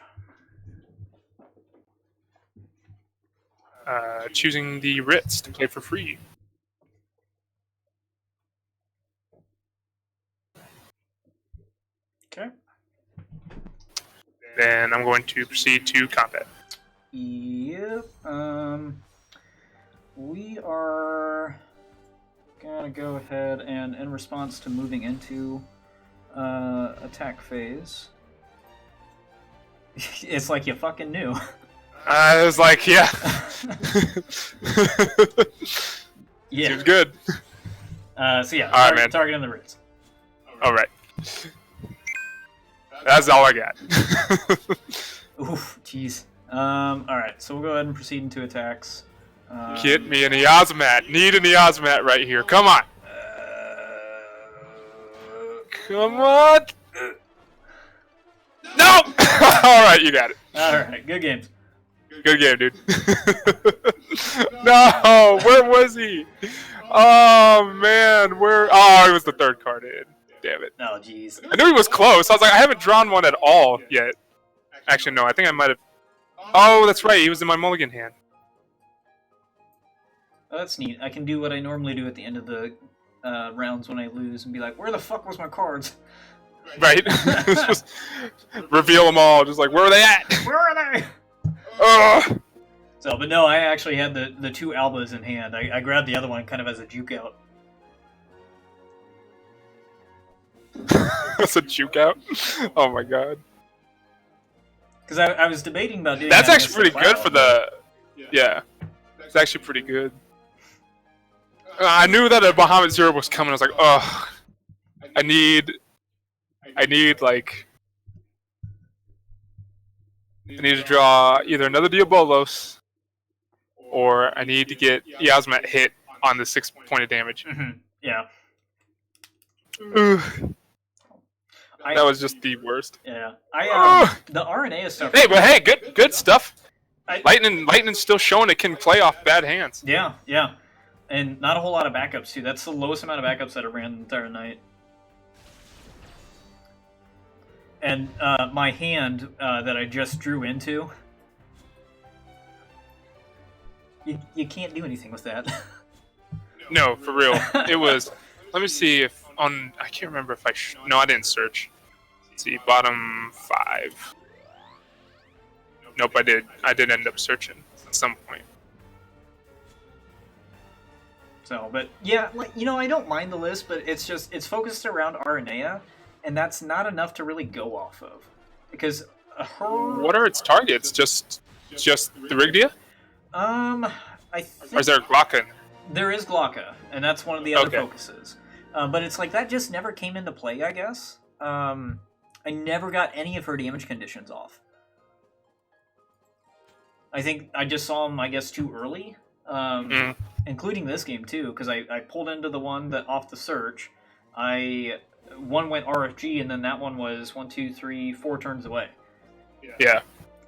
Choosing the Ritz to play for free. Okay. Then I'm going to proceed to combat. Yep. We are gonna go ahead and, in response to moving into attack phase, it's like you fucking knew. I was like, yeah. Yeah. Seems good. So yeah, All right, man. targeting the roots. All right. That's all I got. Oof, jeez. All right, so we'll go ahead and proceed into attacks. Get me an Eosmat. Need an Eosmat right here. Come on. Come on. No! All right, you got it. All right, good games. Good game, dude. No, where was he? Oh, man. Where? Oh, it was the third card in. Damn it. Oh, jeez. I knew he was close. I was like, I haven't drawn one at all yet. Actually, no, I think I might have. Oh, that's right. He was in my mulligan hand. Oh, that's neat. I can do what I normally do at the end of the rounds when I lose and be like, where the fuck was my cards? Right? Just reveal them all. Just like, where are they at? Where are they? Ugh. So, but no, I actually had the two Albas in hand. I grabbed the other one kind of as a juke out. That's a juke out? Oh my god. Because I was debating about doing That's that actually against pretty good for the... Yeah. It's actually pretty good. I knew that a Bahamut Zero was coming. I was like, ugh. I need, like... I need to draw either another Diabolos, or I need to get Eosmat hit on the 6 point of damage. Mm-hmm. Yeah. Ugh. That was just the worst. Yeah. The RNA stuff. Hey, but hey, good stuff. I- Lightning's still showing it can play off bad hands. Yeah, yeah. And not a whole lot of backups, too. That's the lowest amount of backups that I ran the entire night. And my hand that I just drew into, you can't do anything with that. No, for real. It was. Let me see if on. I can't remember if I. No, I didn't search. Let's see, bottom 5. Nope, I did. I did end up searching at some point. So, but yeah, like, you know, I don't mind the list, but it's just it's focused around Aranea, and that's not enough to really go off of, because her. What are its targets? Just the Rigdia? I think Or is there a Glocka? there is Glocka, and that's one of the other Okay. focuses. But it's like that just never came into play, I guess. I never got any of her damage conditions off. I think I just saw them, I guess, too early. Including this game too, because I pulled into the one that off the search. One went RFG, and then that one was 1, 2, 3, 4 turns away. Yeah.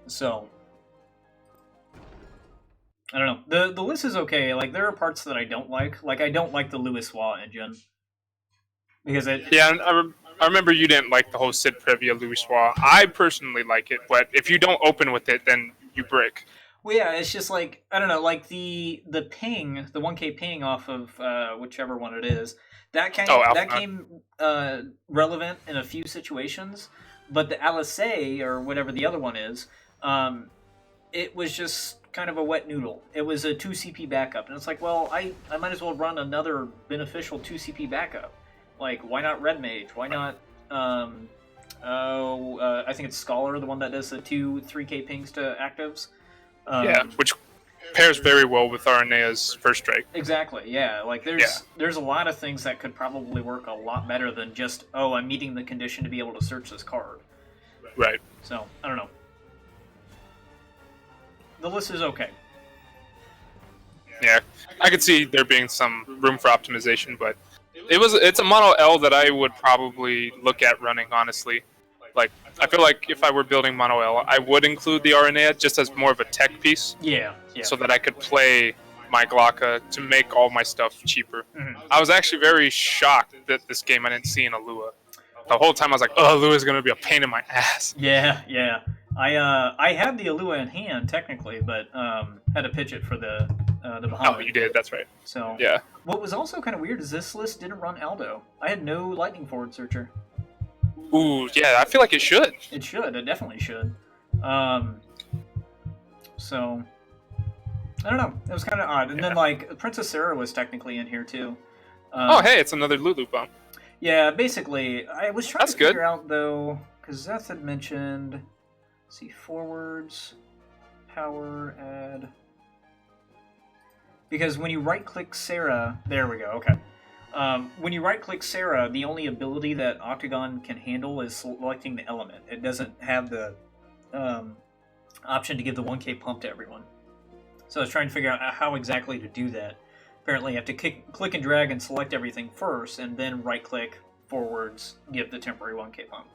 So I don't know. The list is okay. Like, there are parts that I don't like. Like, I don't like the Lewis Waugh engine because it. Yeah, I remember you didn't like the whole Sid Previa Louis Waugh. I personally like it, but if you don't open with it, then you brick. Well, yeah, it's just like, I don't know, like the ping, the 1K ping off of whichever one it is, that came relevant in a few situations, but the Alisei, or whatever the other one is, it was just kind of a wet noodle. It was a 2 CP backup, and it's like, well, I might as well run another beneficial 2 CP backup. Like, why not Red Mage? Why not, I think it's Scholar, the one that does the 2 3K pings to actives. Yeah, which pairs very well with Aranea's first strike. Exactly, yeah. Like, there's a lot of things that could probably work a lot better than just, oh, I'm meeting the condition to be able to search this card. Right. So, I don't know. The list is okay. Yeah, I could see there being some room for optimization, but it's a mono L that I would probably look at running, honestly. Like, I feel like if I were building mono L, I would include the Aranea just as more of a tech piece. Yeah. So that I could play my Glocka to make all my stuff cheaper. Mm-hmm. I was actually very shocked that this game I didn't see an Alua. The whole time I was like, oh, Alua's going to be a pain in my ass. Yeah. I had the Alua in hand, technically, but had to pitch it for the Bahamut. Oh, you did, that's right. So, yeah. What was also kind of weird is this list didn't run Aldo. I had no Lightning Forward Searcher. Ooh, yeah, I feel like it should. It should. It definitely should. So, I don't know. It was kind of odd. And then, like, Princess Sarah was technically in here, too. Oh, hey, it's another Lulu bump. Yeah, basically, I was trying That's to figure good. out, though, because Zeth had mentioned, let's see, forwards, power, add. Because when you right-click Sarah, there we go, okay. When you right-click Sarah, the only ability that Octagon can handle is selecting the element. It doesn't have the option to give the 1K pump to everyone. So I was trying to figure out how exactly to do that. Apparently you have to click and drag and select everything first, and then right-click forwards, give the temporary 1K pump.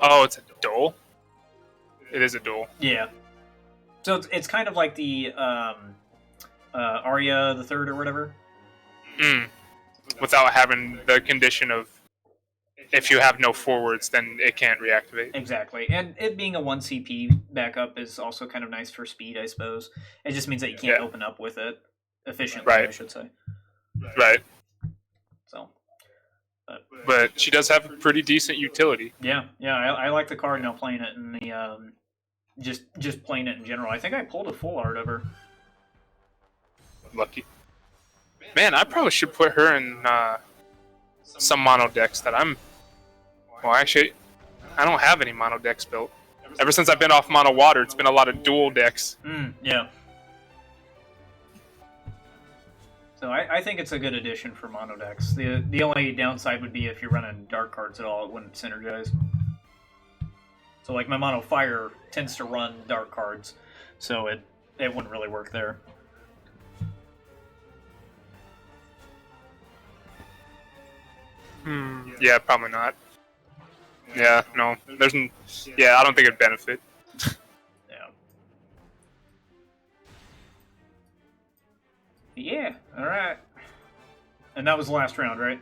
Oh, it's a duel? It is a duel. Yeah. So it's kind of like the Arya the Third or whatever. Without having the condition of if you have no forwards, then it can't reactivate. Exactly. And it being a 1 CP backup is also kind of nice for speed, I suppose. It just means that you can't open up with it efficiently, Right. I should say. Right. So, But she does have a pretty decent utility. Yeah, I like the card now playing it in the just playing it in general. I think I pulled a full art of her. Lucky. Man, I probably should put her in some mono decks that I'm... Well, actually, I don't have any mono decks built. Ever since I've been off mono water, it's been a lot of dual decks. Yeah. So I think it's a good addition for mono decks. The only downside would be if you're running dark cards at all, it wouldn't synergize. So like my mono fire tends to run dark cards, so it wouldn't really work there. Yeah, probably not. Yeah, no. Yeah, I don't think it'd benefit. Yeah, alright. And that was the last round, right?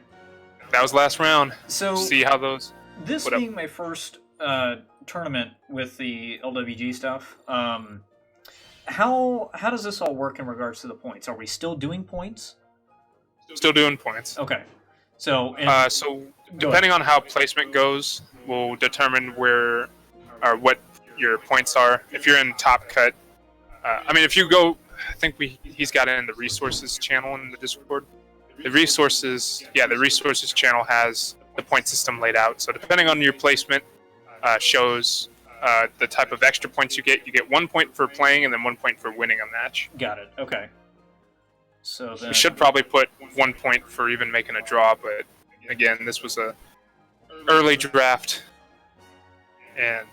That was last round. So see how those... This being my first tournament with the LWG stuff, how does this all work in regards to the points? Are we still doing points? Still doing points. Okay. So depending on how placement goes, will determine where or what your points are. If you're in top cut, I mean, if you go, I think he's got it in the resources channel in the Discord. The resources channel has the point system laid out. So depending on your placement, shows the type of extra points you get. You get 1 point for playing and then 1 point for winning a match. Got it. Okay. So then... We should probably put 1 point for even making a draw, but again, this was a early draft, and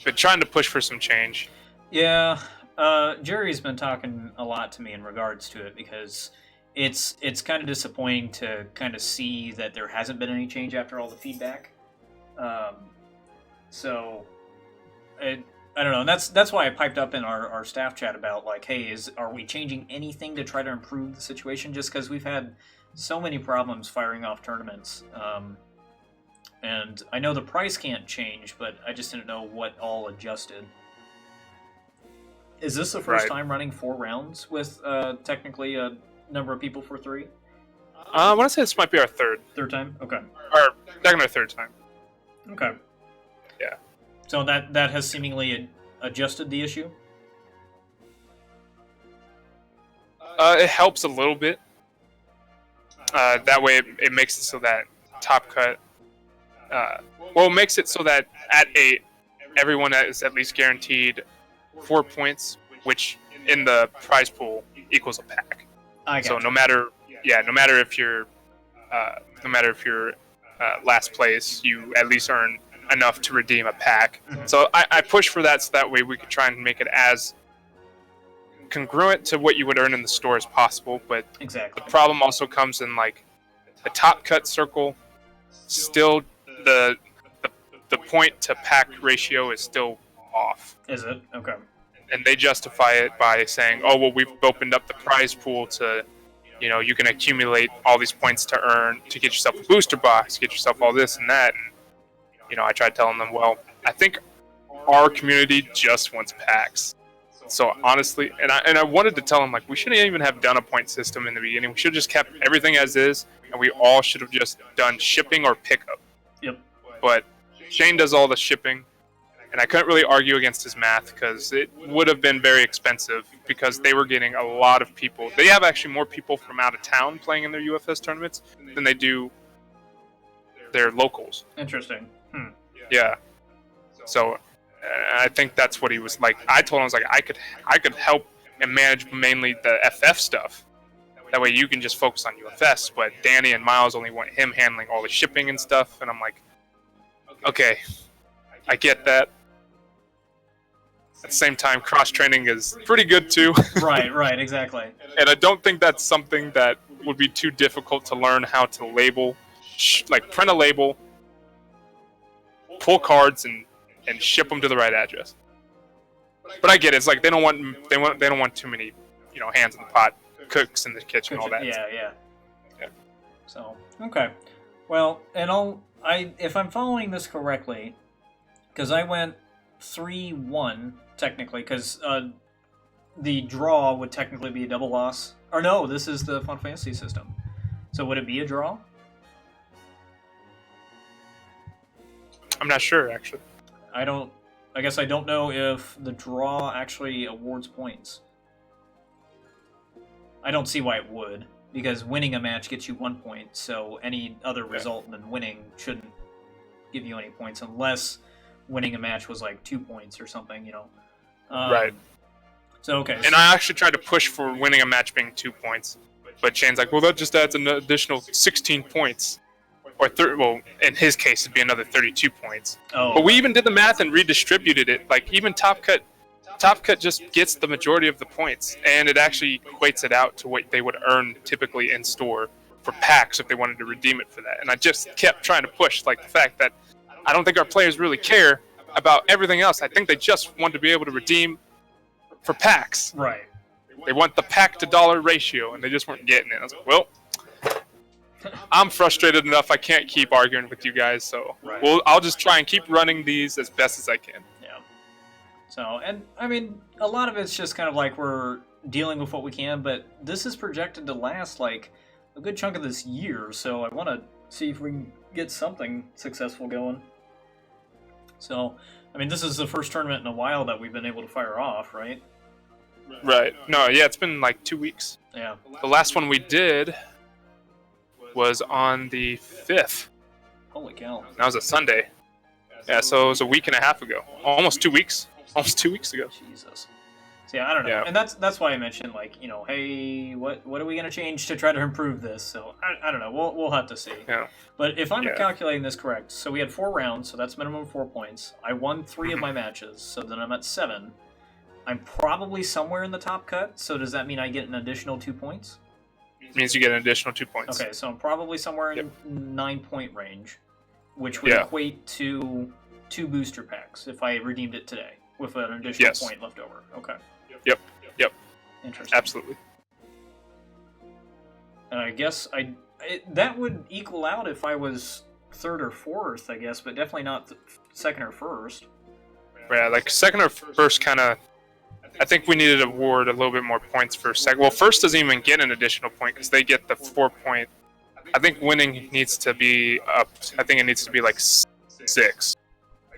been trying to push for some change. Yeah, Jerry's been talking a lot to me in regards to it because it's kind of disappointing to kind of see that there hasn't been any change after all the feedback. So, I don't know, and that's why I piped up in our staff chat about like, hey, are we changing anything to try to improve the situation? Just because we've had so many problems firing off tournaments, and I know the price can't change, but I just didn't know what all adjusted. Is this the first time running 4 rounds with technically a number of people for 3? I want to say this might be our third. Third time? Okay. Or second or third time. Okay. Yeah. So that has seemingly adjusted the issue? It helps a little bit. That way it makes it so that top cut... it makes it so that at 8, everyone is at least guaranteed 4 points, which in the prize pool equals a pack. So no matter if you're last place, you at least earn enough to redeem a pack. Mm-hmm. So I push for that, so that way we could try and make it as congruent to what you would earn in the store as possible. But exactly, the problem also comes in like the top cut circle. Still, the point to pack ratio is still off. Is it? Okay. And they justify it by saying, oh, well, we've opened up the prize pool to, you can accumulate all these points to earn, to get yourself a booster box, get yourself all this and that. And, I tried telling them, well, I think our community just wants packs. So honestly, and I wanted to tell them, like, we shouldn't even have done a point system in the beginning. We should have just kept everything as is, and we all should have just done shipping or pickup. Yep. But Shane does all the shipping, And I couldn't really argue against his math because it would have been very expensive because they were getting a lot of people. They have actually more people from out of town playing in their UFS tournaments than they do their locals. Interesting. Yeah. So I think that's what he was like. I told him, I was like, I could help and manage mainly the FF stuff. That way you can just focus on UFS. But Danny and Miles only want him handling all the shipping and stuff. And I'm like, okay, I get that. At the same time, cross-training is pretty good too. Right, exactly. And I don't think that's something that would be too difficult to learn how to label. Like, print a label, pull cards, and ship them to the right address. But I get it. It's like they don't want too many, hands in the pot, cooks in the kitchen, all that. Yeah. So, okay. Well, and if I'm following this correctly, because I went 3-1 technically, because the draw would technically be a double loss. Or no, this is the Final Fantasy system. So would it be a draw? I'm not sure, actually. I guess I don't know if the draw actually awards points. I don't see why it would, because winning a match gets you 1 point, so any other result than winning shouldn't give you any points, unless winning a match was like 2 points or something, Right. So, okay. And I actually tried to push for winning a match being 2 points, but Shane's like, well, that just adds an additional 16 points. Or, in his case, it'd be another 32 points. Oh. But we even did the math and redistributed it. Like, even Top Cut just gets the majority of the points, and it actually equates it out to what they would earn typically in store for packs if they wanted to redeem it for that. And I just kept trying to push, like, the fact that I don't think our players really care about everything else. I think they just want to be able to redeem for packs. Right. They want the pack to dollar ratio, and they just weren't getting it. I was like, well, I'm frustrated enough. I can't keep arguing with you guys, so I'll just try and keep running these as best as I can. Yeah. So, and I mean, a lot of it's just kind of like we're dealing with what we can, but this is projected to last like a good chunk of this year, so I want to see if we can get something successful going. So, I mean, this is the first tournament in a while that we've been able to fire off, right? Right. No, yeah, it's been like 2 weeks. Yeah. The last one we did was on the 5th. Holy cow. That was a Sunday. Yeah, so it was a week and a half ago. Almost 2 weeks. Almost 2 weeks ago. Jesus. So yeah, I don't know. Yeah. And that's why I mentioned, like, hey, what are we going to change to try to improve this? So, I don't know. We'll have to see. Yeah. But if I'm calculating this correct, so we had 4 rounds, so that's minimum 4 points. I won 3 of my matches, so then I'm at 7. I'm probably somewhere in the top cut, so does that mean I get an additional 2 points? Means you get an additional 2 points. Okay, so I'm probably somewhere in 9-point range, which would equate to 2 booster packs if I redeemed it today, with an additional point left over. Okay. Yep. Interesting. Absolutely. And I guess that would equal out if I was 3rd or 4th, I guess, but definitely not 2nd or 1st. Yeah, like 2nd or 1st kind of... I think we needed to award a little bit more points for 2nd. Well, 1st doesn't even get an additional point because they get the 4 point. I think winning needs to be up. I think it needs to be like 6.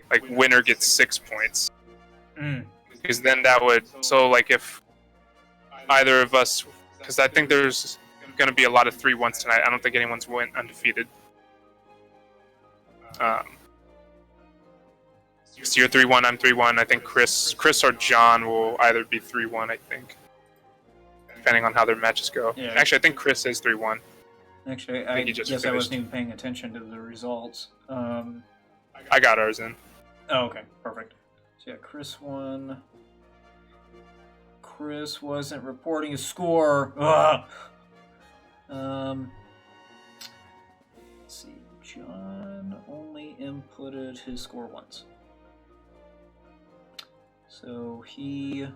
Like winner gets 6 points. Because then that would... So like if either of us... Because I think there's going to be a lot of 3-1s tonight. I don't think anyone's went undefeated. So you're 3-1, I'm 3-1. I think Chris or John will either be 3-1, I think. Depending on how their matches go. Yeah. Actually, I think Chris is 3-1. Actually, I I think he just guess I finished. wasn't even paying attention to the results. I got ours in. Oh, okay. Perfect. So yeah, Chris won. Chris wasn't reporting his score. Ugh. Let's see. John only inputted his score once. So he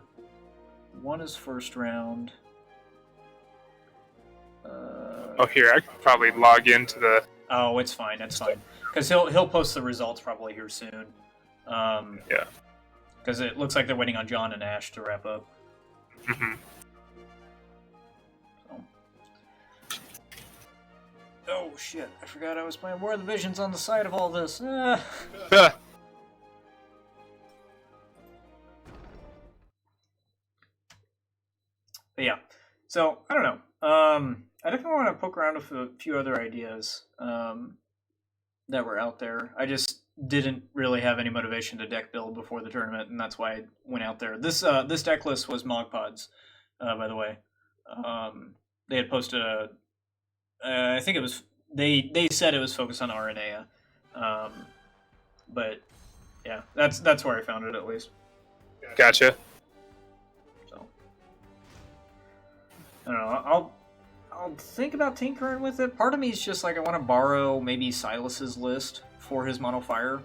won his first round. Oh, here, I could probably log into the... Oh, it's fine. It's fine. Because he'll post the results probably here soon. Yeah. Because it looks like they're waiting on John and Ash to wrap up. Mm-hmm. So. Oh, shit. I forgot I was playing War of the Visions on the side of all this. But yeah, so I don't know. I definitely want to poke around with a few other ideas that were out there. I just didn't really have any motivation to deck build before the tournament, and that's why I went out there. This deck list was Mogpods, by the way. They had posted a. I think it was they said it was focused on RNA, but yeah, that's where I found it at least. Gotcha. So I don't know. I'll think about tinkering with it. Part of me is just like I want to borrow maybe Silas's list for his mono fire.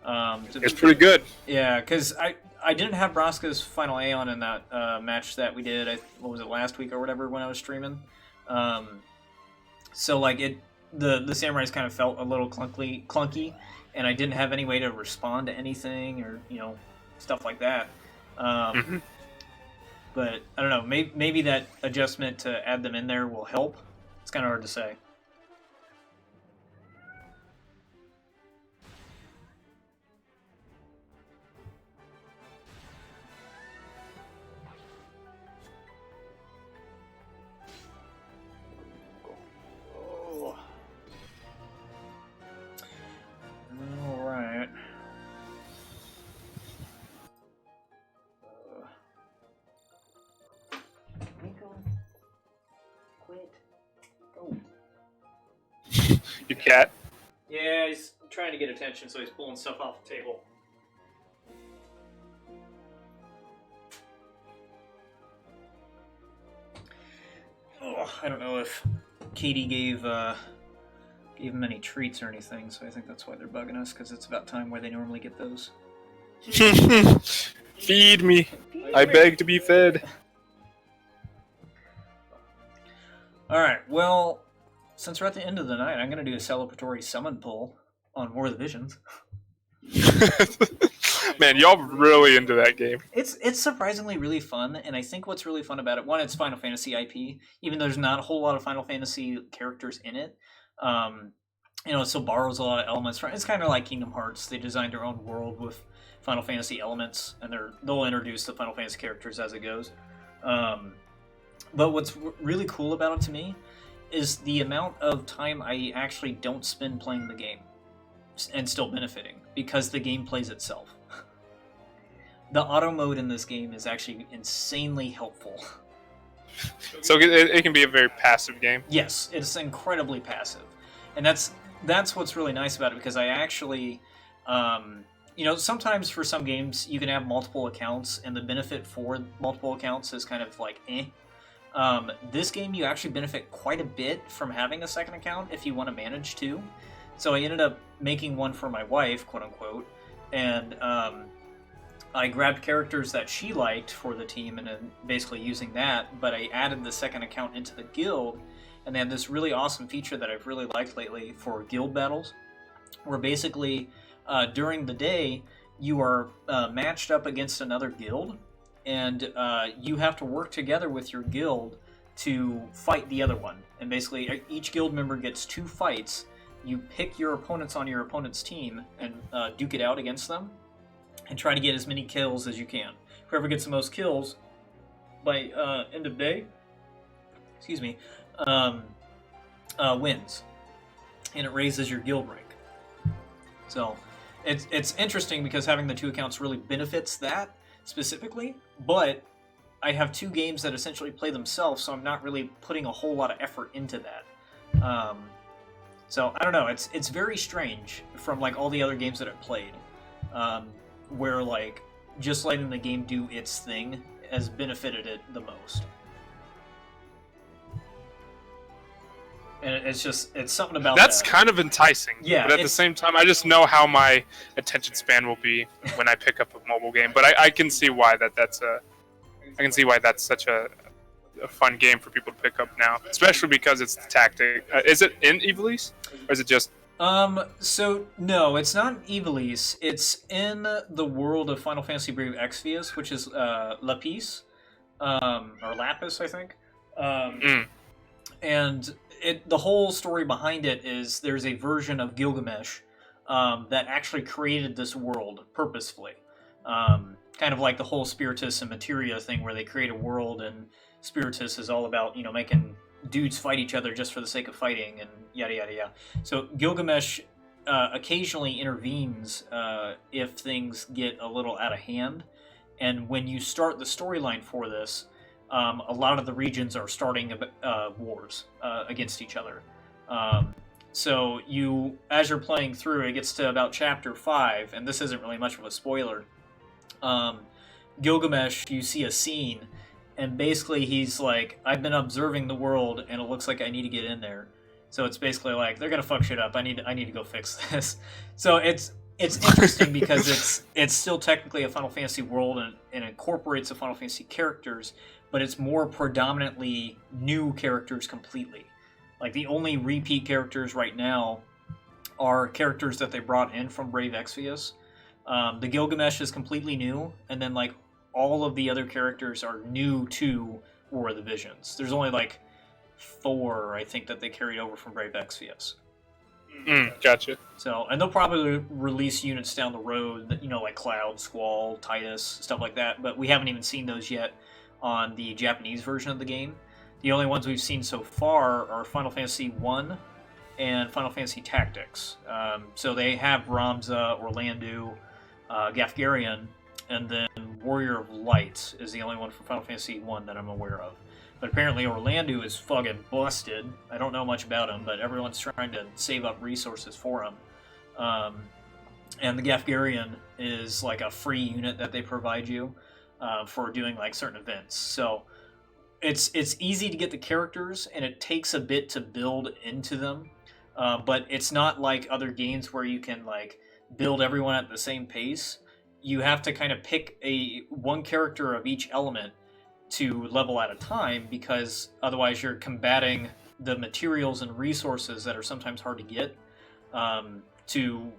It's pretty good. Yeah, because I didn't have Braska's final Aeon in that match that we did. What was it, last week or whatever when I was streaming. So like the samurais kind of felt a little clunky, and I didn't have any way to respond to anything or stuff like that. But I don't know. Maybe that adjustment to add them in there will help. It's kind of hard to say. All right. Your cat. Yeah, he's trying to get attention, so he's pulling stuff off the table. Oh, I don't know if Katie gave him any treats or anything, so I think that's why they're bugging us, because it's about time where they normally get those. Feed me. I beg to be fed. Alright, well, since we're at the end of the night, I'm going to do a celebratory summon pull on War of the Visions. Man, y'all really into that game. It's surprisingly really fun, and I think what's really fun about it, one, it's Final Fantasy IP, even though there's not a whole lot of Final Fantasy characters in it. It still borrows a lot of elements from. It's kind of like Kingdom Hearts. They designed their own world with Final Fantasy elements, and they'll introduce the Final Fantasy characters as it goes. But what's really cool about it to me is the amount of time I actually don't spend playing the game and still benefiting, because the game plays itself. The auto mode in this game is actually insanely helpful. So it can be a very passive game. Yes, it's incredibly passive. And that's what's really nice about it, because I actually, sometimes for some games you can have multiple accounts, and the benefit for multiple accounts is kind of like, eh. This game you actually benefit quite a bit from having a second account if you want to manage to. So I ended up making one for my wife, quote unquote, and I grabbed characters that she liked for the team and then basically using that, but I added the second account into the guild, and they have this really awesome feature that I've really liked lately for guild battles, where basically during the day you are matched up against another guild, and you have to work together with your guild to fight the other one. And basically each guild member gets 2 fights. You pick your opponents on your opponent's team and duke it out against them, and try to get as many kills as you can. Whoever gets the most kills by end of day, wins, and it raises your guild rank. So it's interesting because having the 2 accounts really benefits that specifically, but I have 2 games that essentially play themselves, so I'm not really putting a whole lot of effort into that. So I don't know, it's very strange from like all the other games that I've played, where like just letting the game do its thing has benefited it the most. And it's something about that's that. kind of enticing. Yeah, but at the same time, I just know how my attention span will be when I pick up a mobile game. But I can see why that's such a fun game for people to pick up now, especially because it's the tactic. Is it in Ivalice, or is it just? So no, it's not in Ivalice. It's in the world of Final Fantasy Brave Exvius, which is Lapis, or Lapis, I think. And the whole story behind it is there's a version of Gilgamesh that actually created this world purposefully. kind of like the whole Spiritus and Materia thing, where they create a world, and Spiritus is all about making dudes fight each other just for the sake of fighting, and yada yada yada. So Gilgamesh occasionally intervenes if things get a little out of hand, and when you start the storyline for this, a lot of the regions are starting wars against each other. So as you're playing through, it gets to about chapter 5, and this isn't really much of a spoiler. Gilgamesh, you see a scene, and basically he's like, I've been observing the world, and it looks like I need to get in there. So it's basically like, they're gonna fuck shit up. I need to go fix this. So it's interesting because it's still technically a Final Fantasy world, and incorporates the Final Fantasy characters, but it's more predominantly new characters completely. Like, the only repeat characters right now are characters that they brought in from Brave Exvius. The Gilgamesh is completely new, and then, like, all of the other characters are new to War of the Visions. There's only, like, 4, I think, that they carried over from Brave Exvius. Gotcha. So, and they'll probably release units down the road, that, like Cloud, Squall, Titus, stuff like that, but we haven't even seen those yet on the Japanese version of the game. The only ones we've seen so far are Final Fantasy 1 and Final Fantasy Tactics. So they have Ramza, Orlandu, Gafgarian, and then Warrior of Light is the only one from Final Fantasy 1 that I'm aware of. But apparently Orlandu is fucking busted. I don't know much about him, but everyone's trying to save up resources for him. And the Gafgarian is like a free unit that they provide you for doing like certain events. So it's easy to get the characters, and it takes a bit to build into them. But it's not like other games where you can like build everyone at the same pace. You have to kind of pick one character of each element to level at a time, because otherwise you're combating the materials and resources that are sometimes hard to get to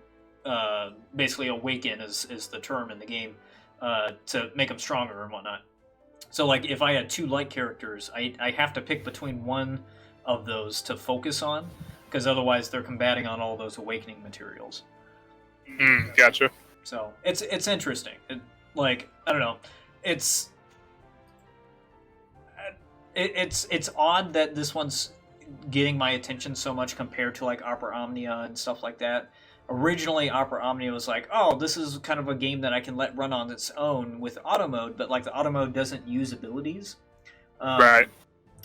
basically awaken is the term in the game, to make them stronger and whatnot. So like if I had 2 light characters, I have to pick between one of those to focus on, because otherwise they're combating on all those awakening materials. Gotcha. So it's interesting. I don't know. It's odd that this one's getting my attention so much compared to like Opera Omnia and stuff like that. Originally, Opera Omnia was like, oh, this is kind of a game that I can let run on its own with auto mode, but like the auto mode doesn't use abilities. Right.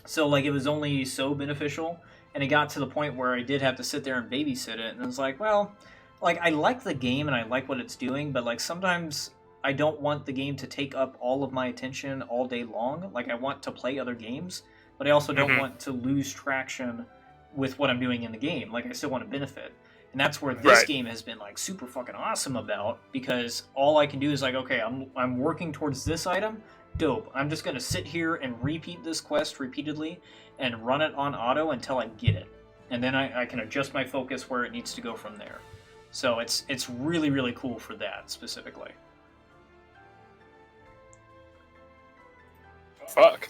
So like it was only so beneficial, and it got to the point where I did have to sit there and babysit it, and I was like, well, like I like the game and I like what it's doing, but like sometimes I don't want the game to take up all of my attention all day long. Like I want to play other games, but I also don't want to lose traction with what I'm doing in the game. Like I still want to benefit. And that's where this game has been like super fucking awesome about, because all I can do is like, okay, I'm working towards this item, dope. I'm just gonna sit here and repeat this quest repeatedly and run it on auto until I get it, and then I can adjust my focus where it needs to go from there. So it's really, really cool for that specifically. Fuck.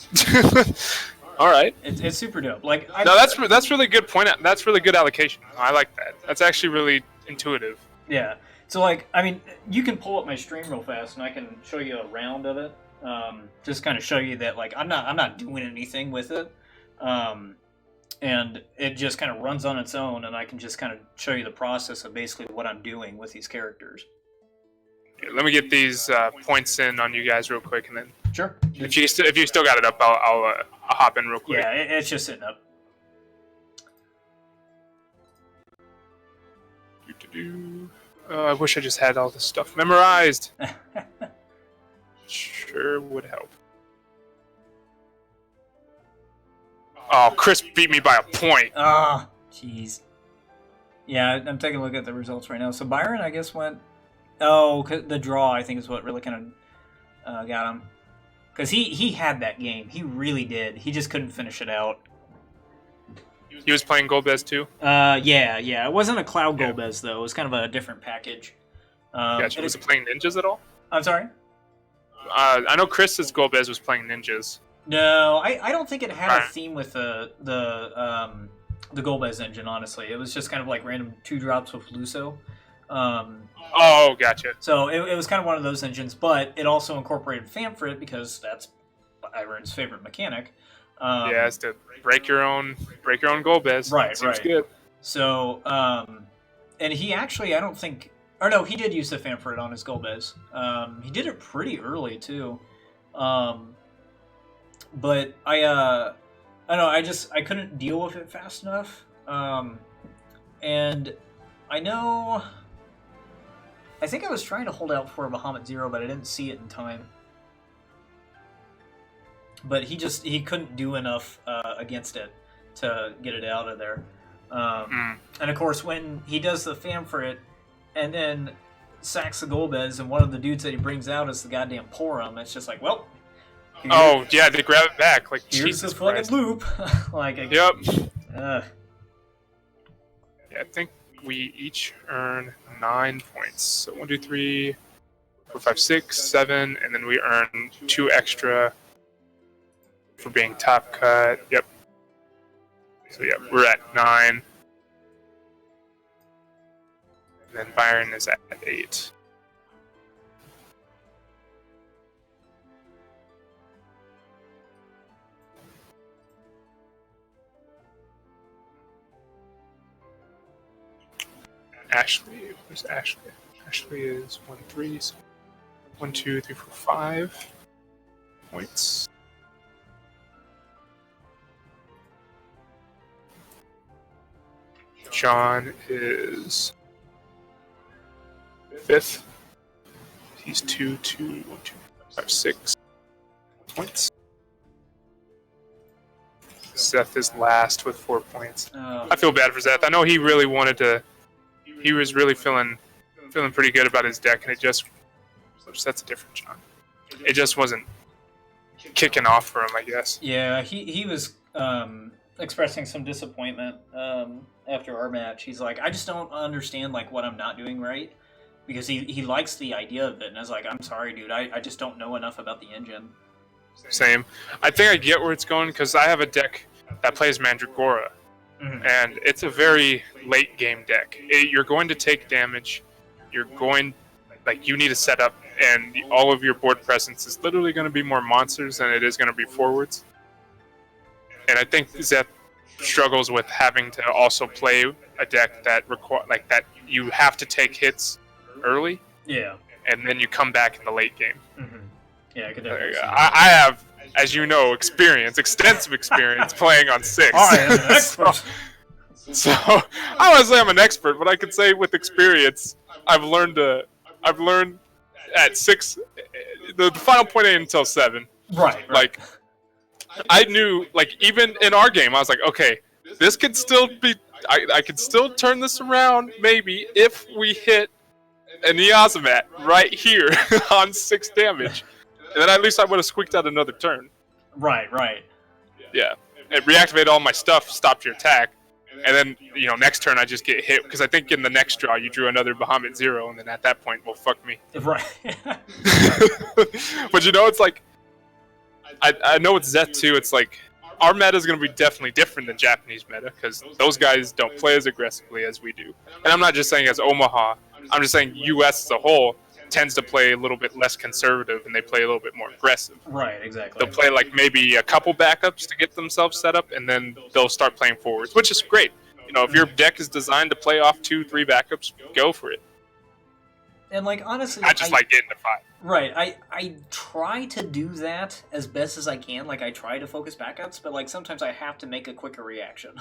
All right. It's super dope. Like no, that's really good point. That's really good allocation. I like that. That's actually really intuitive. Yeah. So like, I mean, you can pull up my stream real fast, and I can show you a round of it. Just kind of show you that like I'm not doing anything with it, and it just kind of runs on its own, and I can just kind of show you the process of basically what I'm doing with these characters. Yeah, let me get these points in on you guys real quick, and then sure. If you still got it up, I'll hop in real quick. Yeah, it's just sitting up. I wish I just had all this stuff memorized. Sure would help. Oh, Chris beat me by a point. Ah, jeez. Yeah, I'm taking a look at the results right now. So Byron, I guess, went... Oh, the draw, I think, is what really kind of got him. Because he had that game. He really did. He just couldn't finish it out. He was playing Golbez too? Yeah. It wasn't a Cloud Golbez, though. It was kind of a different package. Gotcha. Was it playing ninjas at all? I'm sorry? I know Chris's Golbez was playing ninjas. No, I don't think it had a theme with the Golbez engine, honestly. It was just kind of like random 2-drops with Luso. Oh, gotcha. So it was kind of one of those engines, but it also incorporated Famfrit because that's Iron's favorite mechanic. Yeah, it's to break your own goal biz. Right, Seems right. good. So, and he actually, I don't think, or no, he did use the Famfrit on his Golbez. He did it pretty early too. But I don't know, I couldn't deal with it fast enough. And I know, I think I was trying to hold out for a Bahamut Zero, but I didn't see it in time. But he couldn't do enough against it to get it out of there. And of course, when he does the Famfrit and then sacks the Golbez, and one of the dudes that he brings out is the goddamn Porum, it's just like, well. Oh yeah, they grab it back. Like here's Jesus the fucking Christ. loop. Like, Yep. Uh, Yeah, I think we each earn 9 points. So 1, 2, 3, 4, 5, 6, 7, and then we earn 2 extra for being top cut. Yep. So yeah, we're at 9. And then Byron is at 8. Ashley, where's Ashley? Ashley is 1, 3, so 1, 2, 3, 4, 5 points. John is 5th. He's 2, 2, 1, 2, 5, 6 points. Seth is last with 4 points. I feel bad for Seth. I know he really wanted to. He was really feeling pretty good about his deck, and it just. That's a different John. It just wasn't kicking off for him, I guess. yeah, he was expressing some disappointment after our match. He's like, I just don't understand like what I'm not doing right, because he likes the idea of it, and I was like, I'm sorry, dude, I just don't know enough about the engine. Same. I think I get where it's going because I have a deck that plays Mandragora, and it's a very late game deck. You're going to take damage. You're going, like, you need a setup, and all of your board presence is literally going to be more monsters than it is going to be forwards. And I think Zeth struggles with having to also play a deck that that you have to take hits early. Yeah. And then you come back in the late game. Yeah, I could definitely see that. I have, as you know, extensive experience playing on 6. I am an expert. So I want to say I'm an expert, but I could say with experience, I've learned at 6. The final point ain't until 7. Right. Like, I knew, like, even in our game, I was like, okay, this could still be. I could still turn this around, maybe, if we hit an Eozamat right here on 6 damage. And then at least I would have squeaked out another turn. Right. Yeah. It reactivated all my stuff, stopped your attack. And then, next turn I just get hit. Because I think in the next draw you drew another Bahamut 0. And then at that point, well, fuck me. Right. But it's like, I know it's Zeth too. It's like, our meta is going to be definitely different than Japanese meta. Because those guys don't play as aggressively as we do. And I'm not just saying as Omaha. I'm just saying US as a whole tends to play a little bit less conservative, and they play a little bit more aggressive. Right, exactly. They'll play like maybe a couple backups to get themselves set up, and then they'll start playing forwards, which is great. If your deck is designed to play off 2, 3 backups, go for it. And like honestly, I just like getting to 5. Right, I try to do that as best as I can. Like I try to focus backups, but like sometimes I have to make a quicker reaction.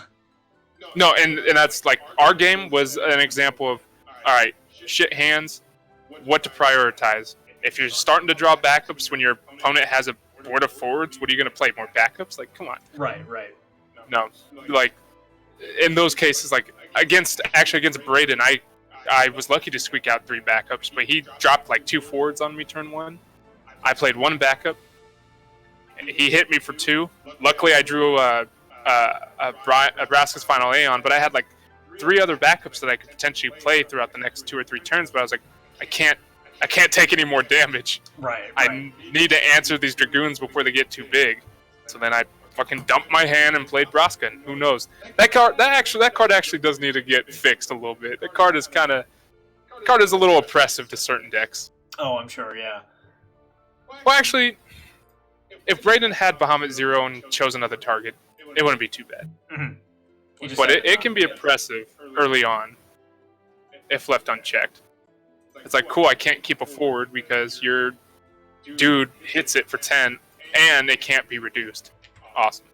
No, and that's like our game was an example of, all right, shit hands. What to prioritize. If you're starting to draw backups when your opponent has a board of forwards, what are you going to play? More backups? Like, come on. Right. No. Like, in those cases, like, against Braden, I was lucky to squeak out 3 backups, but he dropped like 2 forwards on me turn 1. I played 1 backup. He hit me for 2. Luckily, I drew a Braska's Final Aeon, but I had like 3 other backups that I could potentially play throughout the next 2 or 3 turns, but I was like, I can't take any more damage. Right. I need to answer these Dragoons before they get too big. So then I fucking dumped my hand and played Braska, and who knows? That card actually does need to get fixed a little bit. That card is kind of card is a little oppressive to certain decks. Oh, I'm sure. Yeah. Well, actually, if Brayden had Bahamut 0 and chose another target, it wouldn't be too bad. Mm-hmm. But it can be oppressive early on if left unchecked. It's like, cool, I can't keep a forward because your dude hits it for 10 and it can't be reduced. Awesome.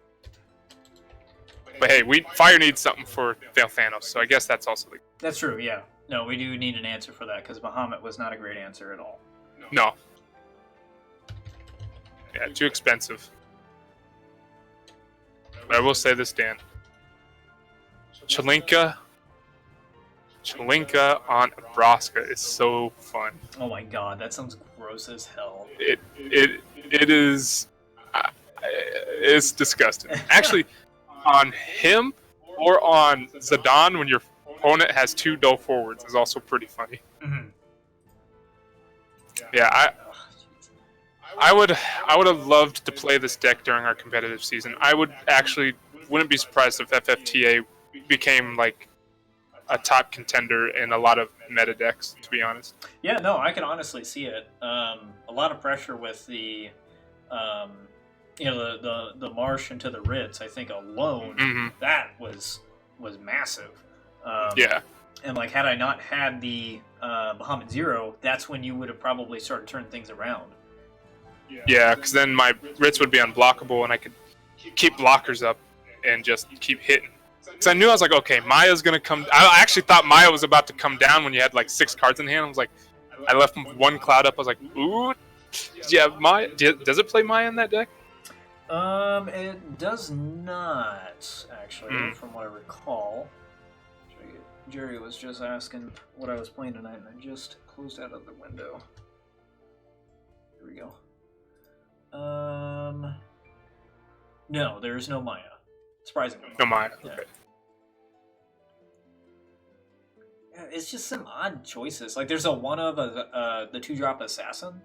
But hey, Fire needs something for Fail Thanos, so I guess that's also the... That's true, yeah. No, we do need an answer for that, because Bahamut was not a great answer at all. No. Yeah, too expensive. But I will say this, Dan. Chelinka on Nebraska is so fun. Oh my god, that sounds gross as hell. It is... it's disgusting. Actually, on him or on Zidane, when your opponent has 2 dull forwards, is also pretty funny. Mm-hmm. Yeah, I would have loved to play this deck during our competitive season. I wouldn't be surprised if FFTA became like a top contender in a lot of meta decks, to be honest. Yeah, no, I can honestly see it. A lot of pressure with the the marsh into the Ritz, I think alone, that was massive. Yeah. And like, had I not had the Bahamut 0, that's when you would have probably started turning things around. Yeah, because then my Ritz would be unblockable and I could keep blockers up and just keep hitting. Because I knew, I was like, okay, Maya's going to come... I actually thought Maya was about to come down when you had like 6 cards in hand. I was like, I left 1 cloud up. I was like, ooh. Yeah, Maya... Does it play Maya in that deck? It does not, actually, from what I recall. Jerry was just asking what I was playing tonight, and I just closed out of the window. Here we go. No, there is no Maya. Surprisingly. No Maya, Yeah. okay. Yeah, it's just some odd choices. Like, there's a one of the 2-drop assassin,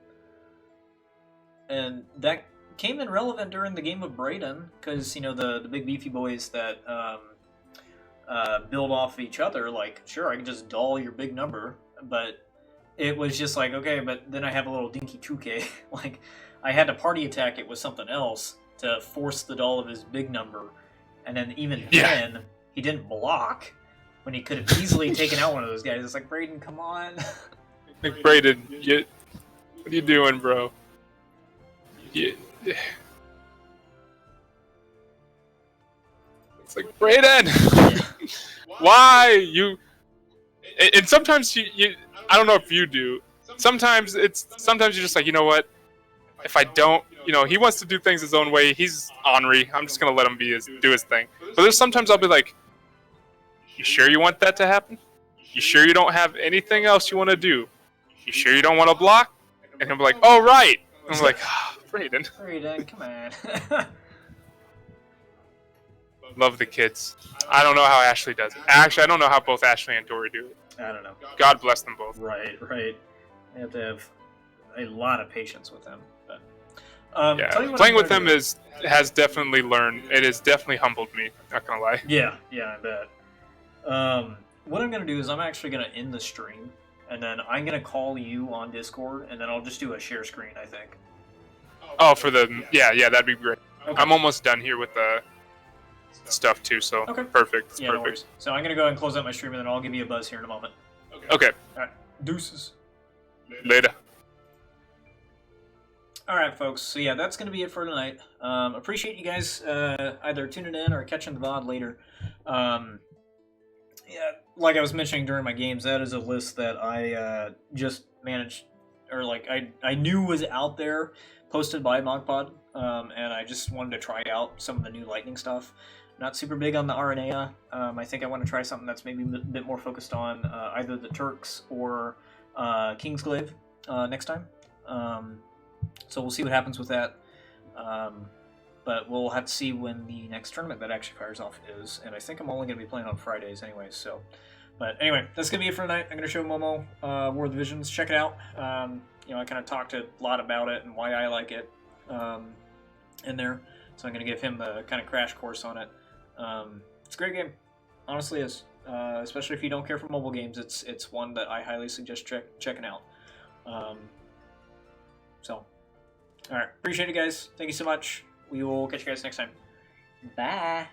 and that came in relevant during the game of Brayden, because, you know, the big beefy boys that build off of each other, like, sure, I can just doll your big number, but it was just like, okay, but then I have a little dinky 2K. Like, I had to party attack it with something else to force the doll of his big number, and then even then, he didn't block when he could have easily taken out one of those guys. It's like, Brayden, come on. Like, Brayden, what are you doing, bro? It's like, Brayden! Why? And sometimes you I don't know if you do. Sometimes you're just like, you know what? If I don't, you know, he wants to do things his own way. He's ornery. I'm just gonna let him do his thing. But there's sometimes I'll be like, you sure you want that to happen? You sure you don't have anything else you want to do? You sure you don't want to block? And he'll be like, oh, right. And I'm like, oh, Brayden. Brayden, come on. Love the kids. I don't know how Ashley does it. Actually, I don't know how both Ashley and Dory do it. I don't know. God bless them both. Right. You have to have a lot of patience with them. But, yeah, tell you what playing I'm with gonna them do. has definitely learned. It has definitely humbled me. Not gonna lie. Yeah, I bet. What I'm gonna do is I'm actually gonna end the stream, and then I'm gonna call you on Discord, and then I'll just do a share screen, I think. Oh, for the that'd be great. Okay. I'm almost done here with the stuff too, so Okay. perfect. It's Yeah, no perfect. worries. So I'm gonna go ahead and close out my stream, and then I'll give you a buzz here in a moment. Okay. All right, deuces. Later. All right, folks. So yeah, that's gonna be it for tonight. Appreciate you guys either tuning in or catching the VOD later. Yeah, like I was mentioning during my games, that is a list that I just managed, or like I knew was out there, posted by MogPod, and I just wanted to try out some of the new Lightning stuff. Not super big on the RNA. I think I want to try something that's maybe a bit more focused on either the Turks or Kingsglaive next time. So we'll see what happens with that. But we'll have to see when the next tournament that actually fires off is. And I think I'm only going to be playing on Fridays anyway. So, but anyway, that's going to be it for tonight. I'm going to show Momo War of the Visions. Check it out. You know, I kind of talked a lot about it and why I like it in there. So I'm going to give him the kind of crash course on it. It's a great game. honestly is. Especially if you don't care for mobile games, it's one that I highly suggest checking out. So, all right, appreciate it, guys. Thank you so much. We will catch you guys next time. Bye.